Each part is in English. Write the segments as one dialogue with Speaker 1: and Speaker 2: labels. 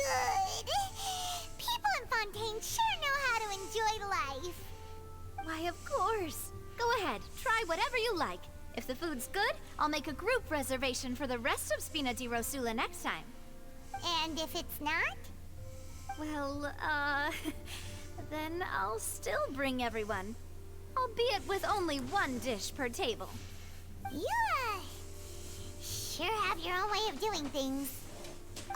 Speaker 1: good. People in Fontaine sure know how to enjoy life.
Speaker 2: Why, of course. Go ahead, try whatever you like. If the food's good, I'll make a group reservation for the rest of Spina di Rosula next time.
Speaker 1: And if it's not?
Speaker 2: Well, then I'll still bring everyone. Albeit with only one dish per table.
Speaker 1: You, sure have your own way of doing things.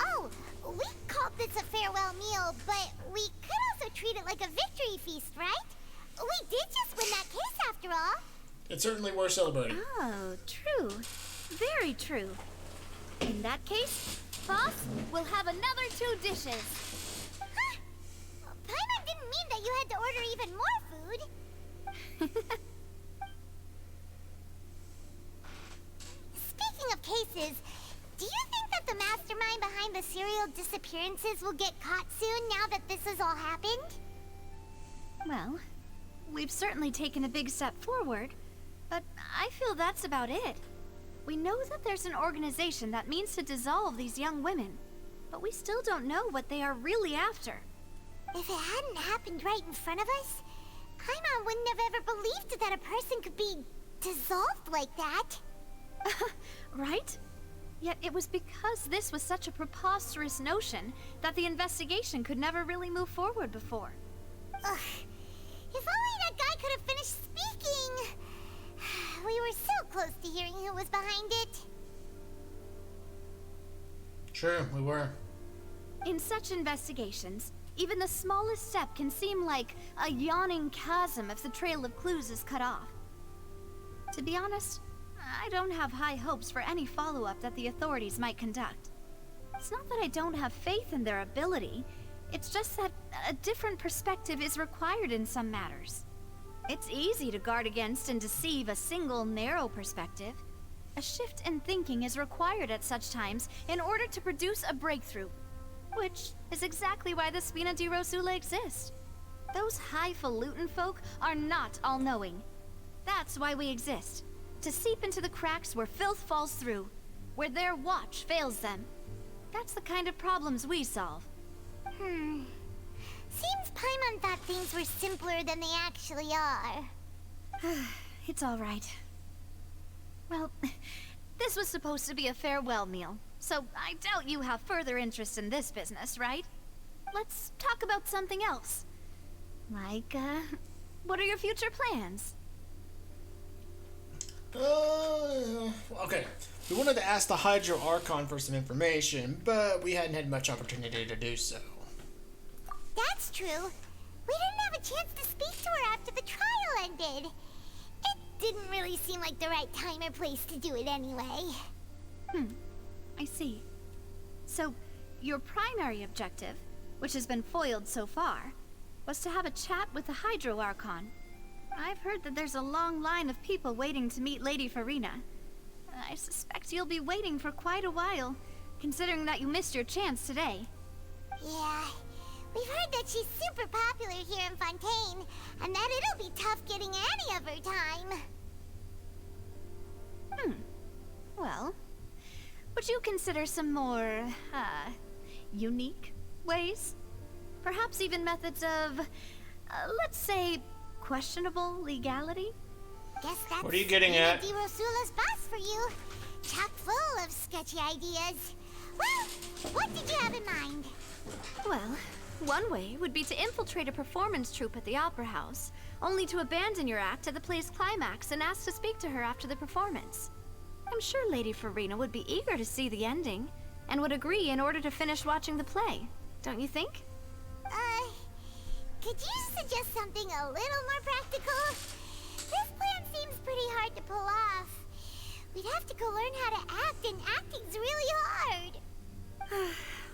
Speaker 1: Oh, we called this a farewell meal, but we could also treat it like a victory feast, right? We did just win that case after all.
Speaker 3: It's certainly worth celebrating.
Speaker 2: Oh, true. Very true. In that case, Boss, we'll have another 2 dishes.
Speaker 1: Huh? Paimon didn't mean that you had to order even more food. Speaking of cases, do you think that the mastermind behind the serial disappearances will get caught soon now that this has all happened?
Speaker 2: Well, we've certainly taken a big step forward, but I feel that's about it. We know that there's an organization that means to dissolve these young women, but we still don't know what they are really after.
Speaker 1: If it hadn't happened right in front of us, Paimon wouldn't have ever believed that a person could be dissolved like that.
Speaker 2: Right? Yet it was because this was such a preposterous notion that the investigation could never really move forward before.
Speaker 1: Ugh. If only that guy could have finished speaking. We were so close to hearing who was behind it.
Speaker 3: Sure, we were.
Speaker 2: In such investigations, even the smallest step can seem like a yawning chasm if the trail of clues is cut off. To be honest, I don't have high hopes for any follow-up that the authorities might conduct. It's not that I don't have faith in their ability, it's just that a different perspective is required in some matters. It's easy to guard against and deceive a single narrow perspective. A shift in thinking is required at such times in order to produce a breakthrough, which is exactly why the Spina di Rosula exist. Those highfalutin folk are not all-knowing. That's why we exist. To seep into the cracks where filth falls through, where their watch fails them. That's the kind of problems we solve.
Speaker 1: Seems Paimon thought things were simpler than they actually are.
Speaker 2: It's all right. Well, this was supposed to be a farewell meal, so I doubt you have further interest in this business, right? Let's talk about something else. Like, what are your future plans?
Speaker 3: Okay. We wanted to ask the Hydro Archon for some information, but we hadn't had much opportunity to do so.
Speaker 1: That's true. We didn't have a chance to speak to her after the trial ended. It didn't really seem like the right time or place to do it anyway.
Speaker 2: I see. So, your primary objective, which has been foiled so far, was to have a chat with the Hydro Archon. I've heard that there's a long line of people waiting to meet Lady Furina. I suspect you'll be waiting for quite a while, considering that you missed your chance today.
Speaker 1: Yeah, we've heard that she's super popular here in Fontaine, and that it'll be tough getting any of her time.
Speaker 2: Well, would you consider some more, unique ways? Perhaps even methods of, let's say, questionable legality?
Speaker 1: Guess that's
Speaker 3: What are you getting at?
Speaker 1: Di Rosula's boss for you. Chock full of sketchy ideas. Well, what did you have in mind?
Speaker 2: Well, one way would be to infiltrate a performance troupe at the Opera House, only to abandon your act at the play's climax and ask to speak to her after the performance. I'm sure Lady Furina would be eager to see the ending, and would agree in order to finish watching the play, don't you think?
Speaker 1: Could you suggest something a little more practical? This plan seems pretty hard to pull off. We'd have to go learn how to act, and acting's really hard.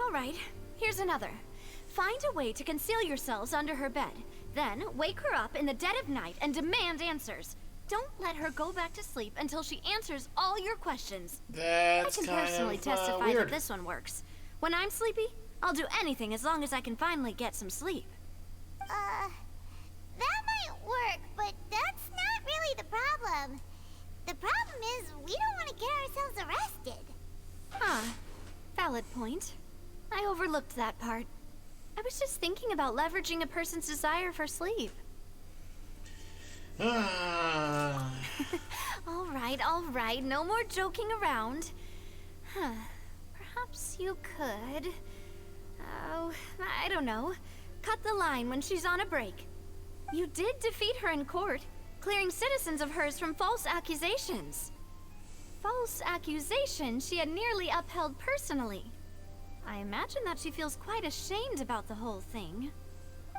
Speaker 2: All right, here's another. Find a way to conceal yourselves under her bed. Then wake her up in the dead of night and demand answers. Don't let her go back to sleep until she answers all your questions.
Speaker 3: That's
Speaker 2: I can
Speaker 3: kind
Speaker 2: personally
Speaker 3: of
Speaker 2: testify
Speaker 3: weird.
Speaker 2: that this one works. When I'm sleepy, I'll do anything as long as I can finally get some sleep.
Speaker 1: That might work, but that's not really the problem. The problem is we don't want to get ourselves arrested.
Speaker 2: Huh. Valid point. I overlooked that part. I was just thinking about leveraging a person's desire for sleep.
Speaker 3: Ah.
Speaker 2: All right, no more joking around. Huh. Perhaps you could... Oh, I don't know. Cut the line when she's on a break. You did defeat her in court, clearing citizens of hers from false accusations. False accusations she had nearly upheld personally. I imagine that she feels quite ashamed about the whole thing.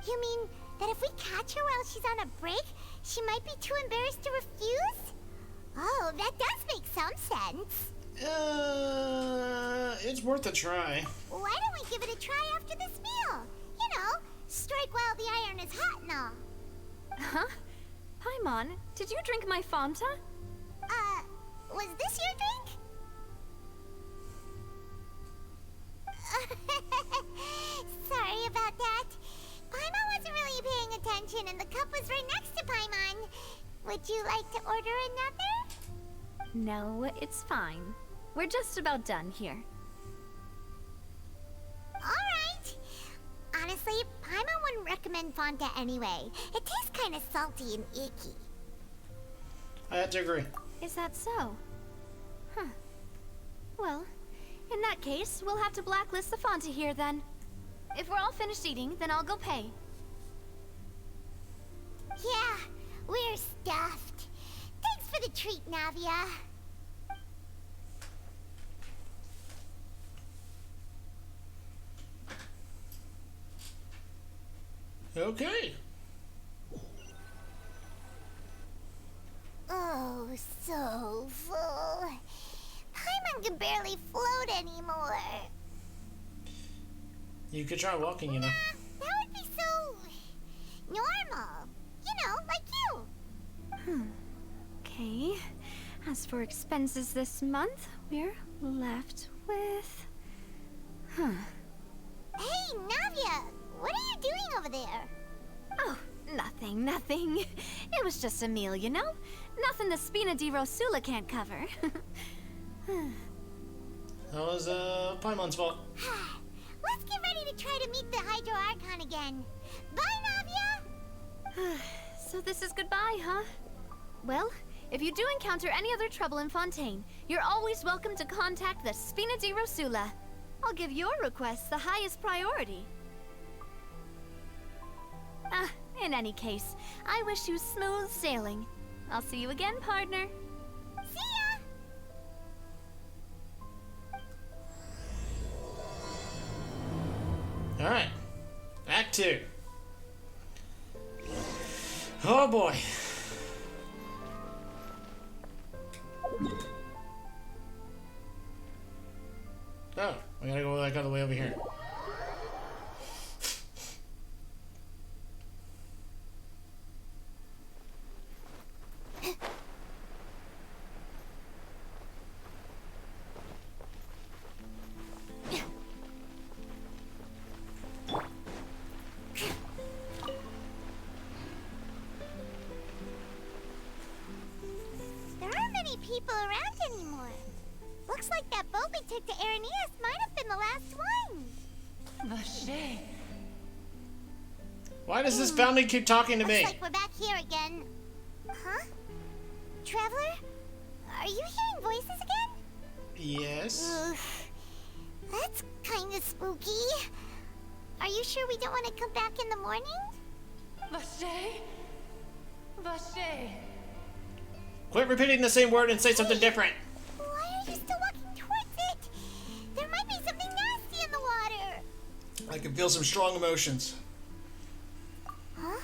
Speaker 1: You mean that if we catch her while she's on a break, she might be too embarrassed to refuse? Oh, that does make some sense.
Speaker 3: It's worth a try.
Speaker 1: Why don't we give it a try after this meal? You know, strike while the iron is hot and all.
Speaker 2: Huh? Paimon, did you drink my Fanta?
Speaker 1: Was this your drink? Sorry about that. Paimon wasn't really paying attention and the cup was right next to Paimon. Would you like to order another?
Speaker 2: No, it's fine. We're just about done here.
Speaker 1: Alright. Honestly, Paimon wouldn't recommend Fanta anyway. It tastes kind of salty and icky.
Speaker 3: I have to agree.
Speaker 2: Is that so? Huh. Well, in that case, we'll have to blacklist the Fanta here then. If we're all finished eating, then I'll go pay.
Speaker 1: Yeah, we're stuffed. Thanks for the treat, Navia.
Speaker 3: Okay.
Speaker 1: Oh, so full. Paimon can barely float anymore.
Speaker 3: You could try walking, you know.
Speaker 1: That would be so... normal. You know, like you.
Speaker 2: Okay. As for expenses this month, we're left with...
Speaker 1: Hey, Navia! What are you doing over there?
Speaker 2: Oh, nothing. It was just a meal, you know? Nothing the Spina di Rosula can't cover.
Speaker 3: That was, Paimon's fault.
Speaker 1: Let's get ready to try to meet the Hydro Archon again. Bye, Navia!
Speaker 2: So this is goodbye, huh? Well, if you do encounter any other trouble in Fontaine, you're always welcome to contact the Spina di Rosula. I'll give your request the highest priority. In any case, I wish you smooth sailing. I'll see you again, partner.
Speaker 1: See ya!
Speaker 3: Alright. Act 2. Oh boy. Oh, we gotta go like all the way over here.
Speaker 1: There aren't many people around anymore. Looks like that boat we took to Araneus might have been the last one.
Speaker 4: Vache.
Speaker 3: Why does this family keep talking to me?
Speaker 1: Looks like we're back here again. Huh? Traveler? Are you hearing voices again?
Speaker 3: Yes.
Speaker 1: Ugh. That's kind of spooky. Are you sure we don't want to come back in the morning?
Speaker 4: Vache. Vache.
Speaker 3: Quit repeating the same word and say something different.
Speaker 1: Why are you still walking towards it? There might be something nasty in the water.
Speaker 3: I can feel some strong emotions.
Speaker 1: Huh?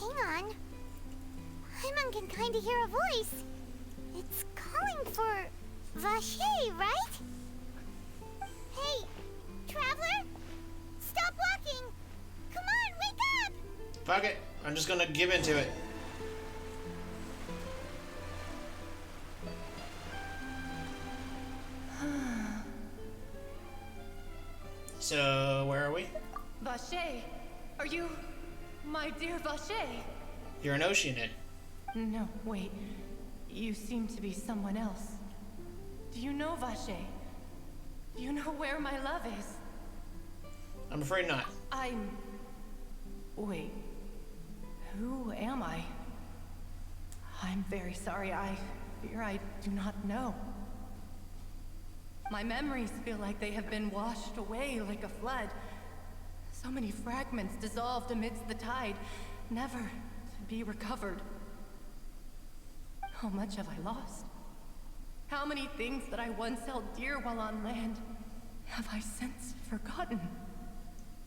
Speaker 1: Hang on. Paimon can kind of hear a voice. It's calling for Vache, right? Hey, Traveler? Stop walking! Come on, wake up!
Speaker 3: Fuck it. I'm just gonna give into it. So, where are we?
Speaker 4: Vache. Are you my dear Vache?
Speaker 3: You're an Oceanid.
Speaker 4: No, wait. You seem to be someone else. Do you know Vache? Do you know where my love is?
Speaker 3: I'm afraid not.
Speaker 4: Wait. Who am I? I'm very sorry. I fear I do not know. My memories feel like they have been washed away like a flood. So many fragments dissolved amidst the tide, never to be recovered. How much have I lost? How many things that I once held dear while on land have I since forgotten?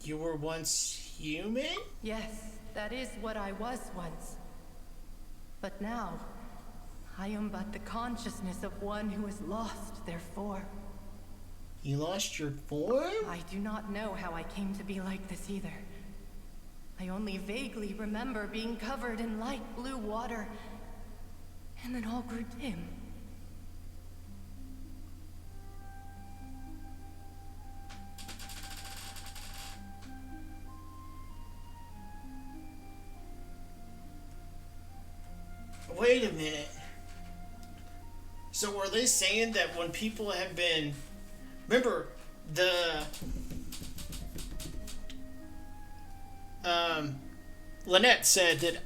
Speaker 3: You were once human?
Speaker 4: Yes, that is what I was once. But now, I am but the consciousness of one who is lost, therefore.
Speaker 3: You lost your form?
Speaker 4: I do not know how I came to be like this either. I only vaguely remember being covered in light blue water, and then all grew dim.
Speaker 3: Wait a minute. So are they saying that when people have been... Remember, Lynette said that...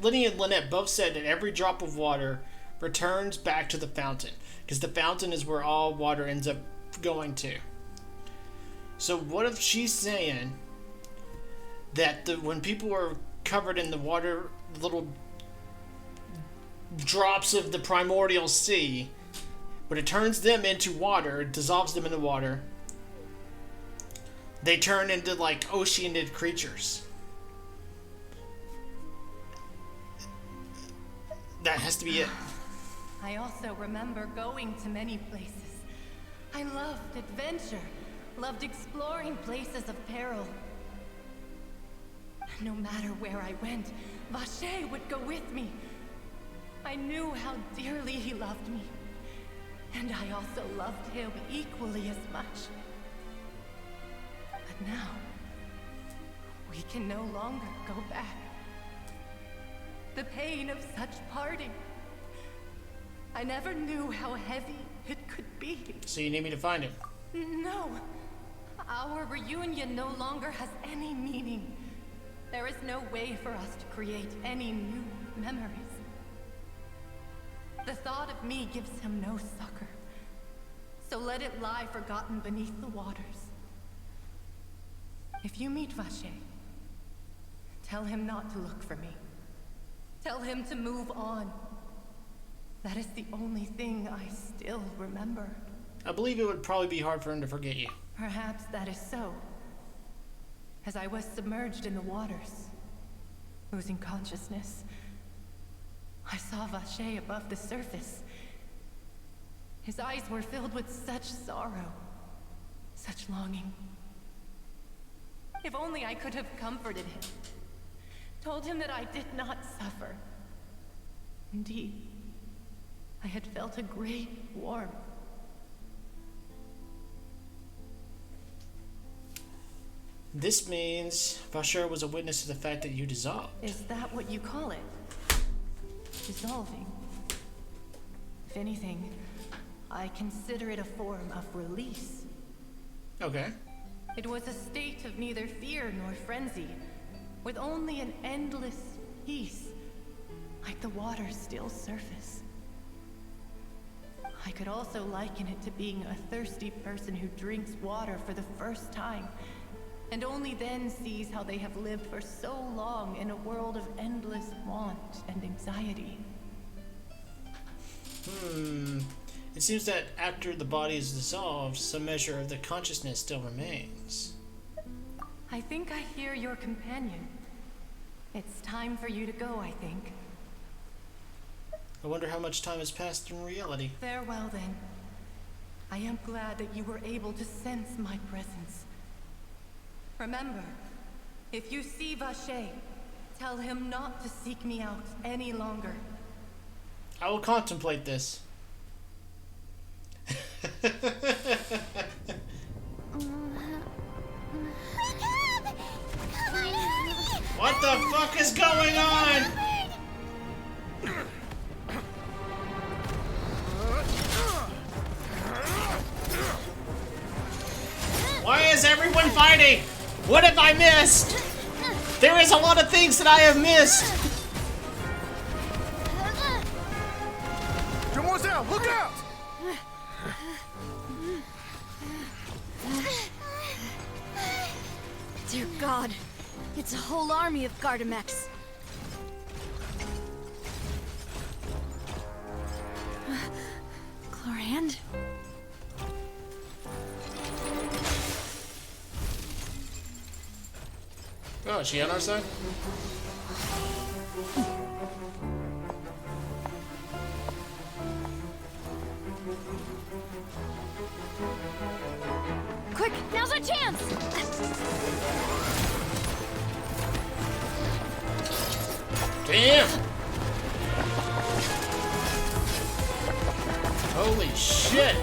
Speaker 3: Lenny and Lynette both said that every drop of water returns back to the fountain. Because the fountain is where all water ends up going to. So what if she's saying that when people are covered in the water, little drops of the primordial sea, when it turns them into water, it dissolves them in the water, they turn into like oceanid creatures. That has to be it.
Speaker 4: I also remember going to many places. I loved adventure, loved exploring places of peril. No matter where I went, Vacher would go with me. I knew how dearly he loved me, and I also loved him equally as much. But now, we can no longer go back. The pain of such parting. I never knew how heavy it could be.
Speaker 3: So you need me to find him?
Speaker 4: No. Our reunion no longer has any meaning. There is no way for us to create any new memories. The thought of me gives him no succor. So let it lie forgotten beneath the waters. If you meet Vacher, tell him not to look for me. Tell him to move on. That is the only thing I still remember.
Speaker 3: I believe it would probably be hard for him to forget you.
Speaker 4: Perhaps that is so. As I was submerged in the waters, losing consciousness, I saw Vacher above the surface. His eyes were filled with such sorrow, such longing. If only I could have comforted him, told him that I did not suffer. Indeed, I had felt a great warmth.
Speaker 3: This means Vacher was a witness to the fact that you dissolved.
Speaker 4: Is that what you call it? Dissolving? If anything, I consider it a form of release.
Speaker 3: Okay.
Speaker 4: It was a state of neither fear nor frenzy, with only an endless peace, like the water's still surface. I could also liken it to being a thirsty person who drinks water for the first time, and only then sees how they have lived for so long in a world of endless want and anxiety.
Speaker 3: It seems that after the body is dissolved, some measure of the consciousness still remains.
Speaker 4: I think I hear your companion. It's time for you to go, I think.
Speaker 3: I wonder how much time has passed in reality.
Speaker 4: Farewell, then. I am glad that you were able to sense my presence. Remember, if you see Vacher, tell him not to seek me out any longer.
Speaker 3: I will contemplate this. What the fuck is going on? Why is everyone fighting? What have I missed? There is a lot of things that I have missed.
Speaker 5: Demoiselle, look out!
Speaker 2: Dear God, it's a whole army of Gardamex. Chlorand?
Speaker 3: Oh, is she on our side?
Speaker 2: Quick, now's our chance!
Speaker 3: Damn! Holy shit!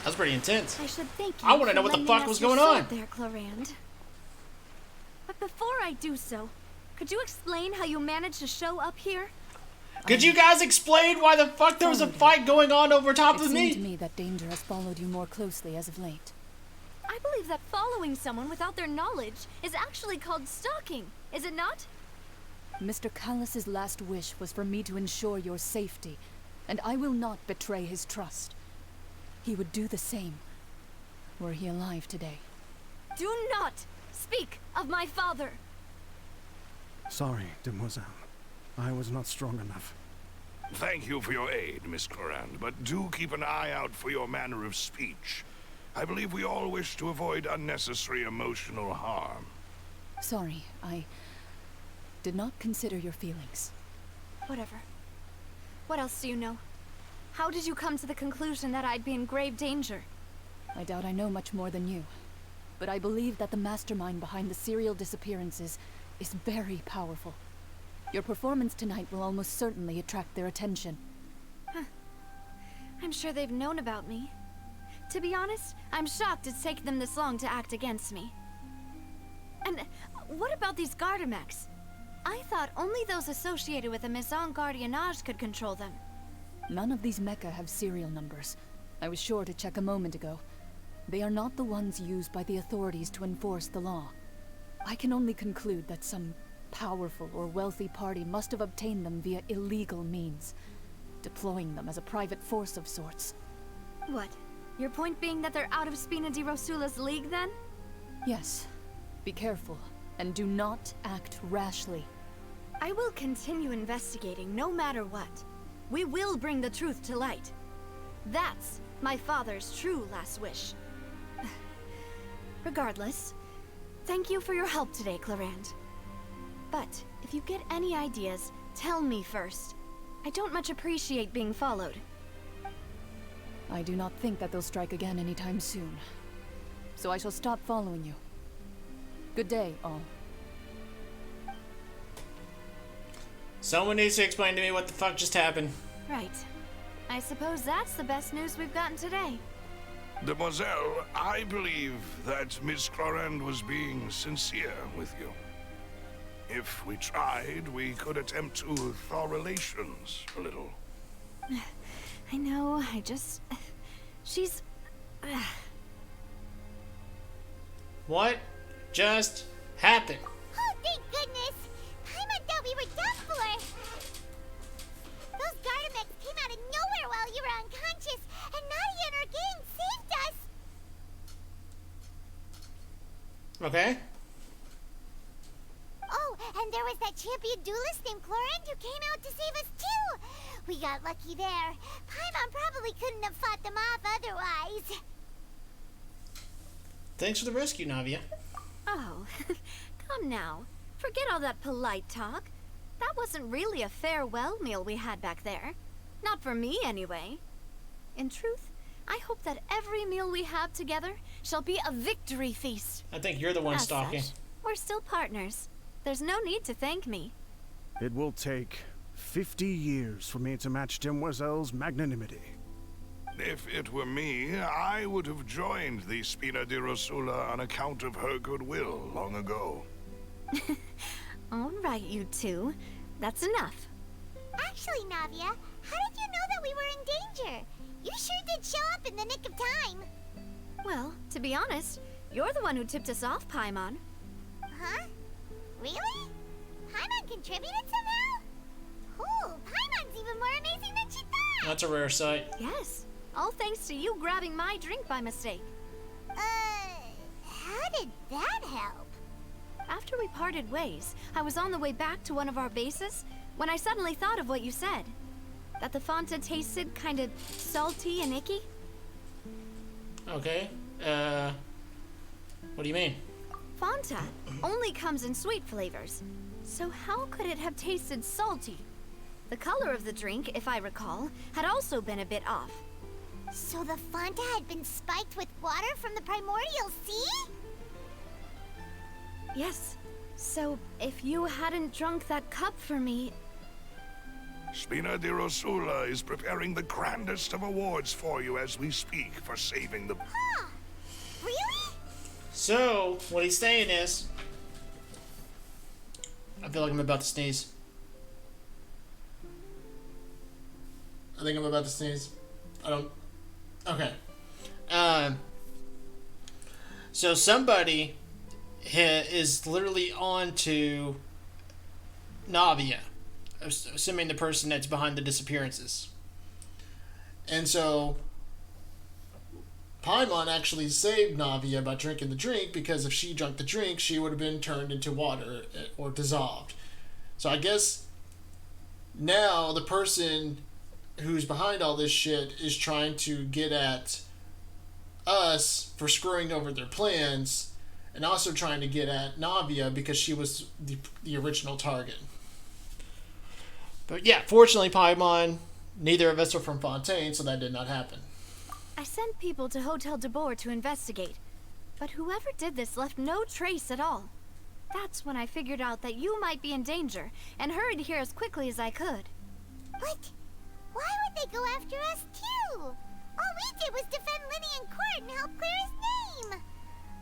Speaker 3: That was pretty intense.
Speaker 2: I should thank you.
Speaker 3: I want to
Speaker 2: for
Speaker 3: know what the
Speaker 2: lending
Speaker 3: fuck
Speaker 2: us
Speaker 3: was
Speaker 2: your
Speaker 3: going
Speaker 2: sword
Speaker 3: on.
Speaker 2: there, Chlorand. But before I do so, could you explain how you managed to show up here?
Speaker 3: Could you guys explain why the fuck there was a fight going on over top
Speaker 6: It
Speaker 3: of
Speaker 6: seemed to
Speaker 3: me?
Speaker 6: me that danger has followed you more closely as of late.
Speaker 2: I believe that following someone without their knowledge is actually called stalking, is it not?
Speaker 6: Mr. Callus's last wish was for me to ensure your safety, and I will not betray his trust. He would do the same, were he alive today.
Speaker 2: Do not speak of my father.
Speaker 5: Sorry, demoiselle. I was not strong enough.
Speaker 7: Thank you for your aid, Miss Chlorand, but do keep an eye out for your manner of speech. I believe we all wish to avoid unnecessary emotional harm.
Speaker 6: Sorry, I did not consider your feelings.
Speaker 2: Whatever. What else do you know? How did you come to the conclusion that I'd be in grave danger?
Speaker 6: I doubt I know much more than you, but I believe that the mastermind behind the serial disappearances is very powerful. Your performance tonight will almost certainly attract their attention.
Speaker 2: I'm sure they've known about me. To be honest, I'm shocked it's taken them this long to act against me. And what about these Gardamex? I thought only those associated with the Maison Gardiennage could control them.
Speaker 6: None of these mecha have serial numbers. I was sure to check a moment ago. They are not the ones used by the authorities to enforce the law. I can only conclude that some powerful or wealthy party must have obtained them via illegal means, deploying them as a private force of sorts.
Speaker 2: What? Your point being that they're out of Spina di Rosula's league, then?
Speaker 6: Yes. Be careful, and do not act rashly.
Speaker 2: I will continue investigating no matter what. We will bring the truth to light. That's my father's true last wish. Regardless, thank you for your help today, Chlorand. But if you get any ideas, tell me first. I don't much appreciate being followed.
Speaker 6: I do not think that they'll strike again anytime soon. So I shall stop following you. Good day, all.
Speaker 3: Someone needs to explain to me what the fuck just happened.
Speaker 2: Right. I suppose that's the best news we've gotten today.
Speaker 7: Demoiselle, I believe that Miss Chlorand was being sincere with you. If we tried, we could attempt to thaw relations a little.
Speaker 2: I know, she's...
Speaker 3: What just happened?
Speaker 1: Oh, thank goodness! Paimon thought we were done for! Those Gardamex came out of nowhere while you were unconscious, and Navia and her gang saved us!
Speaker 3: Okay.
Speaker 1: Oh, and there was that champion duelist named Chlorand who came out to save us too! We got lucky there. Paimon probably couldn't have fought them off otherwise.
Speaker 3: Thanks for the rescue, Navia.
Speaker 2: Oh, come now. Forget all that polite talk. That wasn't really a farewell meal we had back there. Not for me, anyway. In truth, I hope that every meal we have together shall be a victory feast.
Speaker 3: I think you're the one
Speaker 2: As
Speaker 3: stalking.
Speaker 2: such, we're still partners. There's no need to thank me.
Speaker 5: It will take 50 years for me to match Demoiselle's magnanimity.
Speaker 7: If it were me, I would have joined the Spina di Rosula on account of her goodwill long ago.
Speaker 2: All right, you two. That's enough.
Speaker 1: Actually, Navia, how did you know that we were in danger? You sure did show up in the nick of time.
Speaker 2: Well, to be honest, you're the one who tipped us off, Paimon.
Speaker 1: Huh? Really? Paimon contributed somehow? Ooh, Paimon's even more amazing than she thought!
Speaker 3: That's a rare sight.
Speaker 2: Yes, all thanks to you grabbing my drink by mistake.
Speaker 1: How did that help?
Speaker 2: After we parted ways, I was on the way back to one of our bases when I suddenly thought of what you said. That the Fanta tasted kind of salty and icky.
Speaker 3: Okay. What do you mean?
Speaker 2: Fanta only comes in sweet flavors. So how could it have tasted salty? The color of the drink, if I recall, had also been a bit off.
Speaker 1: So the Fanta had been spiked with water from the primordial sea?
Speaker 2: Yes. So if you hadn't drunk that cup for me...
Speaker 7: Spina di Rosula is preparing the grandest of awards for you as we speak for saving the...
Speaker 1: Huh. Really?
Speaker 3: So, what he's saying is... I feel like I'm about to sneeze. I think I'm about to sneeze. I don't... Okay. So somebody is literally on to Navia, assuming the person that's behind the disappearances. And so Paimon actually saved Navia by drinking the drink, because if she drank the drink, she would have been turned into water or dissolved. So I guess now the person who's behind all this shit is trying to get at us for screwing over their plans, and also trying to get at Navia because she was the original target. But yeah, fortunately, Paimon, neither of us are from Fontaine, so that did not happen.
Speaker 2: I sent people to Hotel de Boer to investigate, but whoever did this left no trace at all. That's when I figured out that you might be in danger, and hurried here as quickly as I could.
Speaker 1: What? Why would they go after us too? All we did was defend Linny in court and help clear his name.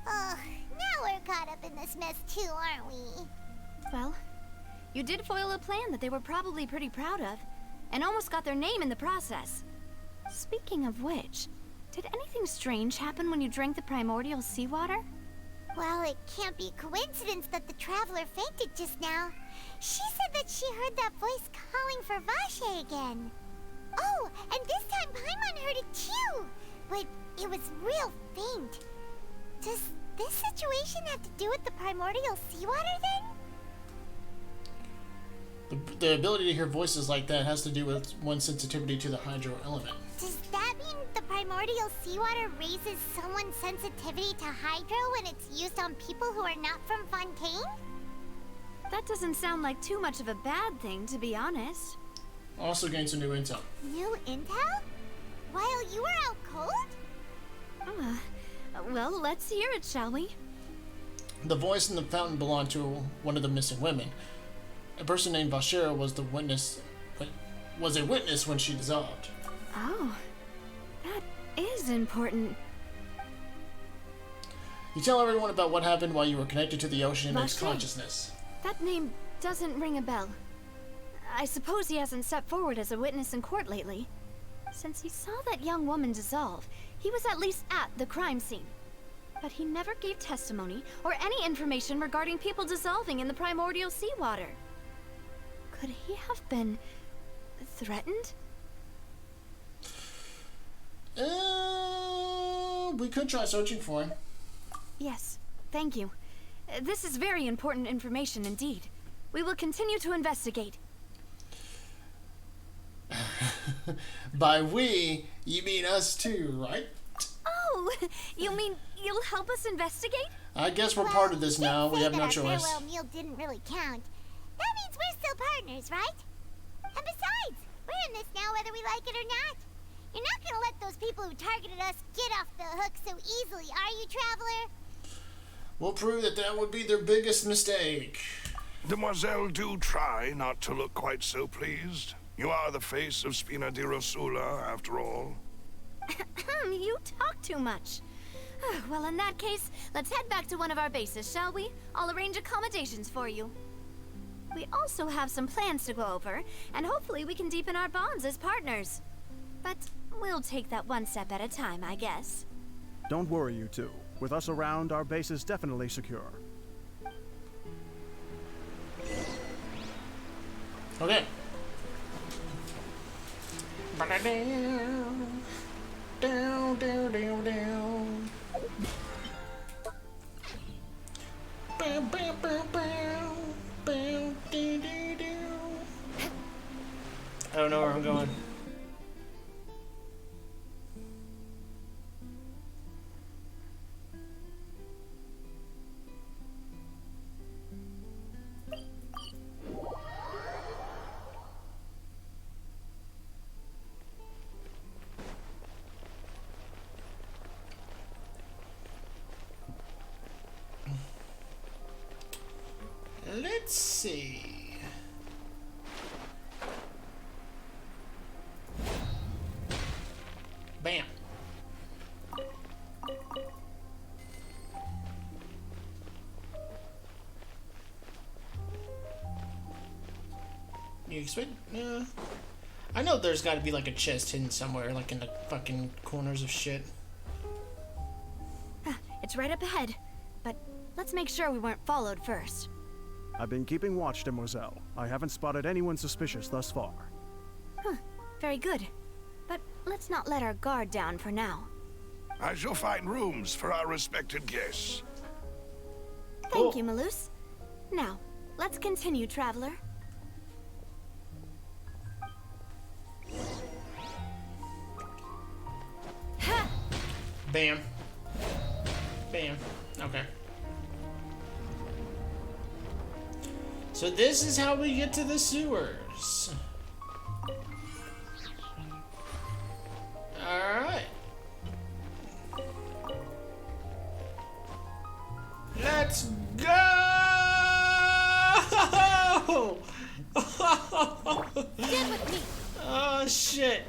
Speaker 1: Ugh, now we're caught up in this mess too, aren't we?
Speaker 2: Well, you did foil a plan that they were probably pretty proud of, and almost got their name in the process. Speaking of which, did anything strange happen when you drank the primordial seawater?
Speaker 1: Well, it can't be coincidence that the traveler fainted just now. She said that she heard that voice calling for Vache again. Oh, and this time Paimon heard it too, but it was real faint. Does this situation have to do with the primordial seawater then?
Speaker 3: The ability to hear voices like that has to do with one's sensitivity to the hydro element.
Speaker 1: Does that mean the primordial seawater raises someone's sensitivity to hydro when it's used on people who are not from Fontaine?
Speaker 2: That doesn't sound like too much of a bad thing, to be honest.
Speaker 3: Also gained some new intel.
Speaker 1: New intel? While you were out cold?
Speaker 2: Well, let's hear it, shall we?
Speaker 3: The voice in the fountain belonged to one of the missing women. A person named Vashera was a witness when she dissolved.
Speaker 2: Oh, that is important.
Speaker 3: You tell everyone about what happened while you were connected to the ocean and its
Speaker 2: Vache.
Speaker 3: consciousness.
Speaker 2: That name doesn't ring a bell. I suppose he hasn't stepped forward as a witness in court lately. Since he saw that young woman dissolve, he was at least at the crime scene. But he never gave testimony or any information regarding people dissolving in the primordial seawater. Could he have been threatened?
Speaker 3: We could try searching for him.
Speaker 2: Yes, thank you. This is very important information indeed. We will continue to investigate.
Speaker 3: By we, you mean us too, right?
Speaker 2: Oh, you mean you'll help us investigate?
Speaker 3: I guess we're part of this now. We have no
Speaker 1: Our
Speaker 3: choice.
Speaker 1: farewell meal didn't really count. That means we're still partners, right? And besides, we're in this now whether we like it or not. You're not gonna let those people who targeted us get off the hook so easily, are you, Traveler?
Speaker 3: We'll prove that that would be their biggest mistake.
Speaker 7: Demoiselle, do try not to look quite so pleased. You are the face of Spina di Rosula, after all.
Speaker 2: You talk too much. Well, in that case, let's head back to one of our bases, shall we? I'll arrange accommodations for you. We also have some plans to go over, and hopefully we can deepen our bonds as partners. But we'll take that one step at a time, I guess.
Speaker 5: Don't worry, you two. With us around, our base is definitely secure.
Speaker 3: Okay. Down, down, down, down. Bam, bam, bam, bam. Bam, doo, doo, doo. I don't know where I'm going. Let's see. Bam. You expect? I know there's got to be like a chest hidden somewhere, like in the fucking corners of shit.
Speaker 2: It's right up ahead, but let's make sure we weren't followed first.
Speaker 5: I've been keeping watch, Demoiselle. I haven't spotted anyone suspicious thus far.
Speaker 2: Very good. But let's not let our guard down for now.
Speaker 7: I shall find rooms for our respected guests.
Speaker 2: Thank you, Malus. Now, let's continue, Traveler. Ha!
Speaker 3: Bam. Bam. Okay. So this is how we get to the sewers. Alright. Let's go!
Speaker 2: Stand with me!
Speaker 3: Oh shit.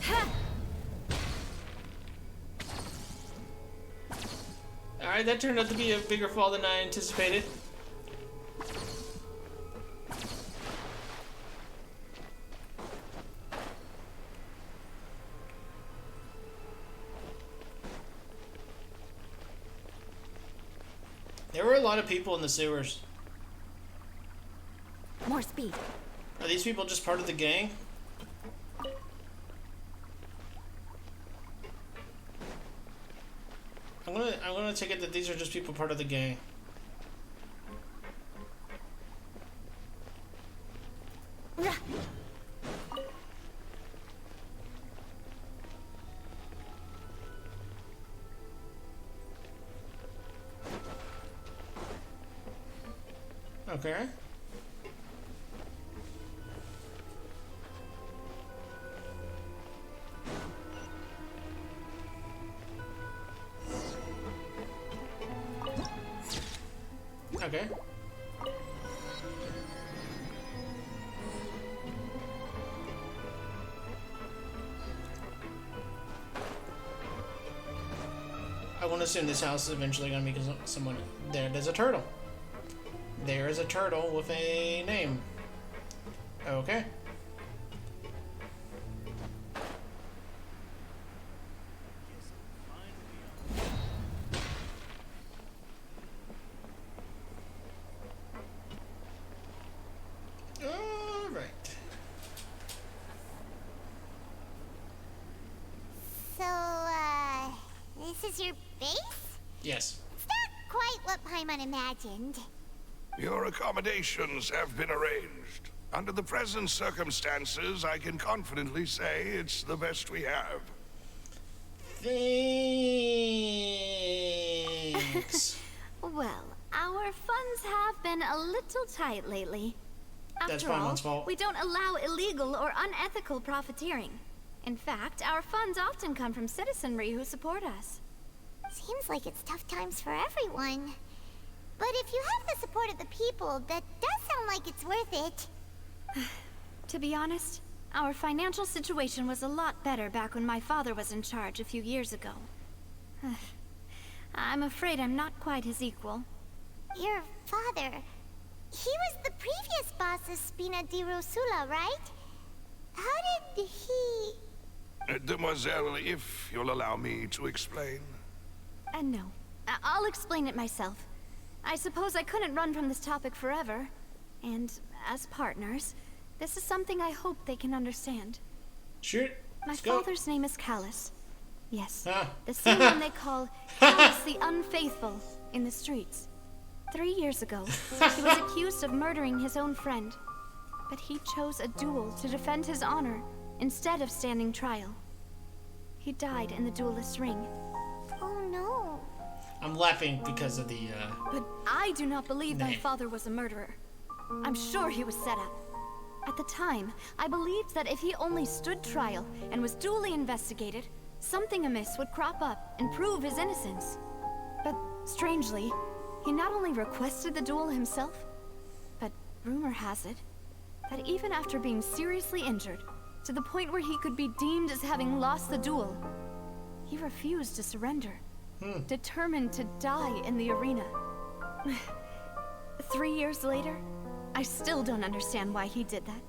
Speaker 2: Ha!
Speaker 3: Alright, that turned out to be a bigger fall than I anticipated. There were a lot of people in the sewers.
Speaker 2: More speed.
Speaker 3: Are these people just part of the gang? I'm gonna take it that these are just people part of the gang. Okay. Okay. I want to assume this house is eventually going to be someone. There's a turtle. There is a turtle with a name. Okay.
Speaker 1: This is your base?
Speaker 3: Yes.
Speaker 1: It's not quite what Paimon imagined.
Speaker 7: Your accommodations have been arranged. Under the present circumstances, I can confidently say it's the best we have.
Speaker 3: Thanks.
Speaker 2: Well, our funds have been a little tight lately.
Speaker 3: That's
Speaker 2: After all,
Speaker 3: Paimon's fault.
Speaker 2: we don't allow illegal or unethical profiteering. In fact, our funds often come from citizenry who support us.
Speaker 1: Seems like it's tough times for everyone. But if you have the support of the people, that does sound like it's worth it.
Speaker 2: To be honest, our financial situation was a lot better back when my father was in charge a few years ago. I'm afraid I'm not quite his equal.
Speaker 1: Your father... He was the previous boss of Spina di Rosula, right? How did he...
Speaker 7: Demoiselle, if you'll allow me to explain.
Speaker 2: No. I'll explain it myself. I suppose I couldn't run from this topic forever. And as partners, this is something I hope they can understand.
Speaker 3: Shoot.
Speaker 2: My
Speaker 3: Let's go.
Speaker 2: father's name is Callus. Yes,
Speaker 3: Ah.
Speaker 2: the same one they call Callus the Unfaithful in the streets. 3 years ago, he was accused of murdering his own friend. But he chose a duel to defend his honor instead of standing trial. He died in the duelist's ring.
Speaker 1: Oh no.
Speaker 3: I'm laughing because of the,
Speaker 2: But I do not believe my
Speaker 3: Name.
Speaker 2: father was a murderer. I'm sure he was set up. At the time, I believed that if he only stood trial and was duly investigated, something amiss would crop up and prove his innocence. But strangely, he not only requested the duel himself, but rumor has it that even after being seriously injured, to the point where he could be deemed as having lost the duel, he refused to surrender, determined to die in the arena. 3 years later, I still don't understand why he did that.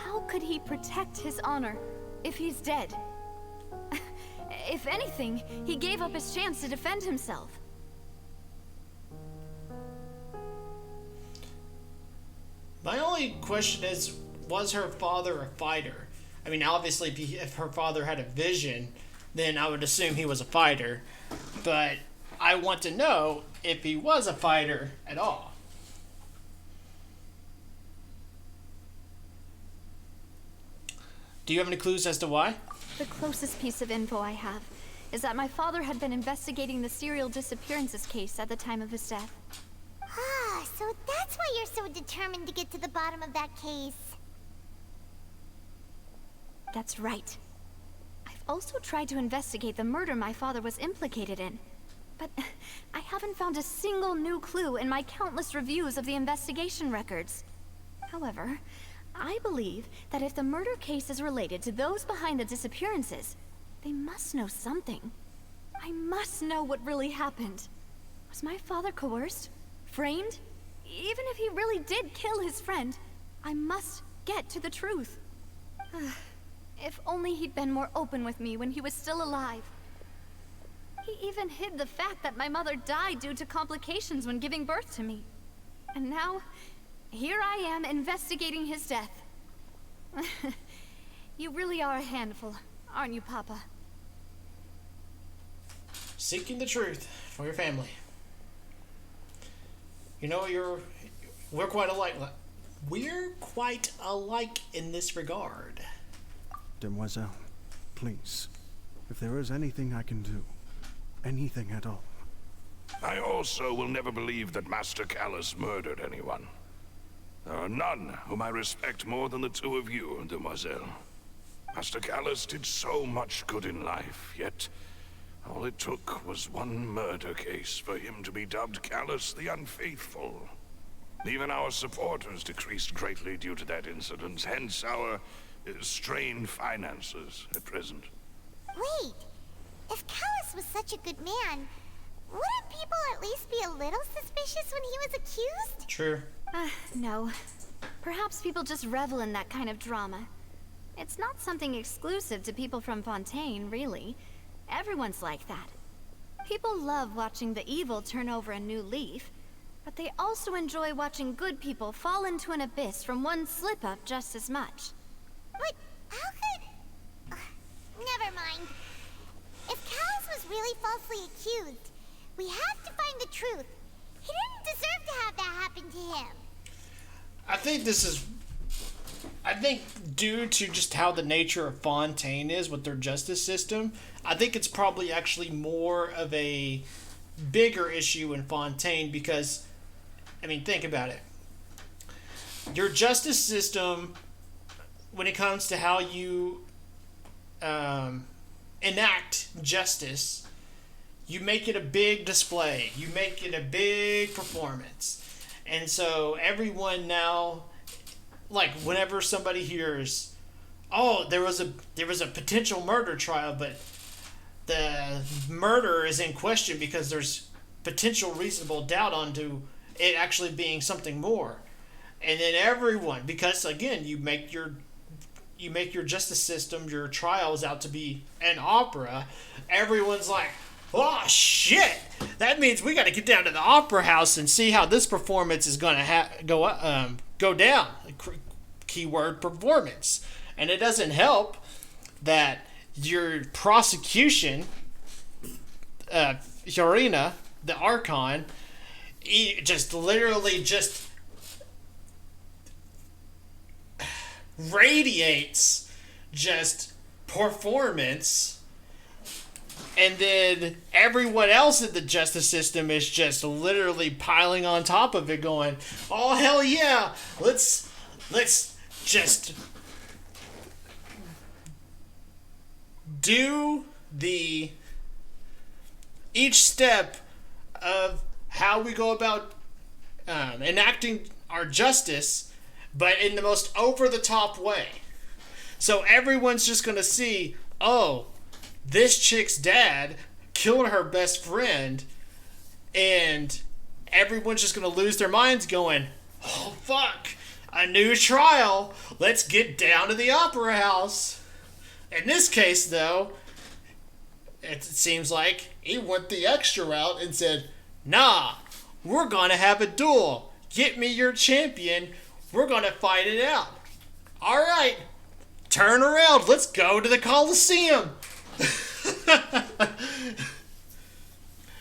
Speaker 2: How could he protect his honor if he's dead? If anything, he gave up his chance to defend himself.
Speaker 3: My only question is, was her father a fighter? I mean, obviously, if her father had a vision, then I would assume he was a fighter. But I want to know if he was a fighter at all. Do you have any clues as to why?
Speaker 2: The closest piece of info I have is that my father had been investigating the serial disappearances case at the time of his death.
Speaker 1: Ah, so that's why you're so determined to get to the bottom of that case.
Speaker 2: That's right. I've also tried to investigate the murder my father was implicated in, but I haven't found a single new clue in my countless reviews of the investigation records. However, I believe that if the murder case is related to those behind the disappearances, they must know something. I must know what really happened. Was my father coerced? Framed? Even if he really did kill his friend, I must get to the truth. If only he'd been more open with me when he was still alive. He even hid the fact that my mother died due to complications when giving birth to me. And now, here I am investigating his death. You really are a handful, aren't you, Papa?
Speaker 3: Seeking the truth for your family. You know, we're quite alike. We're quite alike in this regard.
Speaker 5: Demoiselle, please, if there is anything I can do, anything at all.
Speaker 7: I also will never believe that Master Callus murdered anyone. There are none whom I respect more than the two of you, Demoiselle. Master Callus did so much good in life, yet all it took was one murder case for him to be dubbed Callus the Unfaithful. Even our supporters decreased greatly due to that incident, hence our strained finances at present.
Speaker 1: Wait, if Callus was such a good man, wouldn't people at least be a little suspicious when he was accused?
Speaker 3: True.
Speaker 2: No. Perhaps people just revel in that kind of drama. It's not something exclusive to people from Fontaine, really. Everyone's like that. People love watching the evil turn over a new leaf, but they also enjoy watching good people fall into an abyss from one slip-up just as much.
Speaker 1: But how could... never mind. If Callus was really falsely accused, we have to find the truth. He didn't deserve to have that happen to him.
Speaker 3: I think due to just how the nature of Fontaine is with their justice system, I think it's probably actually more of a bigger issue in Fontaine because, I mean, think about it. your justice system, when it comes to how you enact justice, you make it a big display. You make it a big performance. And so everyone now, like whenever somebody hears, oh, there was a potential murder trial, but the murder is in question because there's potential reasonable doubt onto it actually being something more. And then everyone, because again, you make your justice system, your trials out to be an opera, everyone's like, oh shit, that means we got to get down to the opera house and see how this performance is going to go down. Keyword performance. And it doesn't help that your prosecution, Furina, the Archon, just literally just radiates just performance, and then everyone else in the justice system is just literally piling on top of it going, oh hell yeah, let's just do each step of how we go about enacting our justice, but in the most over-the-top way. So everyone's just going to see, oh, this chick's dad killed her best friend, and everyone's just going to lose their minds going, oh, fuck, a new trial. Let's get down to the opera house. In this case, though, it seems like he went the extra route and said, nah, we're going to have a duel. Get me your champion. We're going to fight it out. All right, turn around. Let's go to the Coliseum.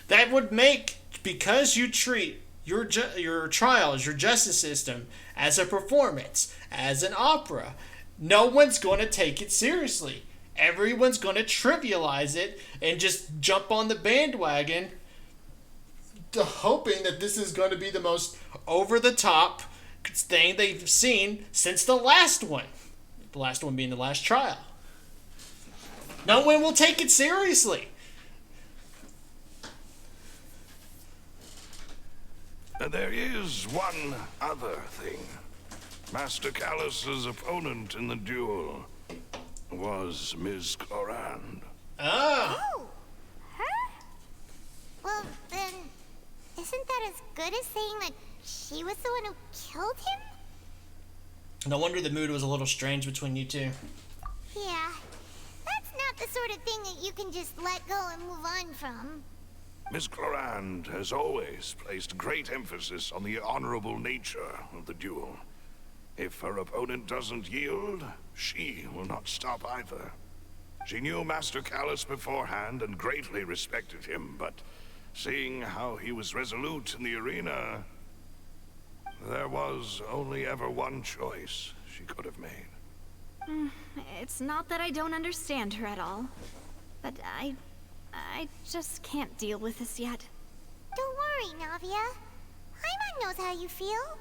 Speaker 3: That would make, because you treat your trials, your justice system, as a performance, as an opera, no one's going to take it seriously. Everyone's going to trivialize it and just jump on the bandwagon, hoping that this is going to be the most over-the-top thing they've seen since the last one. The last one being the last trial. No one will take it seriously.
Speaker 7: There is one other thing. Master Callus's opponent in the duel was Ms. Clorand.
Speaker 3: Ah.
Speaker 1: Oh, her? Well, then, isn't that as good as saying that she was the one who killed him?
Speaker 3: No wonder the mood was a little strange between you two.
Speaker 1: Yeah, that's not the sort of thing that you can just let go and move on from.
Speaker 7: Miss Clorand has always placed great emphasis on the honorable nature of the duel. If her opponent doesn't yield, she will not stop either. She knew Master Callus beforehand and greatly respected him, but seeing how he was resolute in the arena, there was only ever one choice she could have made.
Speaker 2: It's not that I don't understand her at all, but I just can't deal with this yet.
Speaker 1: Don't worry, Navia. Paimon knows how you feel.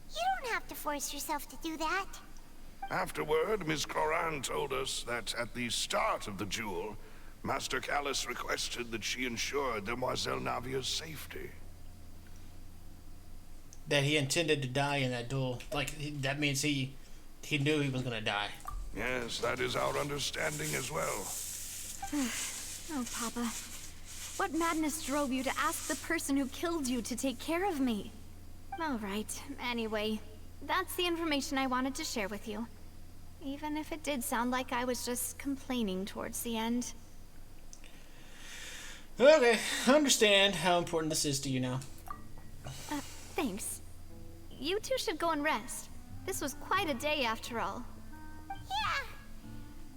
Speaker 1: You don't have to force yourself to do that.
Speaker 7: Afterward, Miss Clorand told us that at the start of the duel, Master Callus requested that she ensure Demoiselle Navia's safety.
Speaker 3: That he intended to die in that duel. That means he knew he was going to die.
Speaker 7: Yes, that is our understanding as well.
Speaker 2: Oh, Papa. What madness drove you to ask the person who killed you to take care of me? All right, anyway, that's the information I wanted to share with you. Even if it did sound like I was just complaining towards the end.
Speaker 3: Okay, I understand how important this is to you now.
Speaker 2: Thanks. You two should go and rest. This was quite a day after all.
Speaker 1: Yeah,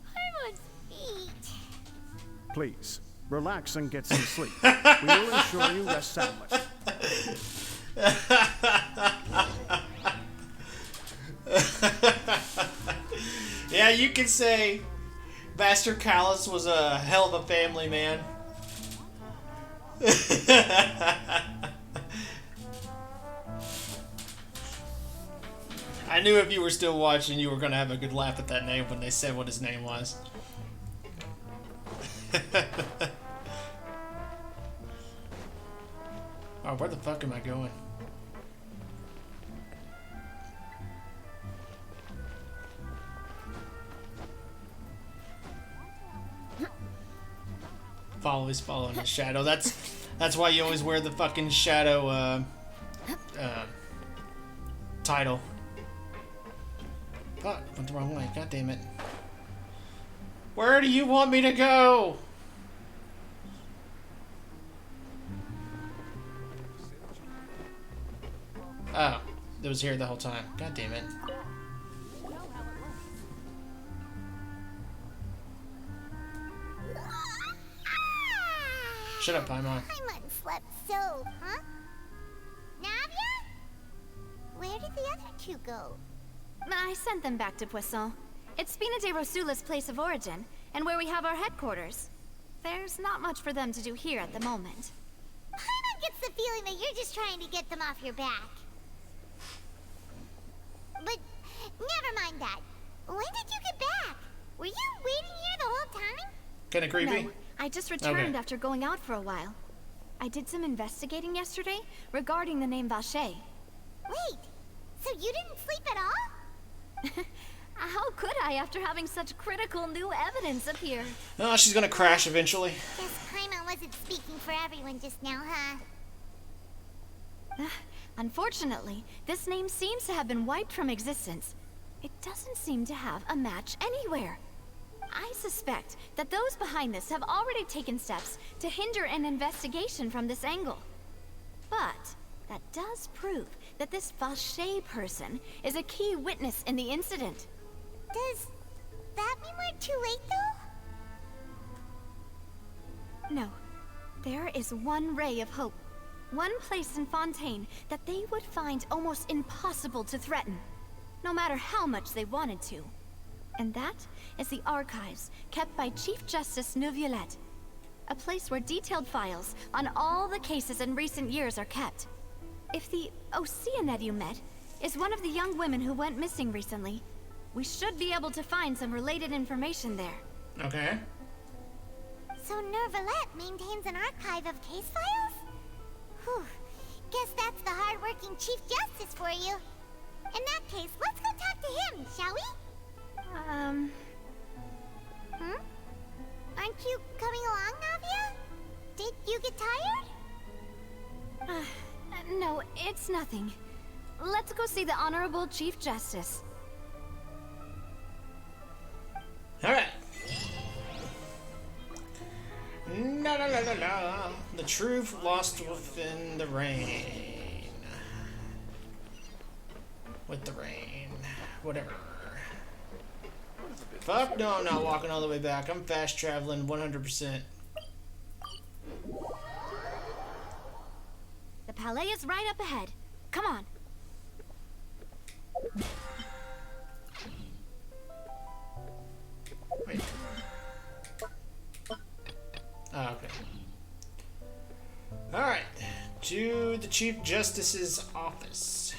Speaker 1: Paimon's feet.
Speaker 5: Please, relax and get some sleep. We will ensure you rest soundly.
Speaker 3: Yeah, you could say Master Callus was a hell of a family man. I knew if you were still watching, you were gonna have a good laugh at that name when they said what his name was. Oh, where the fuck am I going? Always following the shadow. That's why you always wear the fucking shadow title. Fuck, went the wrong way. God damn it. Where do you want me to go? Oh, it was here the whole time. God damn it. Shut up, Paimon.
Speaker 1: Paimon slept so, huh? Navia? Where did the other two go?
Speaker 2: I sent them back to Poisson. It's Spina de Rosula's place of origin, and where we have our headquarters. There's not much for them to do here at the moment.
Speaker 1: Paimon gets the feeling that you're just trying to get them off your back. But never mind that. When did you get back? Were you waiting here the whole time?
Speaker 3: Kinda creepy?
Speaker 2: No, I just returned
Speaker 3: Okay.
Speaker 2: after going out for a while. I did some investigating yesterday regarding the name Vache.
Speaker 1: Wait, so you didn't sleep at all?
Speaker 2: How could I after having such critical new evidence appear?
Speaker 3: Oh, she's gonna crash eventually.
Speaker 1: Guess Paimon wasn't speaking for everyone just now, huh?
Speaker 2: Unfortunately, this name seems to have been wiped from existence. It doesn't seem to have a match anywhere. I suspect that those behind this have already taken steps to hinder an investigation from this angle. But that does prove that this Vache person is a key witness in the incident.
Speaker 1: Does that mean we're too late, though?
Speaker 2: No. There is one ray of hope. One place in Fontaine that they would find almost impossible to threaten, no matter how much they wanted to. And that is the archives kept by Chief Justice Navia, a place where detailed files on all the cases in recent years are kept. If the osia you met is one of the young women who went missing recently, we should be able to find some related information there.
Speaker 3: Okay.
Speaker 1: So Nervalette maintains an archive of case files? Whew. Guess that's the hard-working Chief Justice for you. In that case, let's go talk to him, shall we? Aren't you coming along, Navia? Did you get tired?
Speaker 2: No, it's nothing. Let's go see the Honorable Chief Justice.
Speaker 3: Alright. La la la la la. The truth lost within the rain. With the rain. Whatever. Fuck no, I'm not walking all the way back. I'm fast traveling 100%.
Speaker 2: The Palais is right up ahead. Come on.
Speaker 3: Wait. Oh, okay. Alright. To the Chief Justice's office.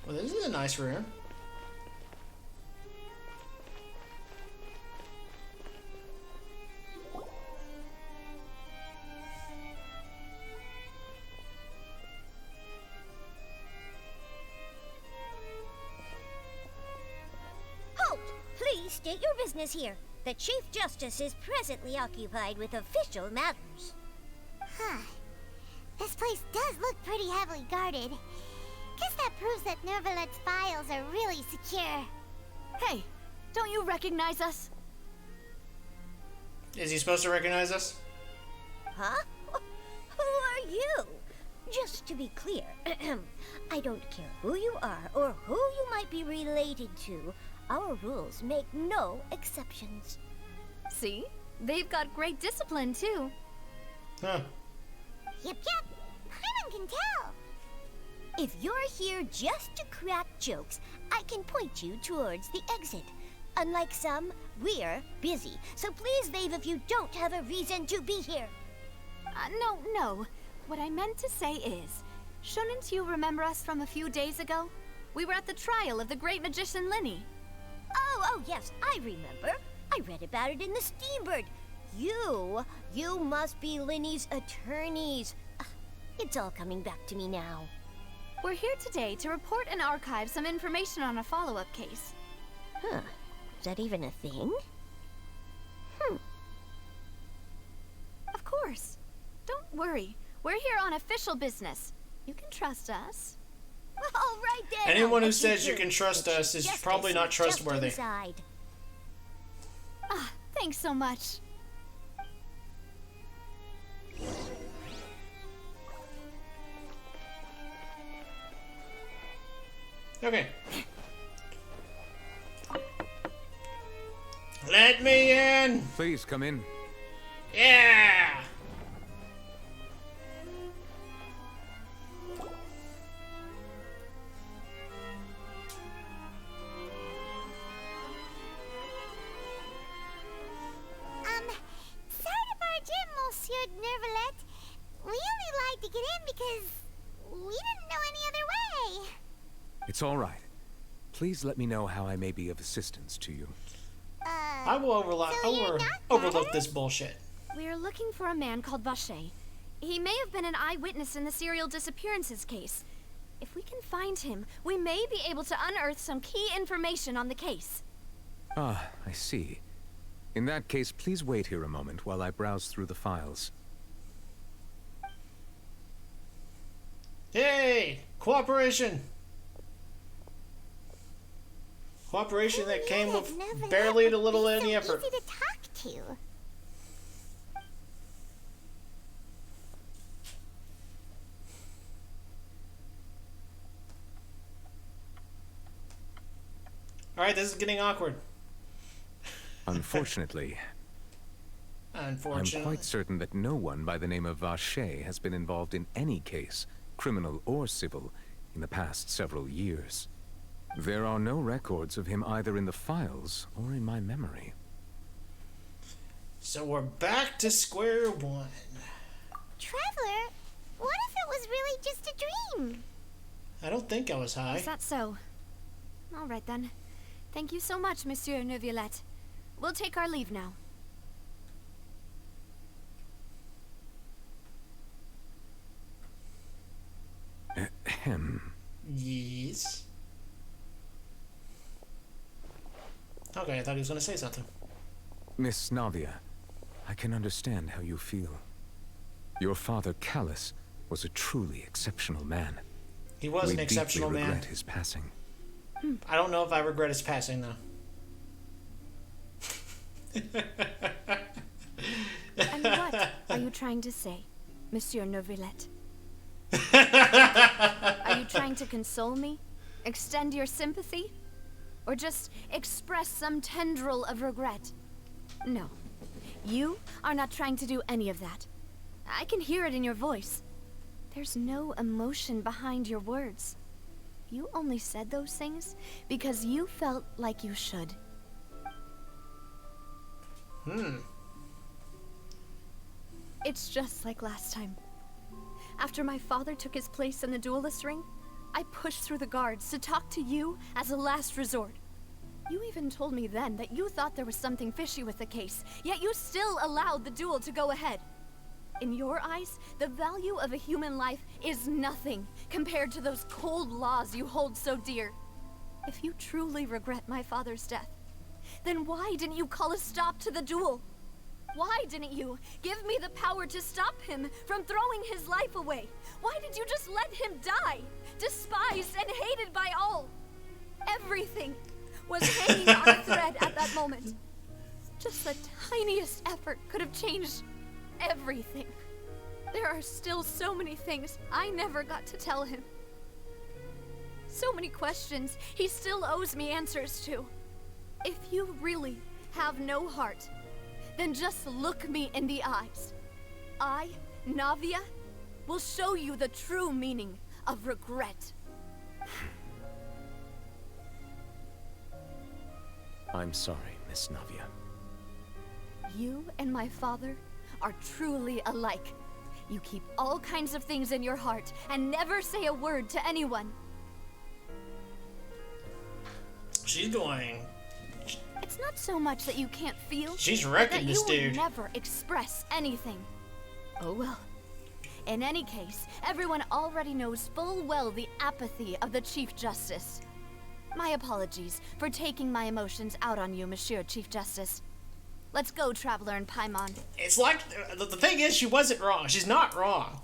Speaker 3: Well, this is a nice room.
Speaker 8: Halt! Please state your business here. The Chief Justice is presently occupied with official matters.
Speaker 1: Huh. This place does look pretty heavily guarded. Guess that proves that Nervalette's files are really secure.
Speaker 2: Hey, don't you recognize us?
Speaker 3: Is he supposed to recognize us?
Speaker 8: Huh? Who are you? Just to be clear, I don't care who you are or who you might be related to. Our rules make no exceptions.
Speaker 2: See? They've got great discipline, too.
Speaker 3: Huh.
Speaker 1: Yep. Paimon can tell.
Speaker 8: If you're here just to crack jokes, I can point you towards the exit. Unlike some, we're busy, so please leave if you don't have a reason to be here.
Speaker 2: No. What I meant to say is, shouldn't you remember us from a few days ago? We were at the trial of the great magician Linny.
Speaker 8: Oh, yes, I remember. I read about it in the Steambird. You must be Linny's attorneys. It's all coming back to me now.
Speaker 2: We're here today to report and archive some information on a follow-up case.
Speaker 8: Huh. Is that even a thing?
Speaker 2: Of course. Don't worry. We're here on official business. You can trust us.
Speaker 8: All right then.
Speaker 3: Anyone who
Speaker 8: I'll
Speaker 3: says
Speaker 8: let
Speaker 3: you can trust us is
Speaker 8: Justice
Speaker 3: probably not
Speaker 8: just
Speaker 3: trustworthy.
Speaker 8: inside.
Speaker 2: Thanks so much.
Speaker 3: Okay. Let me in!
Speaker 9: Please come in.
Speaker 3: Yeah!
Speaker 1: Sorry to barge in, Monsieur Nervalette. We only lied to get in because we didn't know any other way.
Speaker 9: It's all right. Please let me know how I may be of assistance to you.
Speaker 3: I will overlook this bullshit.
Speaker 2: We're looking for a man called Vacher. He may have been an eyewitness in the serial disappearances case. If we can find him, we may be able to unearth some key information on the case.
Speaker 9: Ah, I see. In that case, please wait here a moment while I browse through the files.
Speaker 3: Yay! Cooperation! Cooperation that came with barely a little any effort.
Speaker 1: Easy to talk to.
Speaker 3: Alright, this is getting awkward.
Speaker 9: Unfortunately, I'm quite certain that no one by the name of Vacher has been involved in any case, criminal or civil, in the past several years. There are no records of him either in the files or in my memory.
Speaker 3: So we're back to square one.
Speaker 1: Traveler, what if it was really just a dream?
Speaker 3: I don't think I was high.
Speaker 2: Is that so? All right then. Thank you so much, Monsieur Neuvillette. We'll take our leave now.
Speaker 9: Ahem.
Speaker 3: Yes. Okay, I thought he was going to say something.
Speaker 9: Miss Navia, I can understand how you feel. Your father, Callus, was a truly exceptional man.
Speaker 3: He was an exceptional
Speaker 9: man. We
Speaker 3: man.
Speaker 9: regret his passing.
Speaker 3: I don't know if I regret his passing, though.
Speaker 2: And what are you trying to say, Monsieur Neuvillette? Are you trying to console me? Extend your sympathy? Or just express some tendril of regret? No. You are not trying to do any of that. I can hear it in your voice. There's no emotion behind your words. You only said those things because you felt like you should. It's just like last time. After my father took his place in the duelist ring, I pushed through the guards to talk to you as a last resort. You even told me then that you thought there was something fishy with the case, yet you still allowed the duel to go ahead. In your eyes, the value of a human life is nothing compared to those cold laws you hold so dear. If you truly regret my father's death, then why didn't you call a stop to the duel? Why didn't you give me the power to stop him from throwing his life away? Why did you just let him die, despised and hated by all? Everything was hanging on a thread at that moment. Just the tiniest effort could have changed everything. There are still so many things I never got to tell him. So many questions he still owes me answers to. If you really have no heart, then just look me in the eyes. I, Navia, will show you the true meaning of regret.
Speaker 9: I'm sorry, Miss Navia.
Speaker 2: You and my father are truly alike. You keep all kinds of things in your heart and never say a word to anyone.
Speaker 3: She's going.
Speaker 2: It's not so much that you can't feel.
Speaker 3: She's wrecking
Speaker 2: that
Speaker 3: this
Speaker 2: you
Speaker 3: dude.
Speaker 2: would never express anything. Oh well. In any case, everyone already knows full well the apathy of the Chief Justice. My apologies for taking my emotions out on you, Monsieur Chief Justice. Let's go, Traveler and Paimon.
Speaker 3: It's like, the thing is, she wasn't wrong. She's not wrong.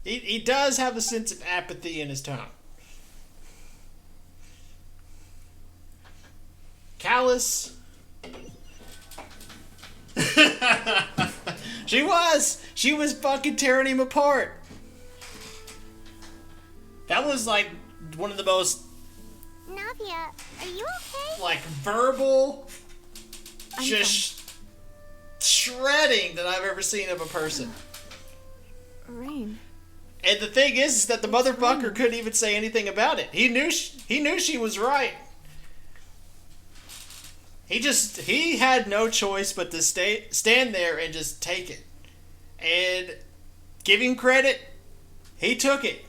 Speaker 3: He does have a sense of apathy in his tone. Callous. She was fucking tearing him apart. That was like one of the most,
Speaker 1: Navia, are you okay?
Speaker 3: like, verbal,
Speaker 2: I'm
Speaker 3: just shredding that I've ever seen of a person.
Speaker 2: Rain.
Speaker 3: And the thing is that the motherfucker couldn't even say anything about it. He knew she was right. He had no choice but to stand there and just take it. And give him credit, he took it.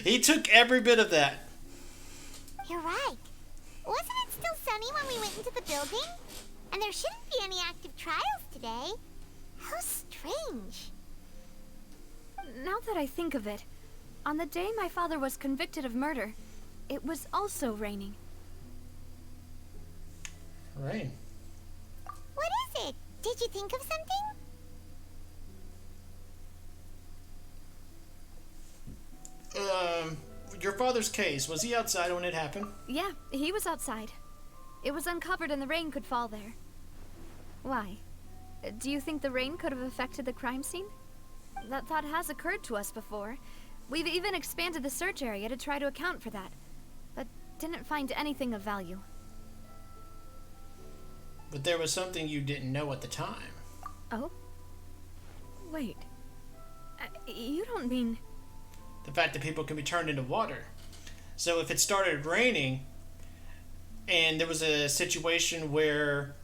Speaker 3: He took every bit of that.
Speaker 1: You're right. Wasn't it still sunny when we went into the building? And there shouldn't be any active trials today. How strange.
Speaker 2: Now that I think of it, on the day my father was convicted of murder, it was also raining.
Speaker 3: Rain.
Speaker 1: What is it? Did you think of something?
Speaker 3: Your father's case, was he outside when it happened?
Speaker 2: Yeah, he was outside. It was uncovered and the rain could fall there. Why? Do you think the rain could have affected the crime scene? That thought has occurred to us before. We've even expanded the search area to try to account for that, but didn't find anything of value.
Speaker 3: But there was something you didn't know at the time.
Speaker 2: Oh? Wait. You don't mean...
Speaker 3: The fact that people can be turned into water. So if it started raining, and there was a situation where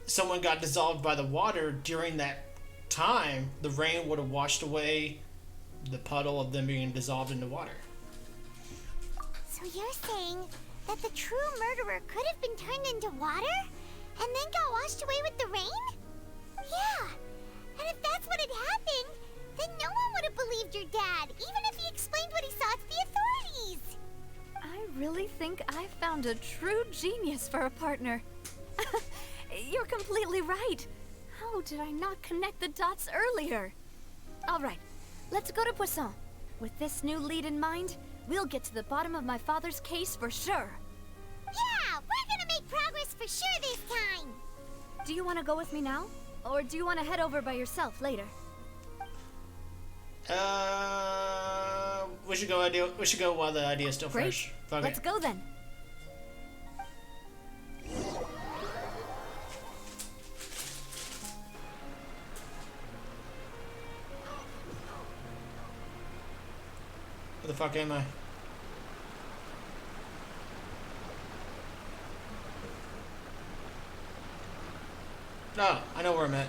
Speaker 3: someone got dissolved by the water during that time, the rain would have washed away the puddle of them being dissolved into water.
Speaker 1: So you're saying that the true murderer could have been turned into water and then got washed away with the rain? Yeah. And if that's what had happened, then no one would have believed your dad, even if he explained what he saw to the authorities.
Speaker 2: I really think I found a true genius for a partner. You're completely right. How did I not connect the dots earlier? All right, let's go to Poisson. With this new lead in mind, we'll get to the bottom of my father's case for sure.
Speaker 1: Yeah, we're gonna make progress for sure this time.
Speaker 2: Do you want to go with me now? Or do you want to head over by yourself later?
Speaker 3: We should go while the idea is still
Speaker 2: Great.
Speaker 3: fresh. Fuck
Speaker 2: Let's
Speaker 3: it.
Speaker 2: go then.
Speaker 3: Where the fuck am I? Oh, I know where I'm at.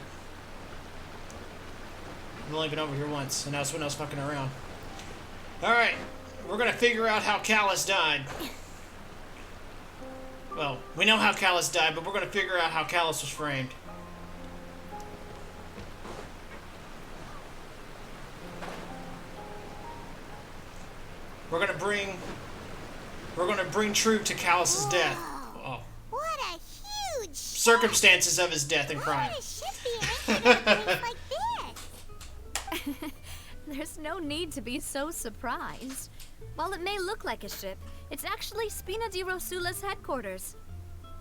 Speaker 3: I've only been over here once, and that's when I was fucking around. Alright, we're gonna figure out how Callus died. Well, we know how Callus died, but we're gonna figure out how Callus was framed. We're gonna bring truth to Callus's death. Oh.
Speaker 1: What a huge
Speaker 3: Circumstances of his death and crime.
Speaker 1: Why would a ship be anchored at a place like this?
Speaker 2: There's no need to be so surprised. While it may look like a ship, it's actually Spina di Rosula's headquarters.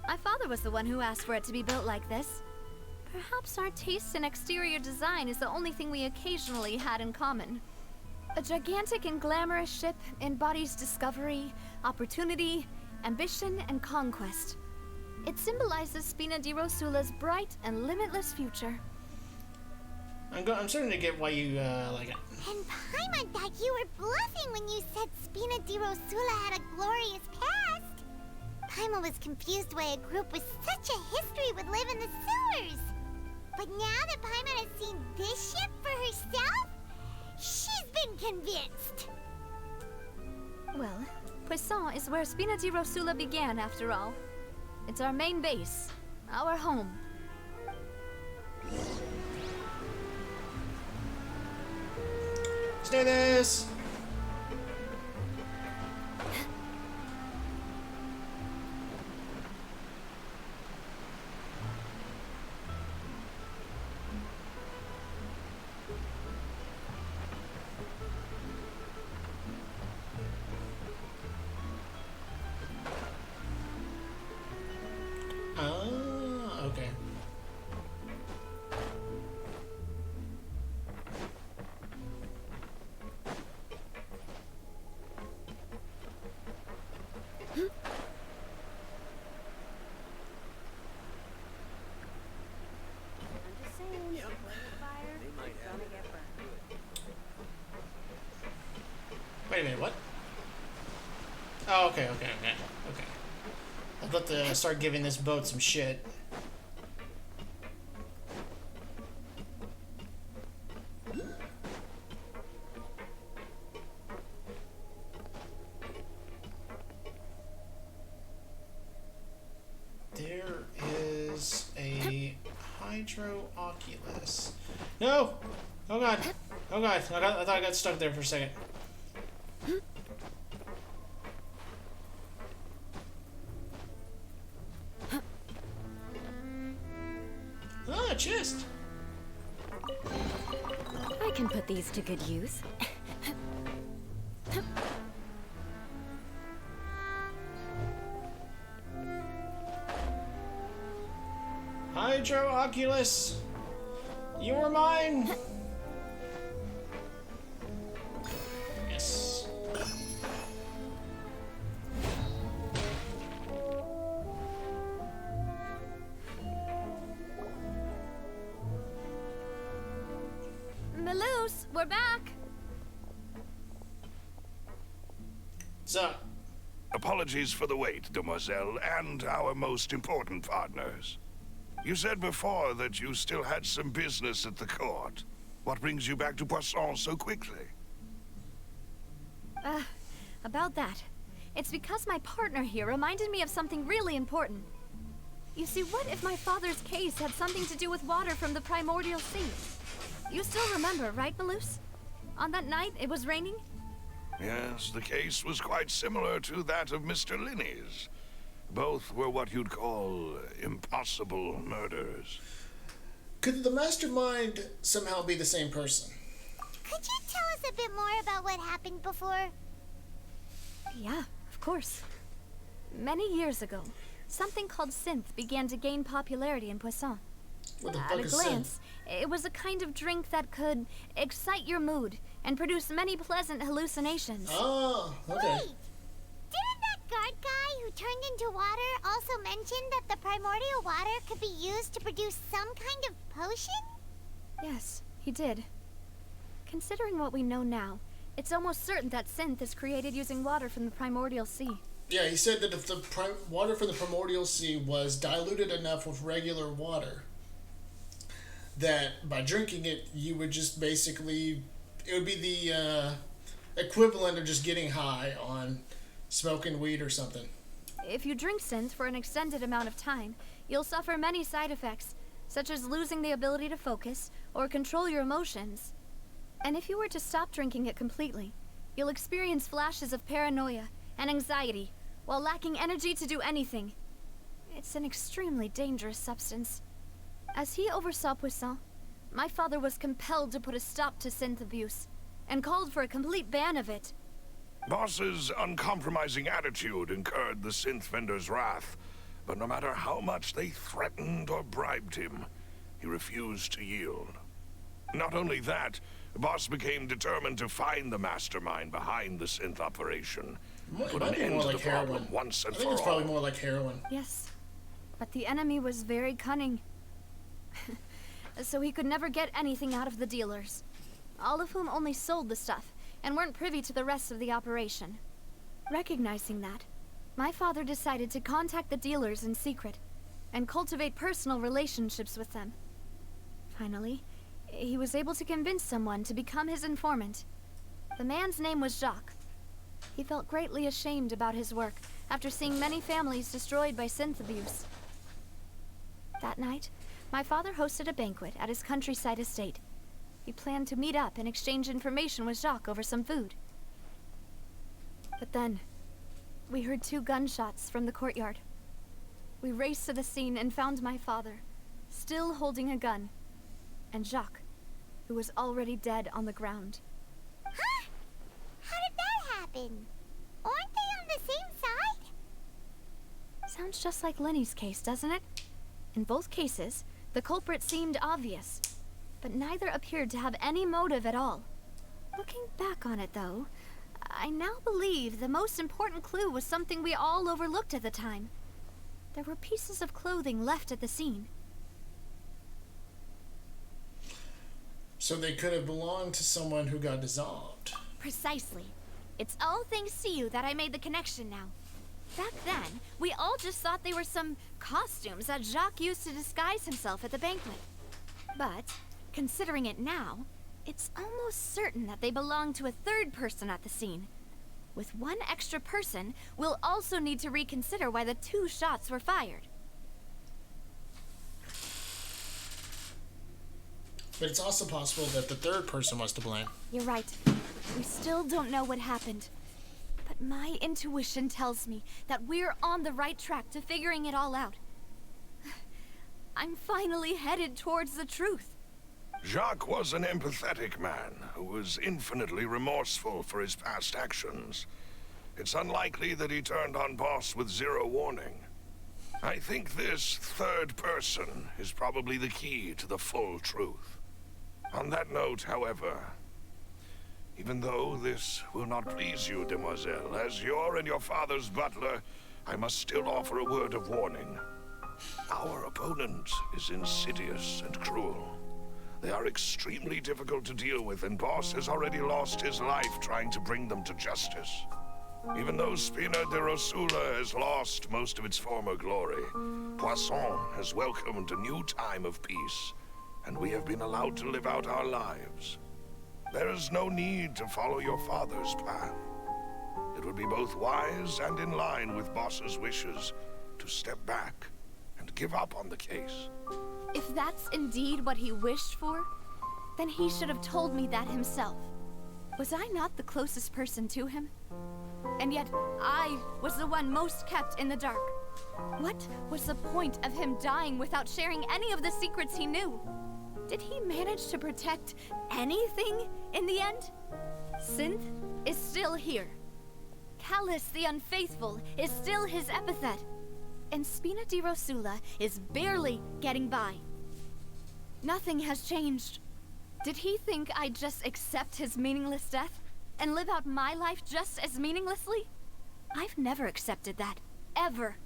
Speaker 2: My father was the one who asked for it to be built like this. Perhaps our taste in exterior design is the only thing we occasionally had in common. A gigantic and glamorous ship embodies discovery, opportunity, ambition, and conquest. It symbolizes Spina di Rosula's bright and limitless future.
Speaker 3: I'm starting to get why you like it.
Speaker 1: And Paimon thought you were bluffing when you said Spina di Rosula had a glorious past. Paimon was confused why a group with such a history would live in the sewers. But now that Paimon has seen this ship for herself, she's been convinced.
Speaker 2: Well, Poisson is where Spina di Rosula began, after all. It's our main base, our home.
Speaker 3: Let's do this! Okay. Wait a minute, what? Oh, okay. I'd love to start giving this boat some shit. There is a Hydro-Oculus. No! Oh god. Oh god. I thought I got stuck there for a second. Ah, chest!
Speaker 8: I can put these to good use.
Speaker 3: Hydro-Oculus! You are mine! Yes.
Speaker 2: Melus, we're back!
Speaker 3: So,
Speaker 7: Apologies for the wait, demoiselle, and our most important partners. You said before that you still had some business at the court. What brings you back to Poisson so quickly?
Speaker 2: About that. It's because my partner here reminded me of something really important. You see, what if my father's case had something to do with water from the primordial sea? You still remember, right, Melus? On that night, it was raining?
Speaker 7: Yes, the case was quite similar to that of Mr. Linney's. Both were what you'd call impossible murders.
Speaker 3: could the mastermind somehow be the same person?
Speaker 1: Could you tell us a bit more about what happened before?
Speaker 2: Yeah, of course. Many years ago, something called synth began to gain popularity in Poisson.
Speaker 3: What the
Speaker 2: At
Speaker 3: fuck
Speaker 2: a
Speaker 3: is
Speaker 2: glance, it was a kind of drink that could excite your mood and produce many pleasant hallucinations.
Speaker 3: Oh, okay.
Speaker 1: Wait! Didn't that guard guy who turned into water also mention that the primordial water could be used to produce some kind of potion?
Speaker 2: Yes, he did. Considering what we know now, it's almost certain that synth is created using water from the primordial sea.
Speaker 3: Yeah, he said that if the water from the primordial sea was diluted enough with regular water, that by drinking it, you would just basically... It would be the equivalent of just getting high on smoking weed or something.
Speaker 2: If you drink synth for an extended amount of time, you'll suffer many side effects, such as losing the ability to focus or control your emotions. And if you were to stop drinking it completely, you'll experience flashes of paranoia and anxiety while lacking energy to do anything. It's an extremely dangerous substance. As he oversaw Poisson, my father was compelled to put a stop to synth abuse and called for a complete ban of it.
Speaker 7: Boss's uncompromising attitude incurred the synth vendor's wrath, but no matter how much they threatened or bribed him, he refused to yield. Not only that, Boss became determined to find the mastermind behind the synth operation, put an end to the problem once and for all.
Speaker 3: I think it's probably more like heroin.
Speaker 2: Yes, but the enemy was very cunning. so he could never get anything out of the dealers, all of whom only sold the stuff and weren't privy to the rest of the operation. Recognizing that, my father decided to contact the dealers in secret and cultivate personal relationships with them. Finally, he was able to convince someone to become his informant. The man's name was Jacques. He felt greatly ashamed about his work after seeing many families destroyed by synth abuse. That night, my father hosted a banquet at his countryside estate. He planned to meet up and exchange information with Jacques over some food. But then, we heard 2 gunshots from the courtyard. We raced to the scene and found my father, still holding a gun, and Jacques, who was already dead on the ground.
Speaker 1: Huh? How did that happen? Aren't they on the same side?
Speaker 2: Sounds just like Lenny's case, doesn't it? In both cases, the culprit seemed obvious, but neither appeared to have any motive at all. Looking back on it, though, I now believe the most important clue was something we all overlooked at the time. There were pieces of clothing left at the scene.
Speaker 3: So they could have belonged to someone who got dissolved.
Speaker 2: Precisely. It's all thanks to you that I made the connection now. Back then, we all just thought they were some costumes that Jacques used to disguise himself at the banquet. But, considering it now, it's almost certain that they belong to a third person at the scene. With one extra person, we'll also need to reconsider why the 2 shots were fired.
Speaker 3: But it's also possible that the third person was to blame.
Speaker 2: You're right. We still don't know what happened. But my intuition tells me that we're on the right track to figuring it all out. I'm finally headed towards the truth.
Speaker 7: Jacques was an empathetic man who was infinitely remorseful for his past actions. It's unlikely that he turned on Boss with 0 warning. I think this third person is probably the key to the full truth. On that note, however, even though this will not please you, demoiselle, as your and your father's butler, I must still offer a word of warning. Our opponent is insidious and cruel. They are extremely difficult to deal with, and Boss has already lost his life trying to bring them to justice. Even though Spina de Rosula has lost most of its former glory, Poisson has welcomed a new time of peace, and we have been allowed to live out our lives. There is no need to follow your father's path. It would be both wise and in line with Boss's wishes to step back and give up on the case.
Speaker 2: If that's indeed what he wished for, then he should have told me that himself. Was I not the closest person to him? And yet, I was the one most kept in the dark. What was the point of him dying without sharing any of the secrets he knew? Did he manage to protect anything in the end? Synth is still here. Callus the Unfaithful is still his epithet. And Spina di Rosula is barely getting by. Nothing has changed. Did he think I'd just accept his meaningless death and live out my life just as meaninglessly? I've never accepted that. Ever.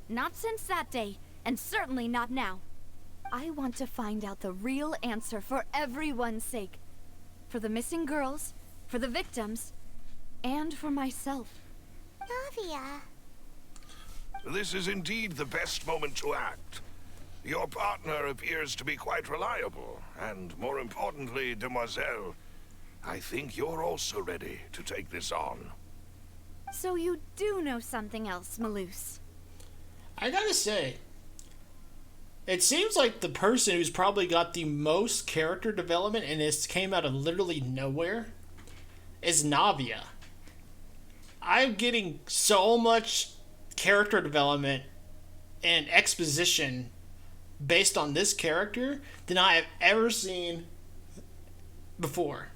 Speaker 2: Not since that day, and certainly not now. I want to find out the real answer for everyone's sake. For the missing girls, for the victims, and for myself.
Speaker 1: Navia.
Speaker 7: This is indeed the best moment to act. Your partner appears to be quite reliable, and more importantly, demoiselle, I think you're also ready to take this on.
Speaker 2: So you do know something else, Maloose?
Speaker 3: I gotta say, it seems like the person who's probably got the most character development, and this came out of literally nowhere, is Navia. I'm getting so much character development and exposition based on this character than I have ever seen before.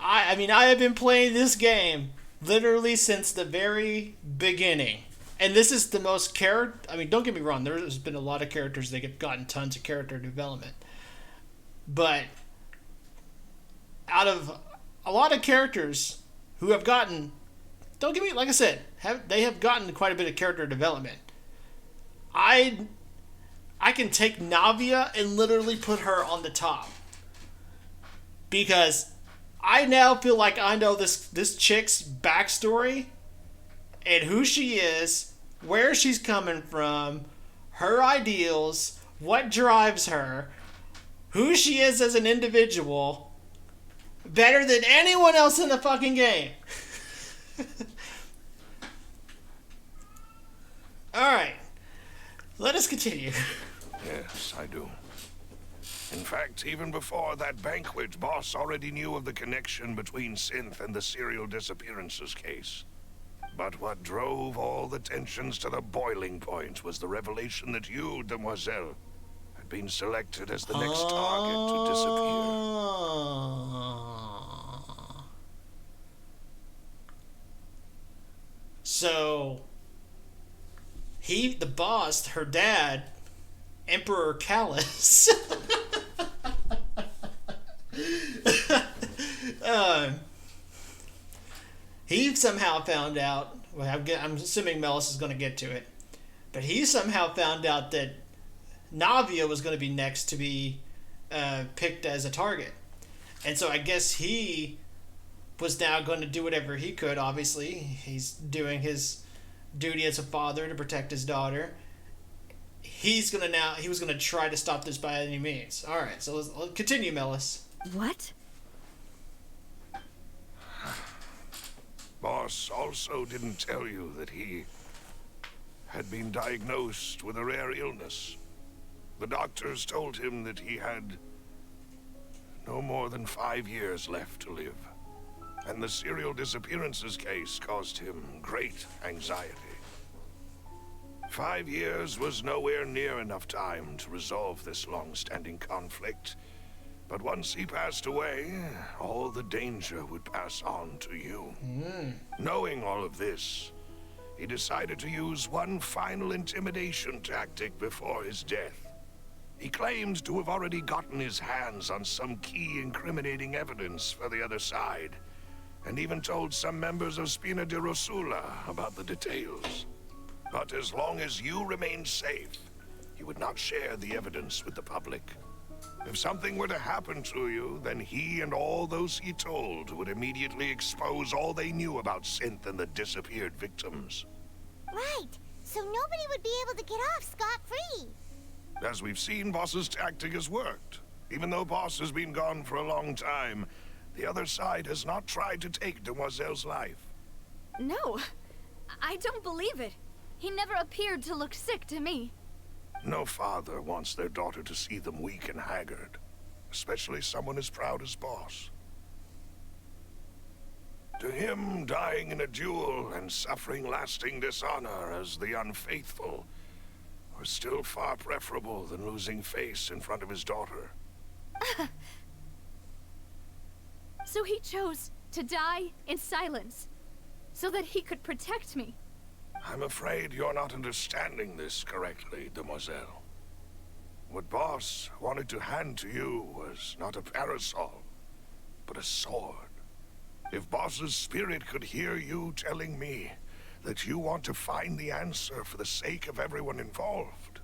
Speaker 3: I mean, I have been playing this game literally since the very beginning. And this is the most I mean, don't get me wrong, there's been a lot of characters that have gotten tons of character development. But out of a lot of characters who have gotten, don't get me, like I said, they have gotten quite a bit of character development. I I can take Navia and literally put her on the top. Because I now feel like I know this chick's backstory and who she is, where she's coming from, her ideals, what drives her, who she is as an individual, better than anyone else in the fucking game. Alright, let us continue.
Speaker 7: Yes, I do. In fact, even before that banquet, Boss already knew of the connection between Synth and the serial disappearances case. But what drove all the tensions to the boiling point was the revelation that you, Demoiselle, had been selected as the next target to disappear.
Speaker 3: So, the boss, her dad, Emperor Callus, he somehow found out, well, I'm assuming Melis is going to get to it, but he somehow found out that Navia was going to be next to be picked as a target. And so I guess he was now going to do whatever he could, obviously. He's doing his duty as a father to protect his daughter. He was going to try to stop this by any means. Alright, so let's continue, Melis.
Speaker 2: What?
Speaker 7: Boss also didn't tell you that he had been diagnosed with a rare illness. The doctors told him that he had no more than 5 years left to live. And the serial disappearances case caused him great anxiety. 5 years was nowhere near enough time to resolve this long-standing conflict. But once he passed away, all the danger would pass on to you. Knowing all of this, he decided to use one final intimidation tactic before his death. He claimed to have already gotten his hands on some key incriminating evidence for the other side, and even told some members of Spina di Rosula about the details. But as long as you remained safe, he would not share the evidence with the public. If something were to happen to you, then he and all those he told would immediately expose all they knew about Synth and the disappeared victims.
Speaker 1: Right, so nobody would be able to get off scot-free.
Speaker 7: As we've seen, Boss's tactic has worked. Even though Boss has been gone for a long time, the other side has not tried to take Demoiselle's life.
Speaker 2: No, I don't believe it. He never appeared to look sick to me.
Speaker 7: No father wants their daughter to see them weak and haggard, especially someone as proud as Boss. To him, dying in a duel and suffering lasting dishonor as the unfaithful was still far preferable than losing face in front of his daughter.
Speaker 2: So he chose to die in silence, so that he could protect me.
Speaker 7: I'm afraid you're not understanding this correctly, Demoiselle. What Boss wanted to hand to you was not a parasol, but a sword. If Boss's spirit could hear you telling me that you want to find the answer for the sake of everyone involved,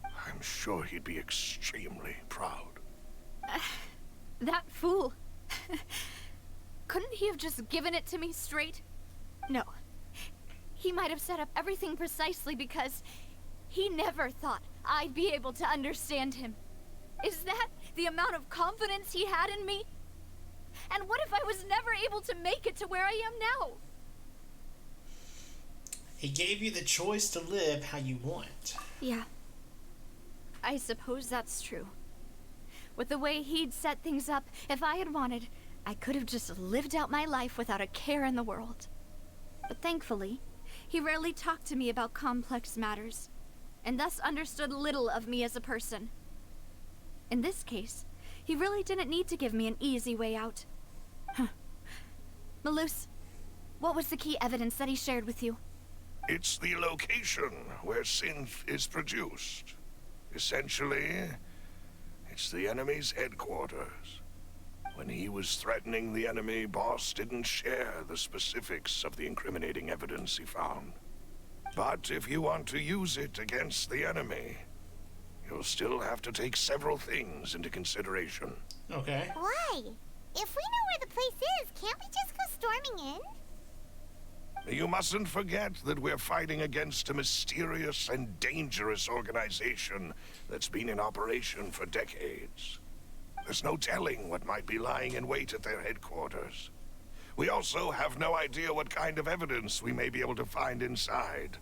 Speaker 7: I'm sure he'd be extremely proud.
Speaker 2: That fool. Couldn't he have just given it to me straight? No. He might have set up everything precisely because he never thought I'd be able to understand him. Is that the amount of confidence he had in me? And what if I was never able to make it to where I am now?
Speaker 3: He gave you the choice to live how you want.
Speaker 2: Yeah. I suppose that's true. With the way he'd set things up, if I had wanted, I could have just lived out my life without a care in the world. But thankfully, he rarely talked to me about complex matters, and thus understood little of me as a person. In this case, he really didn't need to give me an easy way out. Malus, what was the key evidence that he shared with you?
Speaker 7: It's the location where Synth is produced. Essentially, it's the enemy's headquarters. When he was threatening the enemy, Boss didn't share the specifics of the incriminating evidence he found. But if you want to use it against the enemy, you'll still have to take several things into consideration.
Speaker 3: Okay.
Speaker 1: Why? If we know where the place is, can't we just go storming in?
Speaker 7: You mustn't forget that we're fighting against a mysterious and dangerous organization that's been in operation for decades. There's no telling what might be lying in wait at their headquarters. We also have no idea what kind of evidence we may be able to find inside,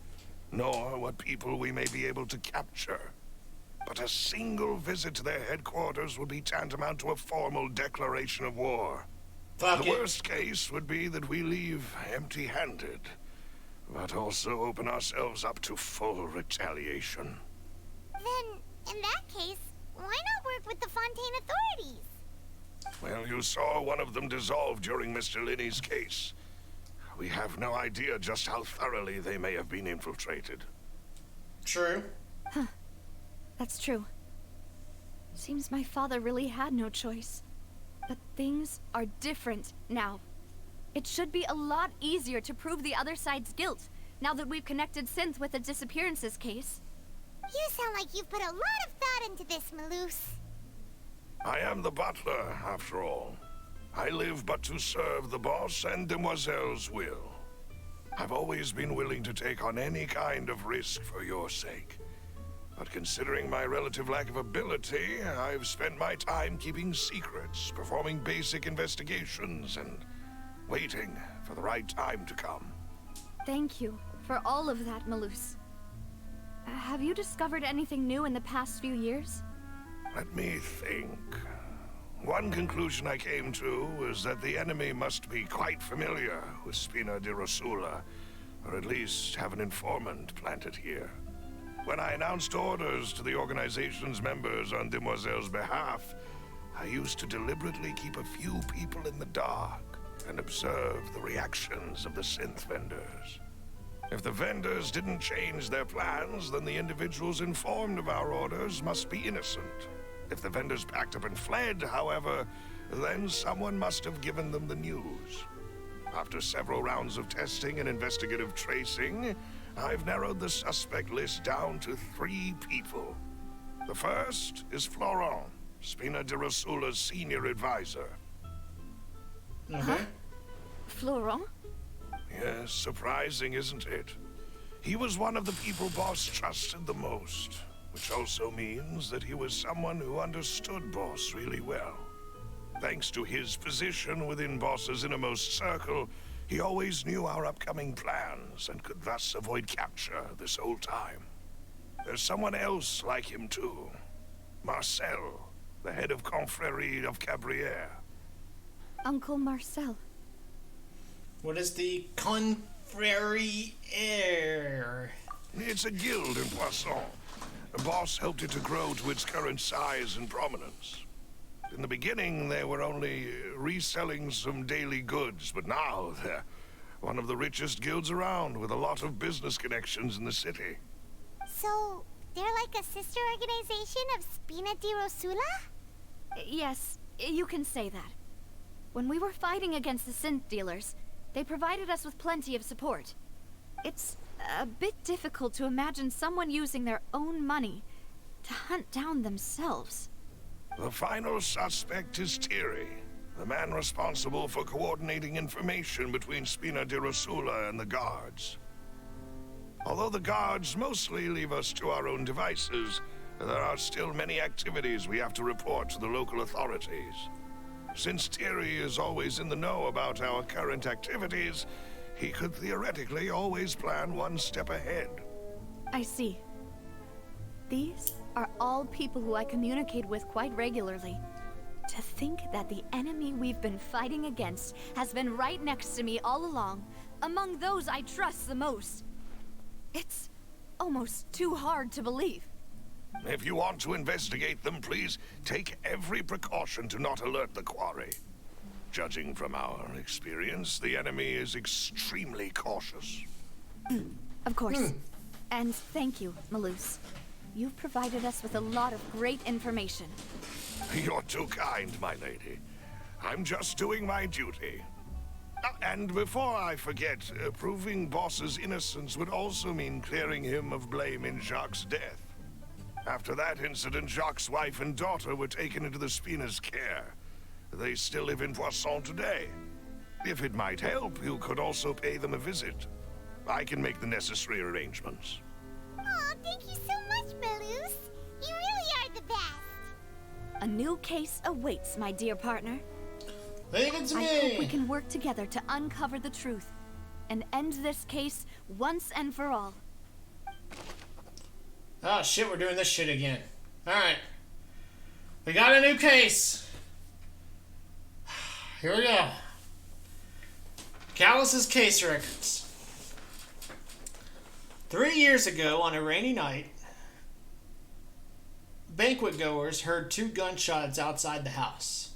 Speaker 7: nor what people we may be able to capture. But a single visit to their headquarters would be tantamount to a formal declaration of war.
Speaker 3: Fuck
Speaker 7: The
Speaker 3: it.
Speaker 7: worst case would be that we leave empty-handed, but also open ourselves up to full retaliation.
Speaker 1: Then, in that case, why not work with the Fontaine authorities?
Speaker 7: Well, you saw one of them dissolve during Mr. Linney's case. We have no idea just how thoroughly they may have been infiltrated.
Speaker 3: True.
Speaker 2: That's true. Seems my father really had no choice. But things are different now. It should be a lot easier to prove the other side's guilt, now that we've connected Synth with the disappearances case.
Speaker 1: You sound like you've put a lot of thought into this, Maloose.
Speaker 7: I am the butler, after all. I live but to serve the boss and Demoiselle's will. I've always been willing to take on any kind of risk for your sake. But considering my relative lack of ability, I've spent my time keeping secrets, performing basic investigations, and waiting for the right time to come.
Speaker 2: Thank you for all of that, Maloose. Have you discovered anything new in the past few years?
Speaker 7: Let me think. One conclusion I came to was that the enemy must be quite familiar with Spina di Rosula, or at least have an informant planted here. When I announced orders to the organization's members on Demoiselle's behalf, I used to deliberately keep a few people in the dark and observe the reactions of the synth vendors. If the vendors didn't change their plans, then the individuals informed of our orders must be innocent. If the vendors packed up and fled, however, then someone must have given them the news. After several rounds of testing and investigative tracing, I've narrowed the suspect list down to 3 people. The first is Florent, Spina di Rosula's senior advisor.
Speaker 3: Okay.
Speaker 2: Florent?
Speaker 7: Yes, surprising, isn't it? He was one of the people Boss trusted the most, which also means that he was someone who understood Boss really well. Thanks to his position within Boss's innermost circle, he always knew our upcoming plans and could thus avoid capture this whole time. There's someone else like him too. Marcel, the head of Confrérie of Cabrières.
Speaker 2: Uncle Marcel.
Speaker 3: What is the Confrérie Air?
Speaker 7: It's a guild in Poisson. The boss helped it to grow to its current size and prominence. In the beginning, they were only reselling some daily goods, but now they're one of the richest guilds around with a lot of business connections in the city.
Speaker 1: So, they're like a sister organization of Spina di Rosula?
Speaker 2: Yes, you can say that. When we were fighting against the synth dealers, they provided us with plenty of support. It's a bit difficult to imagine someone using their own money to hunt down themselves.
Speaker 7: The final suspect is Thierry, the man responsible for coordinating information between Spina di Rosula and the guards. Although the guards mostly leave us to our own devices, there are still many activities we have to report to the local authorities. Since Thierry is always in the know about our current activities, he could theoretically always plan one step ahead.
Speaker 2: I see. These are all people who I communicate with quite regularly. To think that the enemy we've been fighting against has been right next to me all along, among those I trust the most. It's almost too hard to believe.
Speaker 7: If you want to investigate them, please take every precaution to not alert the quarry. Judging from our experience, the enemy is extremely cautious.
Speaker 2: Of course. And thank you, Maloose. You've provided us with a lot of great information.
Speaker 7: You're too kind, my lady. I'm just doing my duty. And before I forget, proving Boss's innocence would also mean clearing him of blame in Jacques' death. After that incident, Jacques' wife and daughter were taken into the Spina's care. They still live in Poisson today. If it might help, you could also pay them a visit. I can make the necessary arrangements.
Speaker 1: Oh, thank you so much, Malus. You really are the best.
Speaker 2: A new case awaits, my dear partner.
Speaker 3: Leave it to
Speaker 2: I
Speaker 3: me.
Speaker 2: hope we can work together to uncover the truth and end this case once and for all.
Speaker 3: Oh shit, we're doing this shit again. Alright. We got a new case. Here we go. Callus's case records. 3 years ago, on a rainy night, banquet goers heard 2 gunshots outside the house.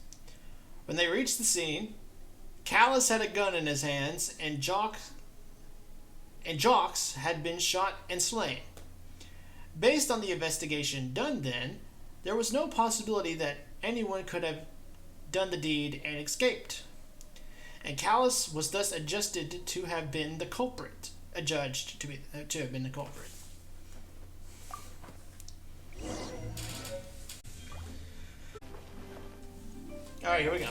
Speaker 3: When they reached the scene, Callus had a gun in his hands, and Jacques had been shot and slain. Based on the investigation done then, there was no possibility that anyone could have done the deed and escaped. And Callus was thus adjudged to have been the culprit. Adjudged to have been the culprit. Alright, here we go.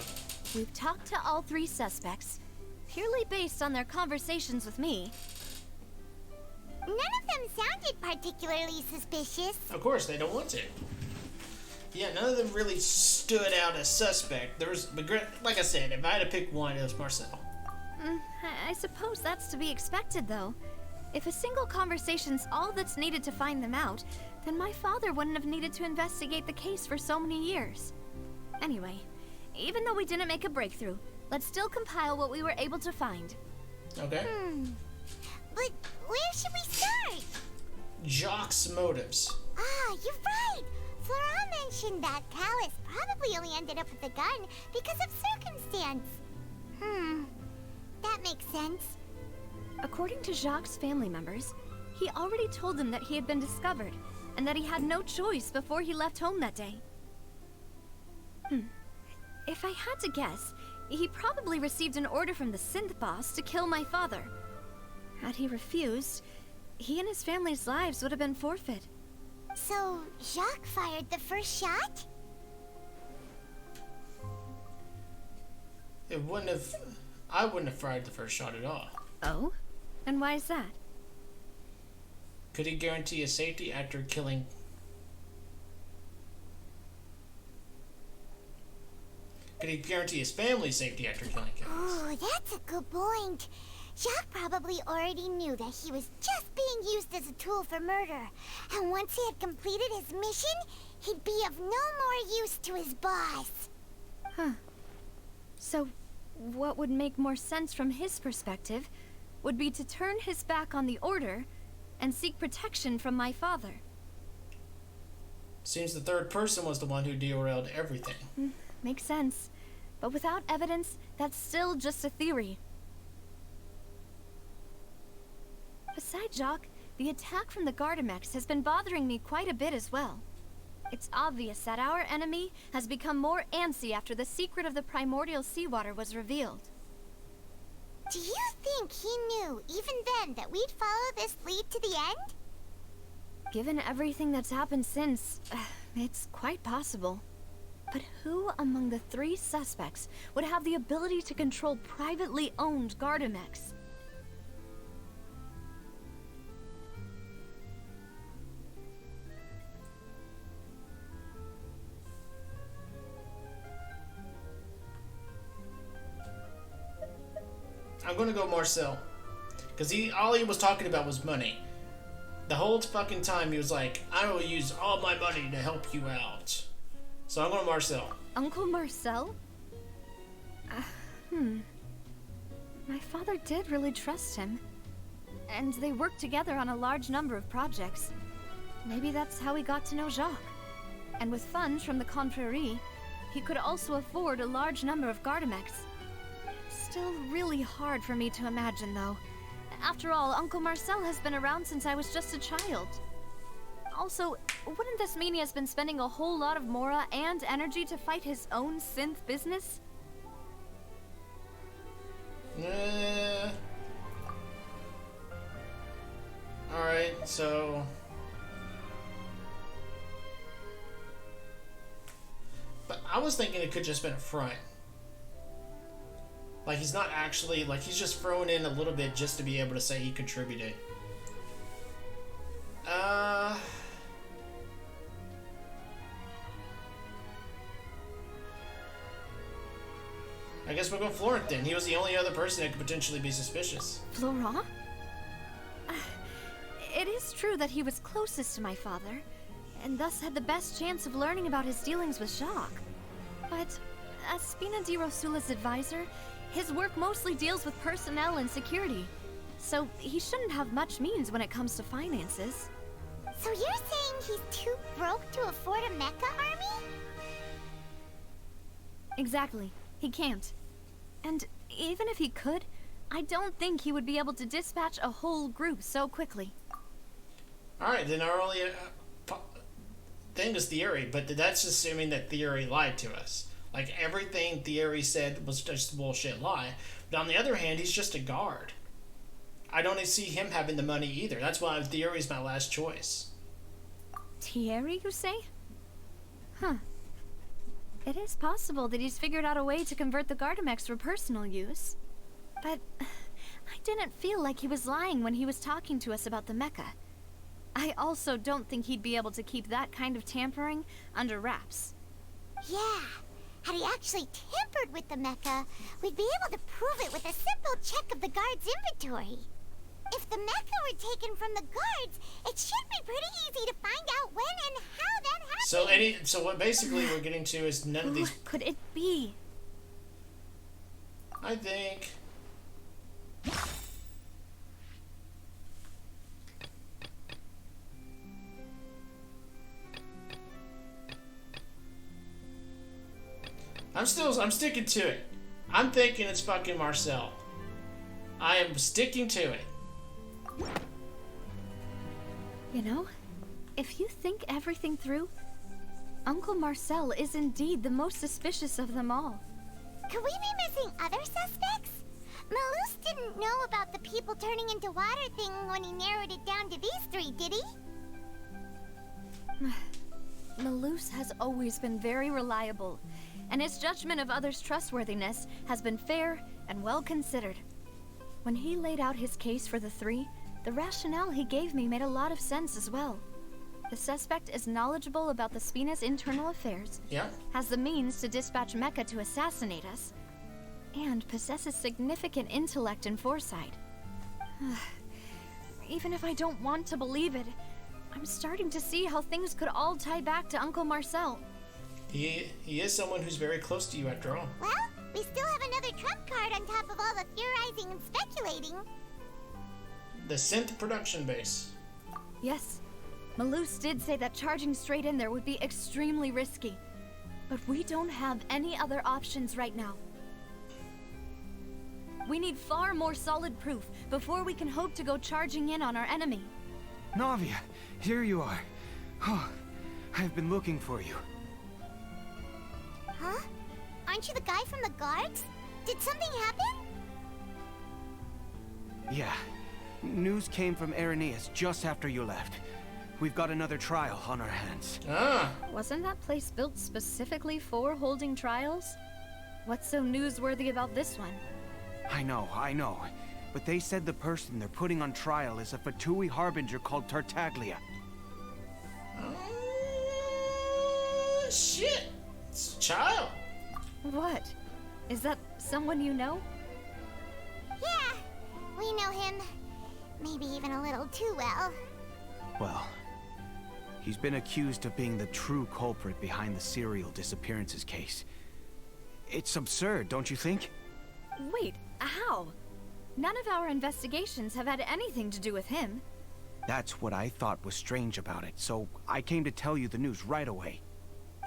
Speaker 2: We've talked to all 3 suspects, purely based on their conversations with me.
Speaker 1: None of them sounded particularly suspicious.
Speaker 3: Of course, they don't want to. Yeah, none of them really stood out as suspect. There was, like I said, if I had to pick one, it was Marcel.
Speaker 2: I suppose that's to be expected, though. If a single conversation's all that's needed to find them out, then my father wouldn't have needed to investigate the case for so many years. Anyway, even though we didn't make a breakthrough, let's still compile what we were able to find.
Speaker 3: Okay.
Speaker 1: But where should we start?
Speaker 3: Jacques' motives.
Speaker 1: Ah, you're right. Flora mentioned that Callus probably only ended up with the gun because of circumstance. That makes sense.
Speaker 2: According to Jacques' family members, he already told them that he had been discovered, and that he had no choice before he left home that day. If I had to guess, he probably received an order from the synth boss to kill my father. Had he refused, he and his family's lives would have been forfeit.
Speaker 1: So, Jacques fired the first shot?
Speaker 3: I wouldn't have fired the first shot at all.
Speaker 2: Oh? And why is that?
Speaker 3: Could he guarantee his safety after killing... Could he guarantee his family's safety after killing Callus?
Speaker 1: Oh, that's a good point. Jacques probably already knew that he was just being used as a tool for murder. And once he had completed his mission, he'd be of no more use to his boss.
Speaker 2: Huh. So, what would make more sense from his perspective would be to turn his back on the order and seek protection from my father.
Speaker 3: Seems the third person was the one who derailed everything.
Speaker 2: Makes sense. But without evidence, that's still just a theory. Besides Jacques, the attack from the Gardamex has been bothering me quite a bit as well. It's obvious that our enemy has become more antsy after the secret of the primordial seawater was revealed.
Speaker 1: Do you think he knew, even then, that we'd follow this lead to the end?
Speaker 2: Given everything that's happened since, it's quite possible. But who among the 3 suspects would have the ability to control privately owned Gardamex?
Speaker 3: I'm gonna go Marcel. Because all he was talking about was money. The whole fucking time he was like, I will use all my money to help you out. So I'm going Marcel.
Speaker 2: Uncle Marcel? My father did really trust him. And they worked together on a large number of projects. Maybe that's how he got to know Jacques. And with funds from the Confrérie, he could also afford a large number of Gardamex. Still really hard for me to imagine, though. After all, Uncle Marcel has been around since I was just a child. Also, wouldn't this mean he has been spending a whole lot of mora and energy to fight his own synth business?
Speaker 3: Alright, so... I was thinking it could just been a front. Like, he's not actually, like, he's just throwing in a little bit just to be able to say he contributed. I guess we'll go Florent then. He was the only other person that could potentially be suspicious.
Speaker 2: Florent? It is true that he was closest to my father, and thus had the best chance of learning about his dealings with Jacques. But as Spina di Rosula's advisor, his work mostly deals with personnel and security, so he shouldn't have much means when it comes to finances.
Speaker 1: So you're saying he's too broke to afford a mecha army?
Speaker 2: Exactly. He can't. And even if he could, I don't think he would be able to dispatch a whole group so quickly.
Speaker 3: Alright, then our only thing is Thierry, but that's assuming that Thierry lied to us. Like, everything Thierry said was just a bullshit lie. But on the other hand, he's just a guard. I don't see him having the money either. That's why Thierry's my last choice.
Speaker 2: Thierry, you say? Huh. It is possible that he's figured out a way to convert the Gardamex for personal use. But I didn't feel like he was lying when he was talking to us about the mecha. I also don't think he'd be able to keep that kind of tampering under wraps.
Speaker 1: Yeah. Had he actually tampered with the mecha, we'd be able to prove it with a simple check of the guard's inventory. If the mecha were taken from the guards, it should be pretty easy to find out when and how that happened.
Speaker 3: So what basically we're getting to is none of these...
Speaker 2: What could it be?
Speaker 3: I think... I'm sticking to it. I'm thinking it's fucking Marcel. I am sticking to it.
Speaker 2: You know, if you think everything through, Uncle Marcel is indeed the most suspicious of them all.
Speaker 1: Could we be missing other suspects? Malus didn't know about the people turning into water thing when he narrowed it down to these three, did he?
Speaker 2: Malus has always been very reliable, and his judgment of others' trustworthiness has been fair and well considered. When he laid out his case for the three, the rationale he gave me made a lot of sense as well. The suspect is knowledgeable about the Spina's internal affairs, has the means to dispatch Mecha to assassinate us, and possesses significant intellect and foresight. Even if I don't want to believe it, I'm starting to see how things could all tie back to Uncle Marcel.
Speaker 3: He is someone who's very close to you after all.
Speaker 1: Well, we still have another trump card on top of all the theorizing and speculating.
Speaker 3: The synth production base.
Speaker 2: Yes. Malus did say that charging straight in there would be extremely risky. But we don't have any other options right now. We need far more solid proof before we can hope to go charging in on our enemy.
Speaker 10: Navia, here you are. Oh, I've been looking for you.
Speaker 1: Huh? Aren't you the guy from the guards? Did something happen?
Speaker 10: Yeah. News came from Irenaeus just after you left. We've got another trial on our hands.
Speaker 2: Wasn't that place built specifically for holding trials? What's so newsworthy about this one?
Speaker 10: I know. But they said the person they're putting on trial is a Fatui harbinger called Tartaglia.
Speaker 3: Shit! It's a child!
Speaker 2: What? Is that someone you know?
Speaker 1: Yeah, we know him. Maybe even a little too well.
Speaker 10: Well, he's been accused of being the true culprit behind the serial disappearances case. It's absurd, don't you think?
Speaker 2: Wait, how? None of our investigations have had anything to do with him.
Speaker 10: That's what I thought was strange about it, so I came to tell you the news right away.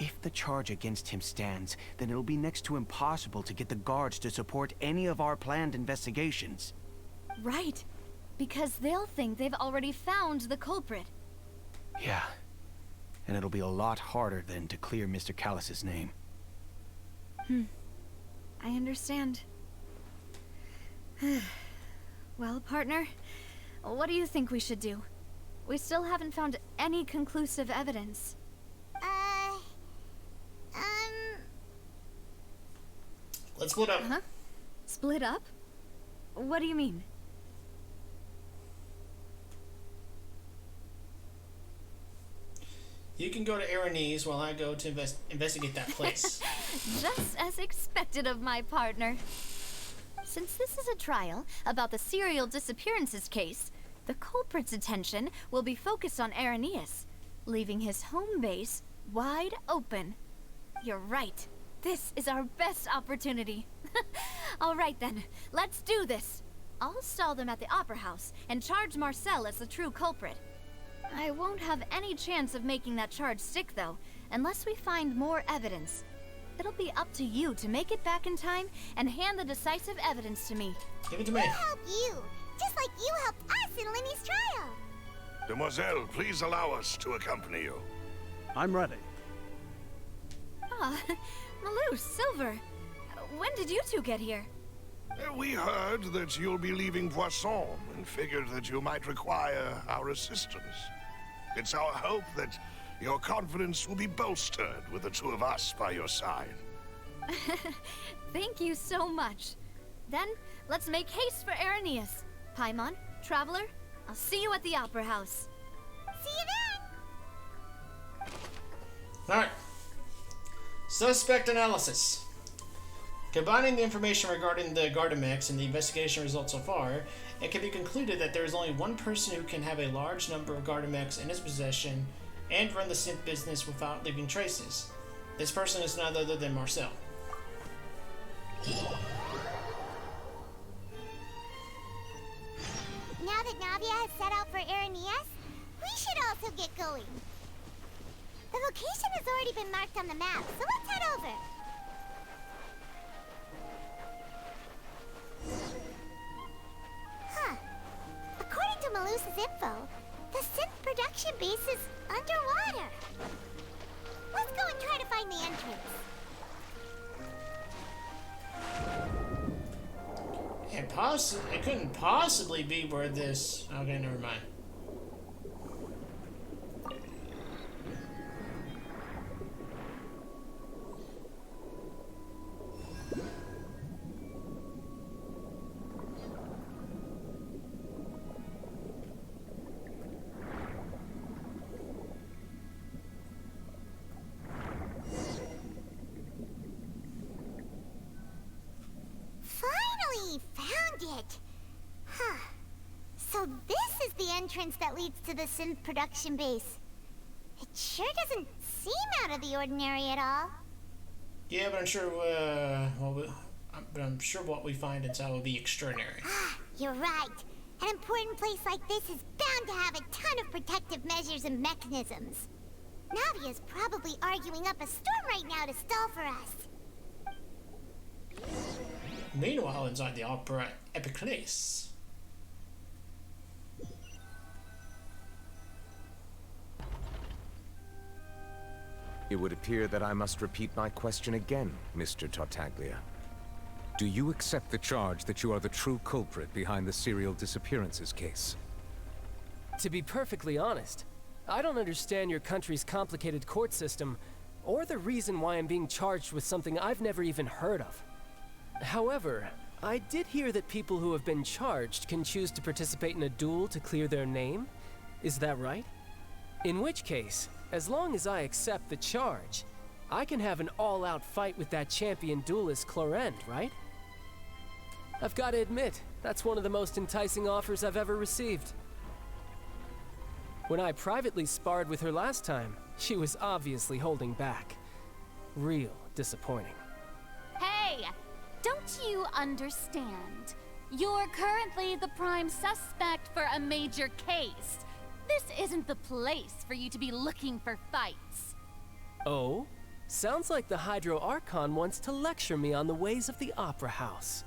Speaker 10: If the charge against him stands, then it'll be next to impossible to get the guards to support any of our planned investigations.
Speaker 2: Right, because they'll think they've already found the culprit.
Speaker 10: Yeah, and it'll be a lot harder then to clear Mr. Callus's name.
Speaker 2: I understand. Well, partner, what do you think we should do? We still haven't found any conclusive evidence.
Speaker 3: Let's split up.
Speaker 2: Huh? Split up? What do you mean?
Speaker 3: You can go to Aranese while I go to investigate that place.
Speaker 2: Just as expected of my partner. Since this is a trial about the serial disappearances case, the culprit's attention will be focused on Aranese, leaving his home base wide open. You're right. This is our best opportunity. All right then, let's do this. I'll stall them at the Opera House and charge Marcel as the true culprit. I won't have any chance of making that charge stick, though, unless we find more evidence. It'll be up to you to make it back in time and hand the decisive evidence to me.
Speaker 3: Give it to me.
Speaker 1: We'll help you, just like you helped us in Linny's trial.
Speaker 7: Demoiselle, please allow us to accompany you.
Speaker 5: I'm ready.
Speaker 2: Ah, Malou, Silver. When did you two get here?
Speaker 7: We heard that you'll be leaving Poisson and figured that you might require our assistance. It's our hope that your confidence will be bolstered with the two of us by your side.
Speaker 2: Thank you so much. Then, let's make haste for Aranese. Paimon, Traveler, I'll see you at the Opera House.
Speaker 1: See you then!
Speaker 3: Alright. Suspect analysis. Combining the information regarding the Gardamex and the investigation results so far, it can be concluded that there is only one person who can have a large number of Gardamex in his possession and run the synth business without leaving traces. This person is none other than Marcel.
Speaker 1: Now that Navia has set out for Aranese, we should also get going. The location has already been marked on the map, so let's head over. Huh. According to Malusa's info, the synth production base is underwater. Let's go and try to find the entrance.
Speaker 3: It couldn't possibly be where this... Okay, never mind.
Speaker 1: Finally found it! Huh. So this is the entrance that leads to the synth production base. It sure doesn't seem out of the ordinary at all.
Speaker 3: Yeah, but I'm sure, I'm sure what we find inside will be extraordinary.
Speaker 1: You're right. An important place like this is bound to have a ton of protective measures and mechanisms. Navia's probably arguing up a storm right now to stall for us.
Speaker 3: Meanwhile, inside the Opera Epiclese.
Speaker 9: It would appear that I must repeat my question again, Mr. Tartaglia. Do you accept the charge that you are the true culprit behind the serial disappearances case?
Speaker 11: To be perfectly honest, I don't understand your country's complicated court system, or the reason why I'm being charged with something I've never even heard of. However, I did hear that people who have been charged can choose to participate in a duel to clear their name. Is that right? In which case, as long as I accept the charge, I can have an all-out fight with that champion duelist Clorend, right? I've got to admit, that's one of the most enticing offers I've ever received. When I privately sparred with her last time, she was obviously holding back. Real disappointing.
Speaker 12: Hey! Don't you understand? You're currently the prime suspect for a major case. This isn't the place for you to be looking for fights.
Speaker 11: Oh? Sounds like the Hydro Archon wants to lecture me on the ways of the Opera House.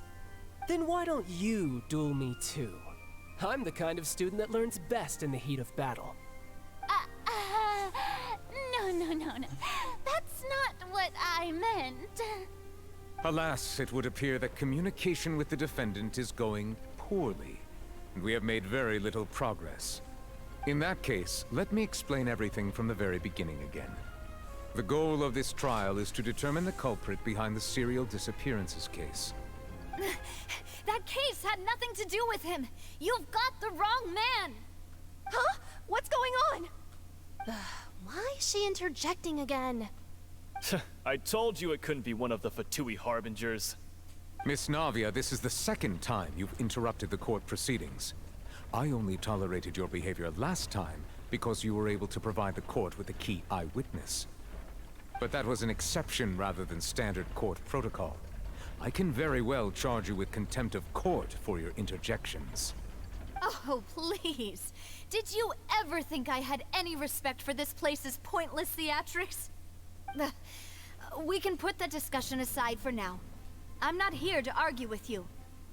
Speaker 11: Then why don't you duel me too? I'm the kind of student that learns best in the heat of battle.
Speaker 12: No. That's not what I meant.
Speaker 9: Alas, it would appear that communication with the defendant is going poorly, and we have made very little progress. In that case, let me explain everything from the very beginning again. The goal of this trial is to determine the culprit behind the serial disappearances case.
Speaker 2: That case had nothing to do with him. You've got the wrong man.
Speaker 13: Huh? What's going on? Why is she interjecting again?
Speaker 14: I told you it couldn't be one of the Fatui harbingers.
Speaker 9: Miss Navia, this is the second time you've interrupted the court proceedings. I only tolerated your behavior last time because you were able to provide the court with a key eyewitness. But that was an exception rather than standard court protocol. I can very well charge you with contempt of court for your interjections.
Speaker 2: Oh, please. Did you ever think I had any respect for this place's pointless theatrics? We can put that discussion aside for now. I'm not here to argue with you.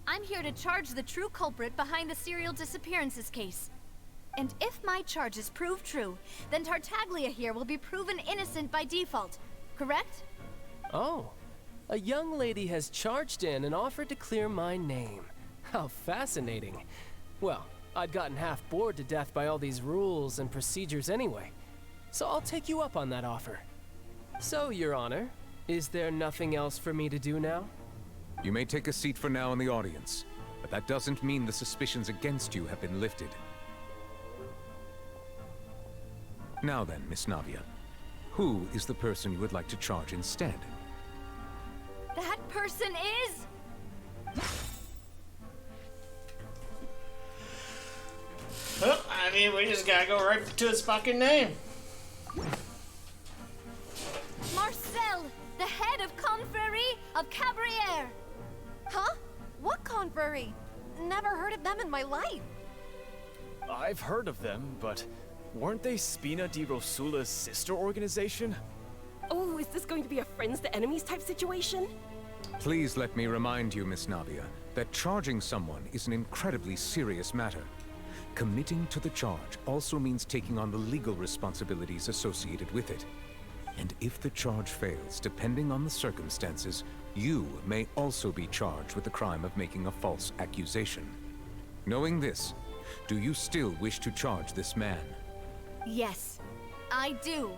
Speaker 2: I'm here to charge the true culprit behind the serial disappearances case. And if my charges prove true, then Tartaglia here will be proven innocent by default, correct?
Speaker 11: Oh, a young lady has charged in and offered to clear my name. How fascinating. Well, I'd gotten half bored to death by all these rules and procedures anyway, so I'll take you up on that offer. So, Your Honor, is there nothing else for me to do now?
Speaker 9: You may take a seat for now in the audience, but that doesn't mean the suspicions against you have been lifted. Now then, Miss Navia, who is the person you would like to charge instead?
Speaker 2: That person is...
Speaker 3: Well, I mean, we just gotta go right to his fucking name.
Speaker 2: Marcel, the head of Confrérie of Cabrières.
Speaker 13: Huh? What confrérie? Never heard of them in my life.
Speaker 14: I've heard of them, but weren't they Spina di Rosula's sister organization?
Speaker 13: Oh, is this going to be a friends to enemies type situation?
Speaker 9: Please let me remind you, Miss Navia, that charging someone is an incredibly serious matter. Committing to the charge also means taking on the legal responsibilities associated with it. And if the charge fails, depending on the circumstances, you may also be charged with the crime of making a false accusation. Knowing this, do you still wish to charge this man?
Speaker 2: Yes, I do.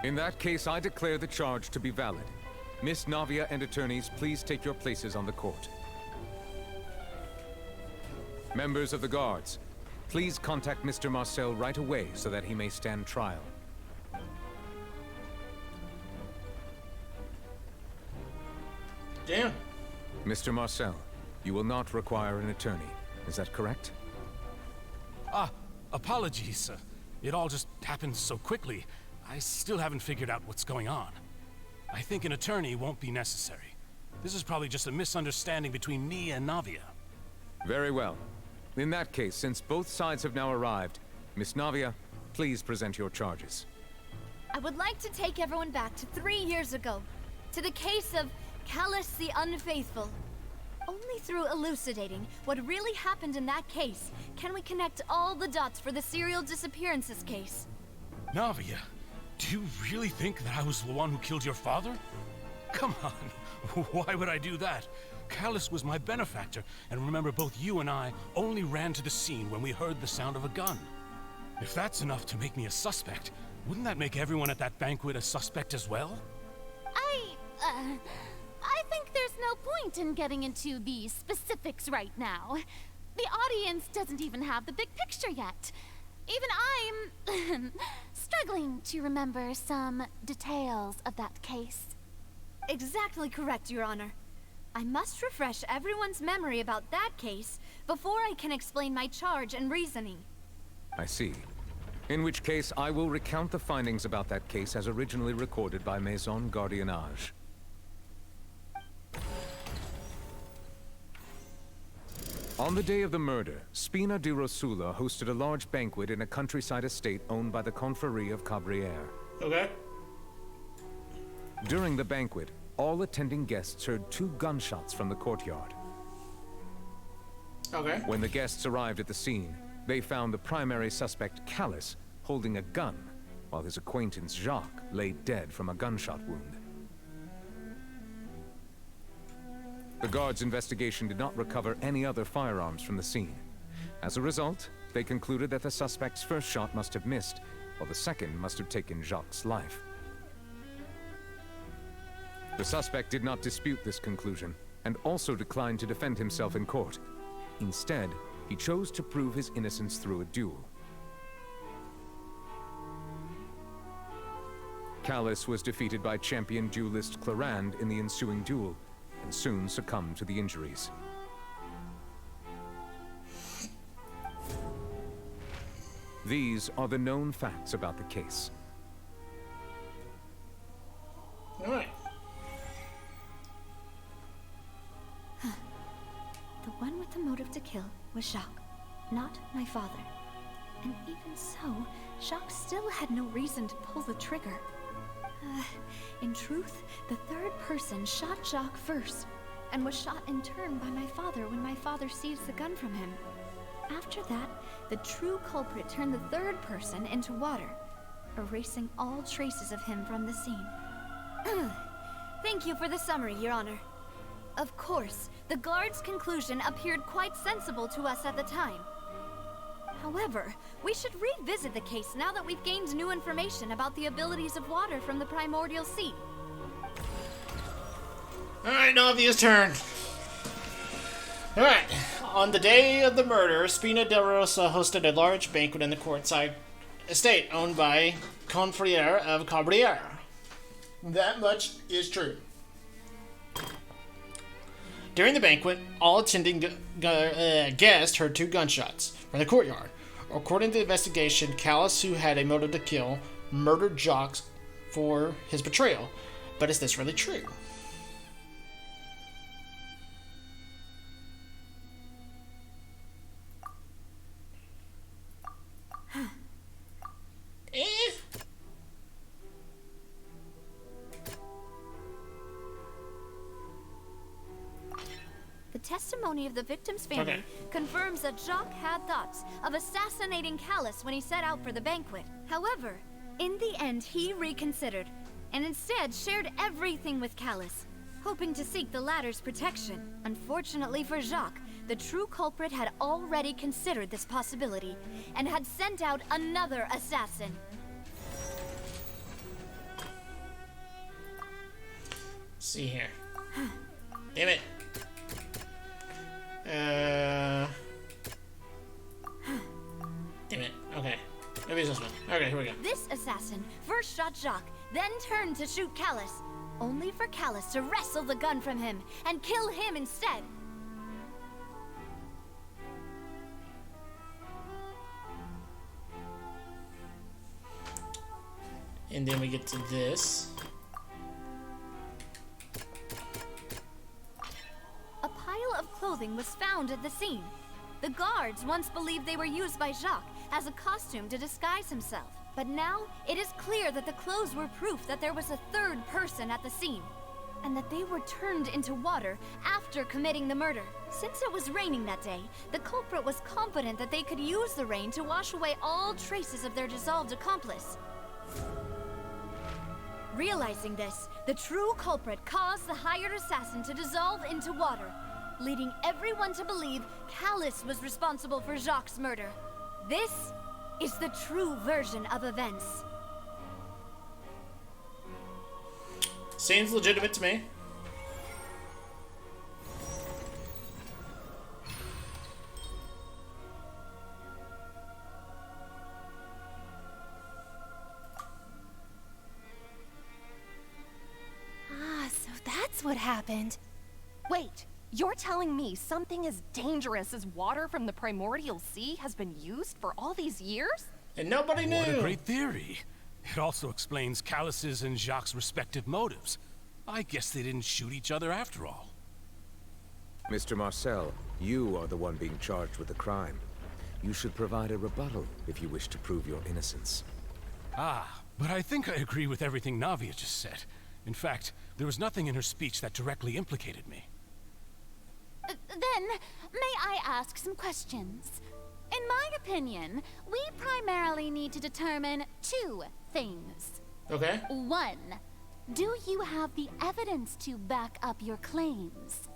Speaker 9: In that case, I declare the charge to be valid. Miss Navia and attorneys, please take your places on the court. Members of the guards, please contact Mr. Marcel right away so that he may stand trial.
Speaker 3: Damn.
Speaker 9: Mr. Marcel, you will not require an attorney. Is that correct?
Speaker 15: Apologies. It all just happened so quickly. I still haven't figured out what's going on. I think an attorney won't be necessary. This is probably just a misunderstanding between me and Navia.
Speaker 9: Very well. In that case, since both sides have now arrived, Miss Navia, please present your charges.
Speaker 2: I would like to take everyone back to 3 years ago, to the case of Callus the Unfaithful. Only through elucidating what really happened in that case can we connect all the dots for the serial disappearances case.
Speaker 15: Navia, do you really think that I was the one who killed your father? Come on, why would I do that? Callus was my benefactor, and remember both you and I only ran to the scene when we heard the sound of a gun. If that's enough to make me a suspect, wouldn't that make everyone at that banquet a suspect as well?
Speaker 12: I think there's no point in getting into the specifics right now. The audience doesn't even have the big picture yet. Even I'm struggling to remember some details of that case.
Speaker 2: Exactly correct, Your Honor. I must refresh everyone's memory about that case before I can explain my charge and reasoning.
Speaker 9: I see. In which case, I will recount the findings about that case as originally recorded by Maison Gardiennage. On the day of the murder, Spina di Rosula hosted a large banquet in a countryside estate owned by the Confrérie of Cabrières.
Speaker 3: Okay.
Speaker 9: During the banquet, all attending guests heard 2 gunshots from the courtyard.
Speaker 3: Okay.
Speaker 9: When the guests arrived at the scene, they found the primary suspect, Callus, holding a gun, while his acquaintance, Jacques, lay dead from a gunshot wound. The guards' investigation did not recover any other firearms from the scene. As a result, they concluded that the suspect's first shot must have missed, while the second must have taken Jacques' life. The suspect did not dispute this conclusion, and also declined to defend himself in court. Instead, he chose to prove his innocence through a duel. Callus was defeated by champion duelist Clarand in the ensuing duel, and soon succumbed to the injuries. These are the known facts about the case.
Speaker 3: All right.
Speaker 2: The one with the motive to kill was Jacques, not my father. And even so, Jacques still had no reason to pull the trigger. In truth, the third person shot Jacques first, and was shot in turn by my father when my father seized the gun from him. After that, the true culprit turned the third person into water, erasing all traces of him from the scene. Thank you for the summary, Your Honor. Of course, the guard's conclusion appeared quite sensible to us at the time. However, we should revisit the case now that we've gained new information about the abilities of water from the primordial sea.
Speaker 3: Alright, Navia's turn. Alright, on the day of the murder, Spina del Rosa hosted a large banquet in the courtside estate owned by Confriere of Cabrera. That much is true. During the banquet, all attending guests heard 2 gunshots from the courtyard. According to the investigation, Callus, who had a motive to kill, murdered Jacques for his betrayal. But is this really true?
Speaker 2: The testimony of the victim's family confirms that Jacques had thoughts of assassinating Callus when he set out for the banquet. However, in the end, he reconsidered, and instead shared everything with Callus, hoping to seek the latter's protection. Unfortunately for Jacques, the true culprit had already considered this possibility, and had sent out another assassin.
Speaker 3: Let's see here. Damn it. Damn it. Okay. Maybe it's this one. Okay, here we go.
Speaker 2: This assassin first shot Jacques, then turned to shoot Callus, only for Callus to wrestle the gun from him and kill him instead.
Speaker 3: And then we get to this.
Speaker 2: A pile of clothing was found at the scene. The guards once believed they were used by Jacques as a costume to disguise himself. But now, it is clear that the clothes were proof that there was a third person at the scene, and that they were turned into water after committing the murder. Since it was raining that day, the culprit was confident that they could use the rain to wash away all traces of their dissolved accomplice. Realizing this, the true culprit caused the hired assassin to dissolve into water, leading everyone to believe Callus was responsible for Jacques' murder. This is the true version of events.
Speaker 3: Seems legitimate to me.
Speaker 13: So that's what happened. Wait, you're telling me something as dangerous as water from the primordial sea has been used for all these years?
Speaker 3: And nobody knew.
Speaker 15: What a great theory. It also explains Callus's and Jacques' respective motives. I guess they didn't shoot each other after all.
Speaker 9: Mr. Marcel, you are the one being charged with the crime. You should provide a rebuttal if you wish to prove your innocence.
Speaker 15: Ah, but I think I agree with everything Navia just said. In fact, there was nothing in her speech that directly implicated me.
Speaker 12: Then, may I ask some questions? In my opinion, we primarily need to determine 2 things.
Speaker 3: Okay.
Speaker 12: 1, do you have the evidence to back up your claims?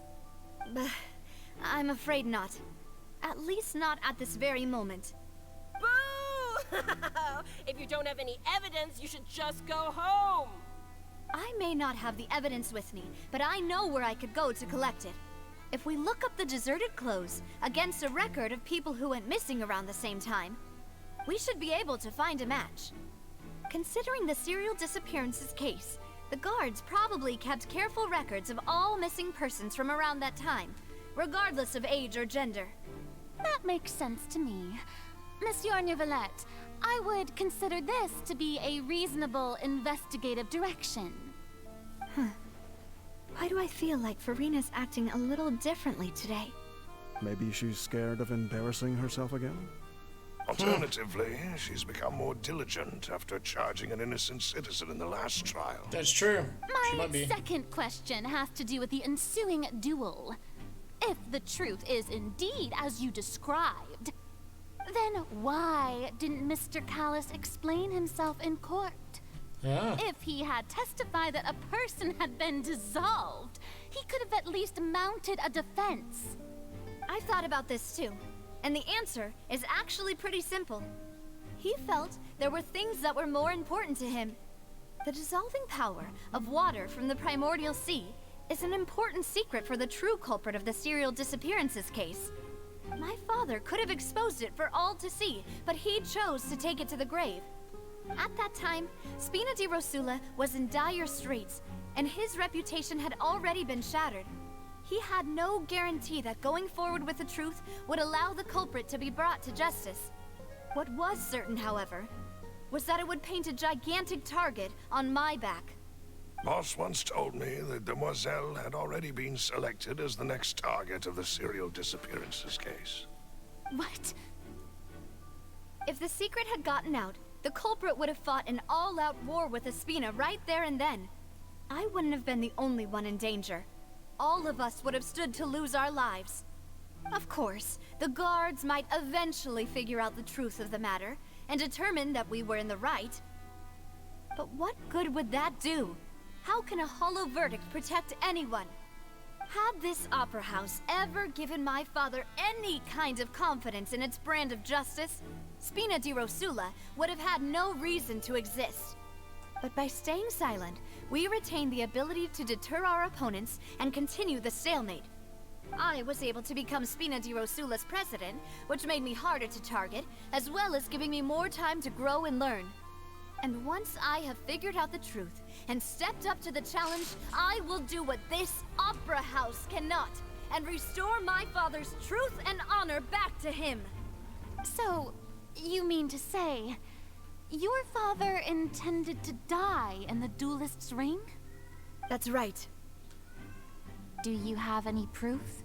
Speaker 2: I'm afraid not. At least not at this very moment.
Speaker 13: Boo! If you don't have any evidence, you should just go home.
Speaker 2: I may not have the evidence with me, but I know where I could go to collect it. If we look up the deserted clothes against a record of people who went missing around the same time, we should be able to find a match. Considering the serial disappearances case, the guards probably kept careful records of all missing persons from around that time, regardless of age or gender.
Speaker 12: That makes sense to me. Monsieur Neuvillette, I would consider this to be a reasonable investigative direction.
Speaker 2: Why do I feel like Furina's acting a little differently today?
Speaker 5: Maybe she's scared of embarrassing herself again?
Speaker 7: Alternatively, she's become more diligent after charging an innocent citizen in the last trial.
Speaker 3: That's true. She
Speaker 12: My
Speaker 3: might be.
Speaker 12: second question has to do with the ensuing duel. If the truth is indeed as you described, then why didn't Mr. Callis explain himself in court?
Speaker 3: Yeah.
Speaker 12: If he had testified that a person had been dissolved, he could have at least mounted a defense.
Speaker 2: I thought about this too, and the answer is actually pretty simple. He felt there were things that were more important to him. The dissolving power of water from the primordial sea is an important secret for the true culprit of the serial disappearances case. My father could have exposed it for all to see, but he chose to take it to the grave. At that time, Spina di Rosula was in dire straits, and his reputation had already been shattered. He had no guarantee that going forward with the truth would allow the culprit to be brought to justice. What was certain, however, was that it would paint a gigantic target on my back.
Speaker 7: Boss once told me that Demoiselle had already been selected as the next target of the serial disappearances case.
Speaker 12: What?
Speaker 2: If the secret had gotten out, the culprit would have fought an all-out war with Espina right there and then. I wouldn't have been the only one in danger. All of us would have stood to lose our lives. Of course, the guards might eventually figure out the truth of the matter and determine that we were in the right. But what good would that do? How can a hollow verdict protect anyone? Had this opera house ever given my father any kind of confidence in its brand of justice, Spina di Rosula would have had no reason to exist. But by staying silent, we retained the ability to deter our opponents and continue the stalemate. I was able to become Spina di Rosula's president, which made me harder to target, as well as giving me more time to grow and learn. And once I have figured out the truth and stepped up to the challenge, I will do what this opera house cannot, and restore my father's truth and honor back to him.
Speaker 12: So, you mean to say, your father intended to die in the duelist's ring?
Speaker 2: That's right.
Speaker 12: Do you have any proof?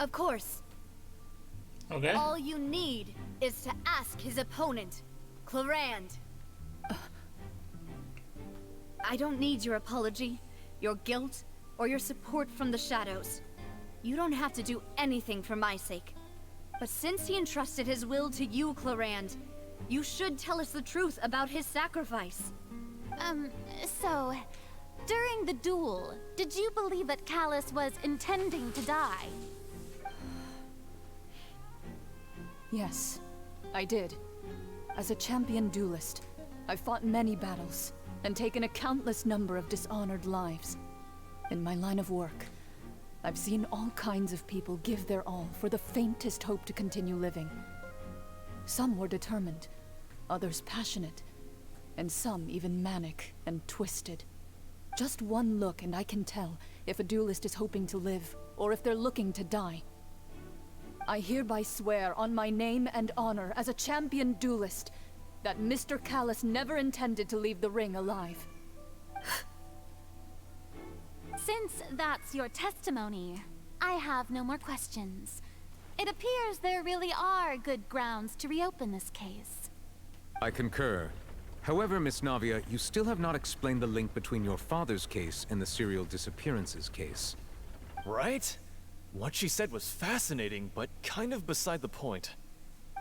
Speaker 2: Of course.
Speaker 3: Okay.
Speaker 2: All you need is to ask his opponent, Clarand. I don't need your apology, your guilt, or your support from the shadows. You don't have to do anything for my sake. But since he entrusted his will to you, Clarand, you should tell us the truth about his sacrifice.
Speaker 12: So, during the duel, did you believe that Callis was intending to die?
Speaker 6: Yes, I did. As a champion duelist, I've fought many battles and taken a countless number of dishonored lives. In my line of work, I've seen all kinds of people give their all for the faintest hope to continue living. Some were determined, others passionate, and some even manic and twisted. Just one look and I can tell if a duelist is hoping to live or if they're looking to die. I hereby swear on my name and honor as a champion duelist that Mr. Callis never intended to leave the ring alive.
Speaker 12: Since that's your testimony, I have no more questions. It appears there really are good grounds to reopen this case.
Speaker 9: I concur. However, Miss Navia, you still have not explained the link between your father's case and the serial disappearances case.
Speaker 14: Right? What she said was fascinating, but kind of beside the point.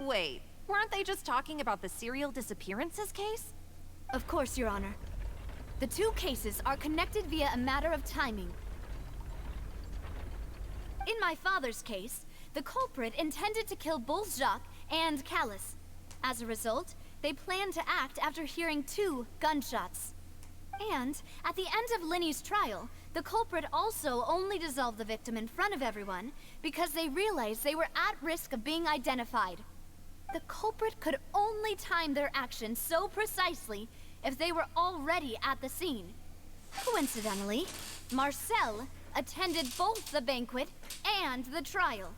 Speaker 13: Wait, weren't they just talking about the serial disappearances case?
Speaker 2: Of course, Your Honor. The two cases are connected via a matter of timing. In my father's case, the culprit intended to kill both Jacques and Callis. As a result, they planned to act after hearing 2 gunshots. And at the end of Linny's trial, the culprit also only dissolved the victim in front of everyone because they realized they were at risk of being identified. The culprit could only time their actions so precisely if they were already at the scene. Coincidentally, Marcel attended both the banquet and the trial.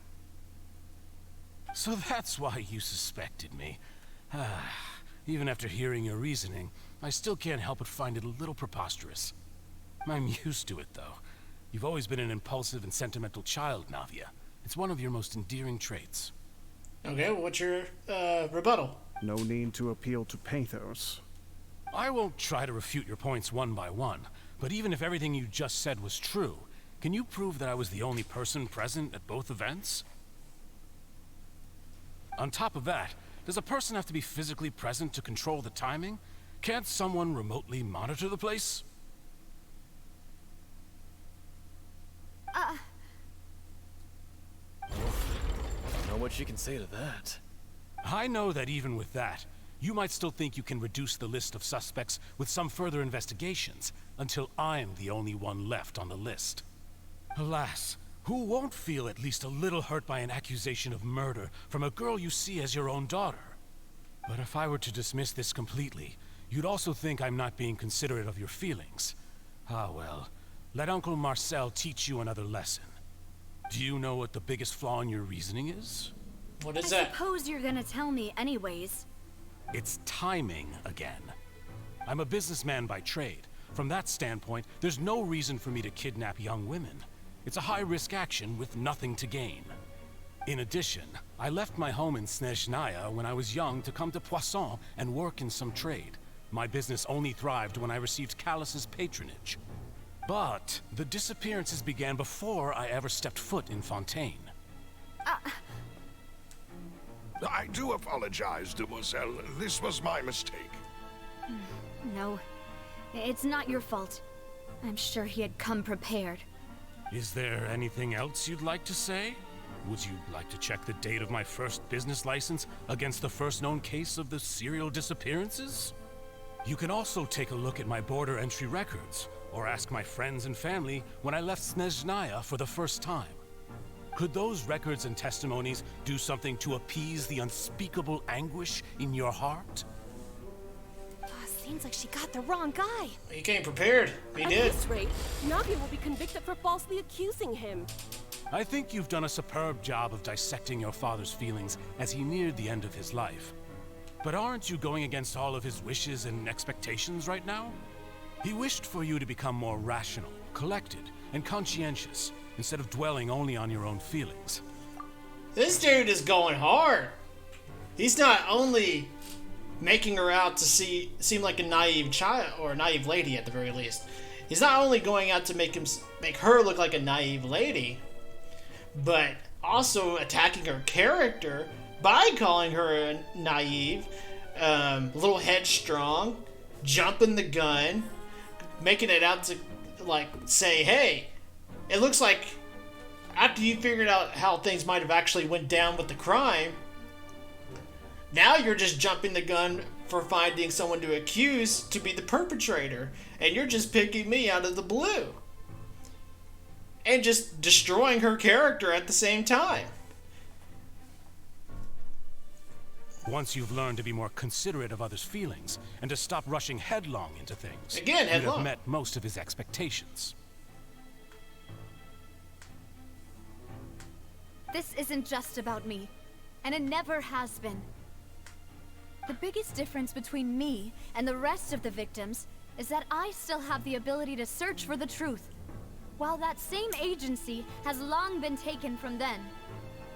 Speaker 15: So that's why you suspected me. Even after hearing your reasoning, I still can't help but find it a little preposterous. I'm used to it, though. You've always been an impulsive and sentimental child, Navia. It's one of your most endearing traits.
Speaker 3: Okay, well, what's your rebuttal?
Speaker 5: No need to appeal to pathos.
Speaker 15: I won't try to refute your points one by one, but even if everything you just said was true, can you prove that I was the only person present at both events? On top of that, does a person have to be physically present to control the timing? Can't someone remotely monitor the place?
Speaker 14: I don't know what you can say to that.
Speaker 15: I know that even with that, you might still think you can reduce the list of suspects with some further investigations, until I'm the only one left on the list. Alas, who won't feel at least a little hurt by an accusation of murder from a girl you see as your own daughter? But if I were to dismiss this completely, you'd also think I'm not being considerate of your feelings. Ah well, let Uncle Marcel teach you another lesson. Do you know what the biggest flaw in your reasoning is?
Speaker 3: What is
Speaker 2: I
Speaker 3: that?
Speaker 2: suppose you're gonna tell me anyways.
Speaker 15: It's timing again. I'm a businessman by trade. From that standpoint, there's no reason for me to kidnap young women. It's a high-risk action with nothing to gain. In addition, I left my home in Snezhnaya when I was young to come to Poisson and work in some trade. My business only thrived when I received Callus's patronage. But the disappearances began before I ever stepped foot in Fontaine.
Speaker 7: I do apologize, Demoiselle. This was my mistake.
Speaker 2: No, it's not your fault. I'm sure he had come prepared.
Speaker 15: Is there anything else you'd like to say? Would you like to check the date of my first business license against the first known case of the serial disappearances? You can also take a look at my border entry records, or ask my friends and family when I left Snezhnaya for the first time. Could those records and testimonies do something to appease the unspeakable anguish in your heart?
Speaker 13: Seems like she got the wrong guy.
Speaker 3: He came prepared. He did.
Speaker 16: At this rate, Navia will be convicted for falsely accusing him.
Speaker 15: I think you've done a superb job of dissecting your father's feelings as he neared the end of his life. But aren't you going against all of his wishes and expectations right now? He wished for you to become more rational, collected, and conscientious, instead of dwelling only on your own feelings.
Speaker 3: This dude is going hard. He's not only making her out to seem like a naive child, or a naive lady at the very least. He's not only going out to make her look like a naive lady, but also attacking her character by calling her naive, a little headstrong, jumping the gun, making it out to like say, hey, it looks like after you figured out how things might have actually went down with the crime, now you're just jumping the gun for finding someone to accuse to be the perpetrator, and you're just picking me out of the blue. And just destroying her character at the same time.
Speaker 15: Once you've learned to be more considerate of others' feelings, and to stop rushing headlong into things,
Speaker 3: again,
Speaker 15: you'd have met most of his expectations.
Speaker 2: This isn't just about me, and it never has been. The biggest difference between me and the rest of the victims is that I still have the ability to search for the truth, while that same agency has long been taken from them.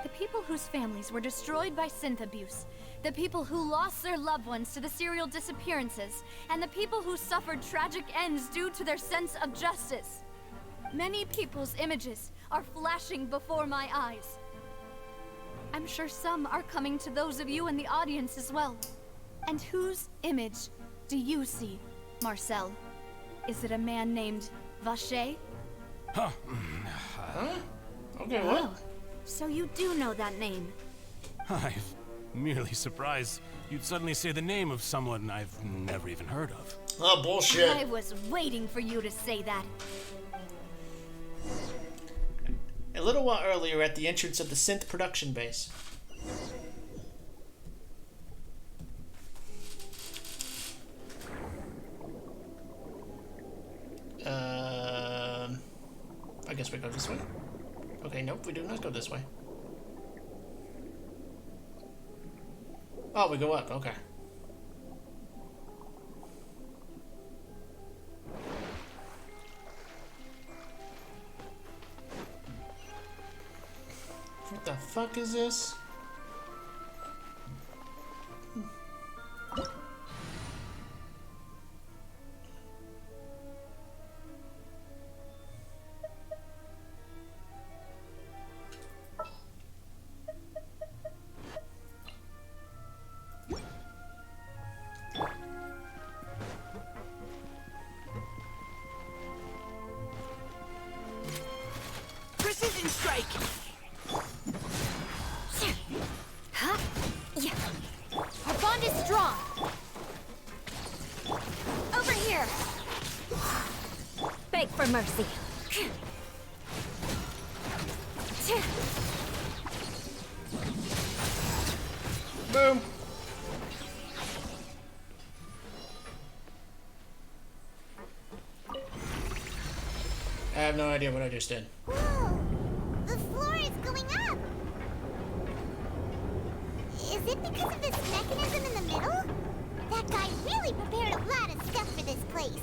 Speaker 2: The people whose families were destroyed by synth abuse, the people who lost their loved ones to the serial disappearances, and the people who suffered tragic ends due to their sense of justice. Many people's images are flashing before my eyes. I'm sure some are coming to those of you in the audience as well. And whose image do you see, Marcel? Is it a man named Vacher?
Speaker 3: Huh? Okay, what?
Speaker 2: Oh, so you do know that name.
Speaker 15: I'm merely surprised you'd suddenly say the name of someone I've never even heard of.
Speaker 3: Oh, bullshit.
Speaker 2: I was waiting for you to say that.
Speaker 3: A little while earlier at the entrance of the synth production base. I guess we go this way. Okay, nope, we do not go this way. Oh, we go up, okay. What the fuck is this?
Speaker 17: Precision strike!
Speaker 2: Huh? Yeah. Our bond is strong. Over here.
Speaker 8: Beg for mercy.
Speaker 3: Boom. I have no idea what I just did.
Speaker 1: Whoa! The floor is going up! Is it because of this mechanism in the middle? That guy really prepared a lot of stuff for this place.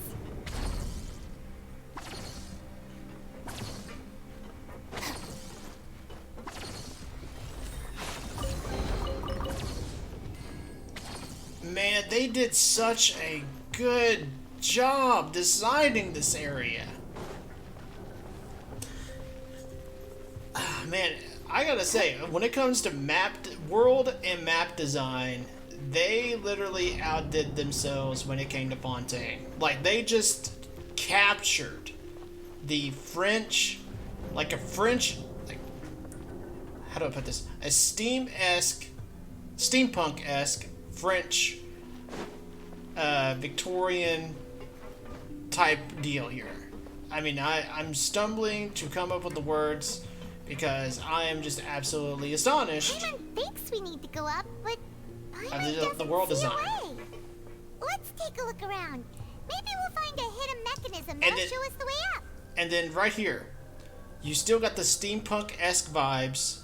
Speaker 3: Man, they did such a good job designing this area. Man, I gotta say, when it comes to world and map design, they literally outdid themselves when it came to Fontaine. Like, they just captured the French, like, how do I put this? A steampunk-esque French, Victorian type deal here. I mean, I'm stumbling to come up with the words because I am just absolutely astonished.
Speaker 1: Paimon thinks we need to go up, but Paimon
Speaker 3: the
Speaker 1: doesn't
Speaker 3: world
Speaker 1: see
Speaker 3: design.
Speaker 1: a way. Let's take a look around. Maybe we'll find a hidden mechanism that'll show us the way up.
Speaker 3: And then right here, you still got the steampunk-esque vibes,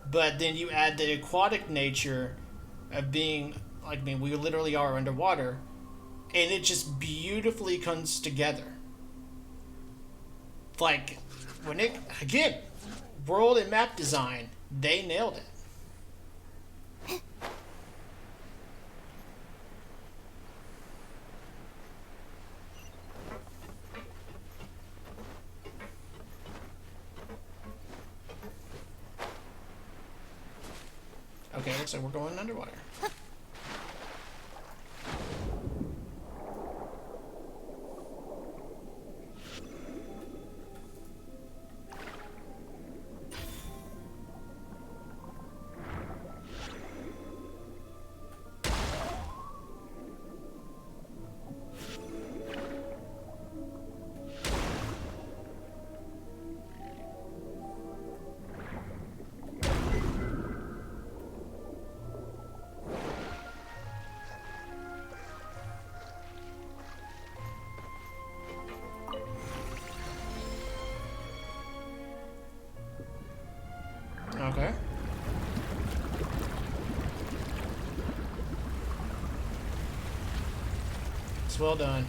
Speaker 3: but then you add the aquatic nature of being, like, I mean, we literally are underwater, and it just beautifully comes together. Like, when it, again, world and map design, they nailed it. Okay, looks like we're going underwater. Okay. It's well done.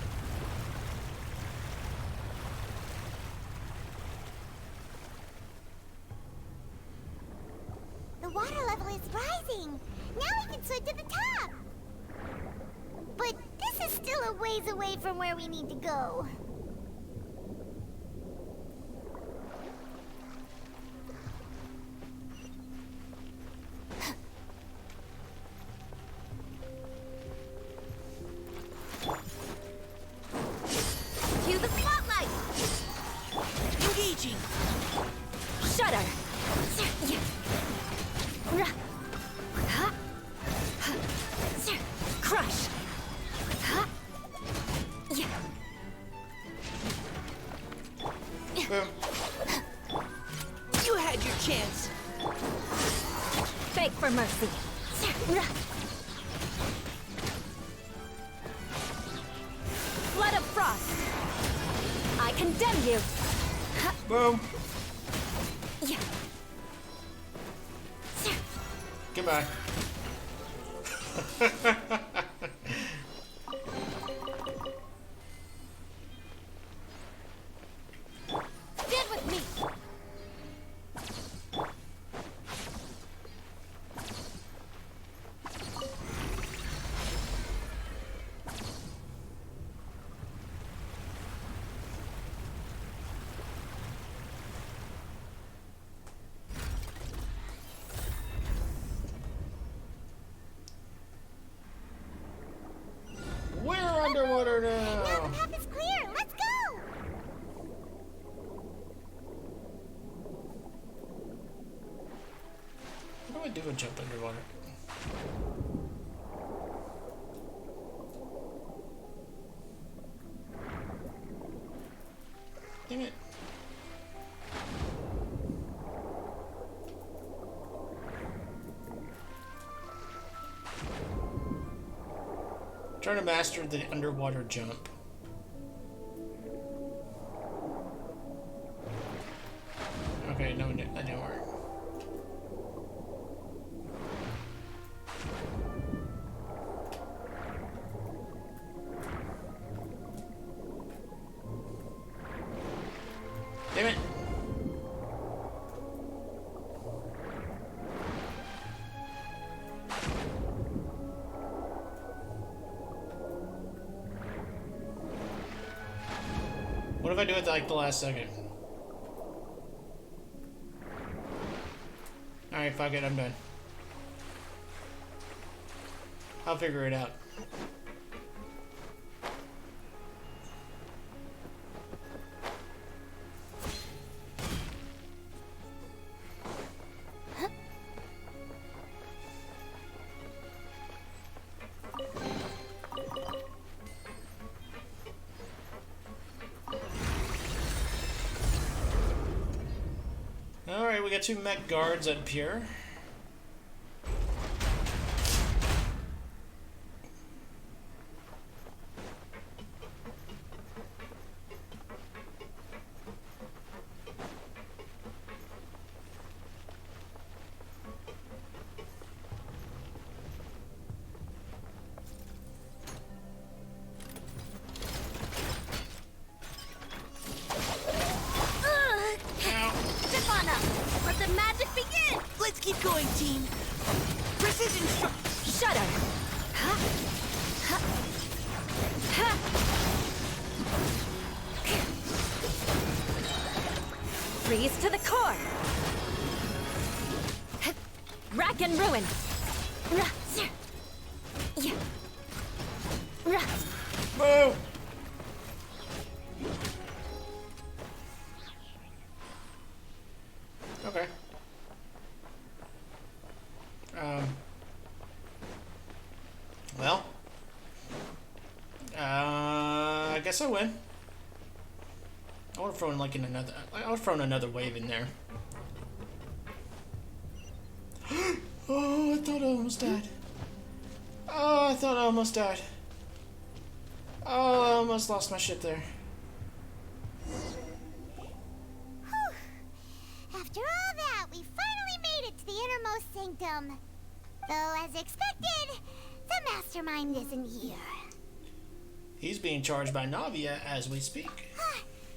Speaker 1: The water level is rising. Now we can swim to the top. But this is still a ways away from where we need to go.
Speaker 8: Cue the spotlight!
Speaker 17: Engaging!
Speaker 8: Shudder! Crush!
Speaker 3: Boom.
Speaker 17: You had your chance.
Speaker 8: Beg for mercy. Flood of frost. I condemn you.
Speaker 3: Boom.
Speaker 8: Yeah.
Speaker 3: Goodbye.
Speaker 12: Stand with me.
Speaker 3: We're underwater now.
Speaker 1: Now the path is clear. Let's go.
Speaker 3: What do I do with jump underwater? Damn it. Trying to master the underwater jump. Okay, no, that didn't work. Damn it. What if I do it like the last second? Alright, fuck it, I'm done. I'll figure it out. Alright, we got 2 mech guards up here.
Speaker 17: Let the magic begin! Let's keep going, team. Precision strike.
Speaker 8: Shudder. Freeze to the core. Rack and ruin.
Speaker 3: Move! Okay. Well. I guess I win. I would have thrown like another wave in there. Oh, I thought I almost died. Oh, I thought I almost died. Oh, I almost lost my shit there.
Speaker 1: After all that, we finally made it to the innermost sanctum. Though, as expected, the mastermind isn't here.
Speaker 3: He's being charged by Navia as we speak.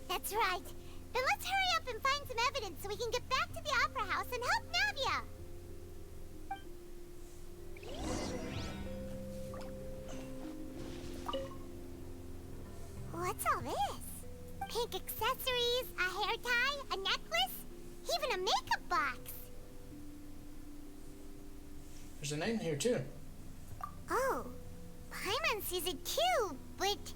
Speaker 1: That's right. Then let's hurry up and find some evidence so we can get back to the Opera House and help Navia. What's all this? Pink accessories, a hair tie, a necklace, even a makeup box.
Speaker 3: There's a name here too.
Speaker 1: Oh, Paimon sees it too, but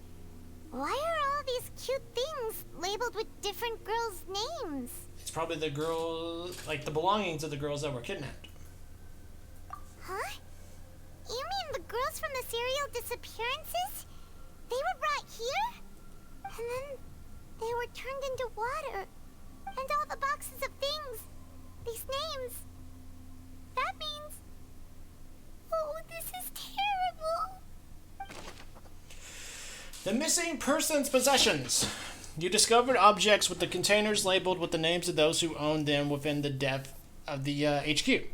Speaker 1: why are all these cute things labeled with different girls' names?
Speaker 3: It's probably the girl, like the belongings of the girls that were kidnapped.
Speaker 1: Huh? You mean the girls from the serial disappearances? They were brought here? And then they were turned into water. And all the boxes of things. These names. That means... Oh, this is terrible.
Speaker 3: The missing person's possessions. You discovered objects with the containers labeled with the names of those who owned them within the depth of the HQ.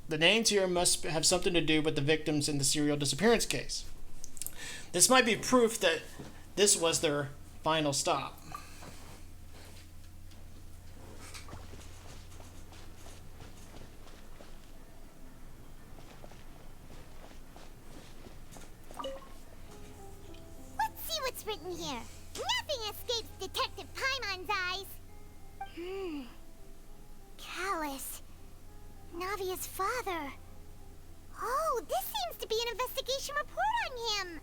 Speaker 3: The names here must have something to do with the victims in the serial disappearance case. This might be proof that this was their final stop.
Speaker 1: Let's see what's written here. Nothing escapes Detective Paimon's eyes. Callus. Navia's father. Oh, this seems to be an investigation report on him.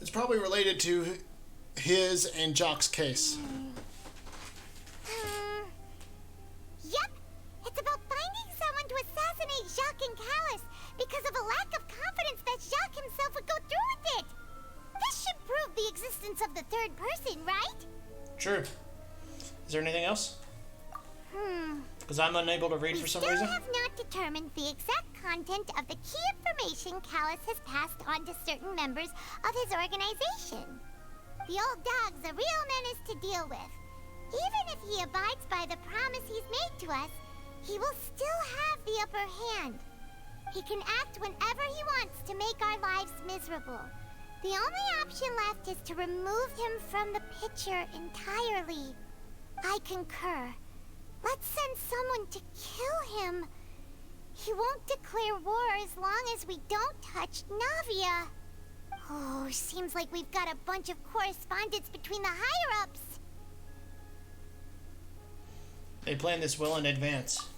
Speaker 3: It's probably related to his and Jock's case.
Speaker 1: Yep. It's about finding someone to assassinate Jacques and Callus because of a lack of confidence that Jacques himself would go through with it. This should prove the existence of the third person, right?
Speaker 3: True. Is there anything else? Because I'm unable to read for some reason.
Speaker 1: We still have not determined the exact content of the key information Callus has passed on to certain members of his organization. The old dog's a real menace to deal with. Even if he abides by the promise he's made to us, he will still have the upper hand. He can act whenever he wants to make our lives miserable. The only option left is to remove him from the picture entirely. I concur. Let's send someone to kill him. He won't declare war as long as we don't touch Navia. Oh, seems like we've got a bunch of correspondence between the higher-ups.
Speaker 3: They planned this well in advance.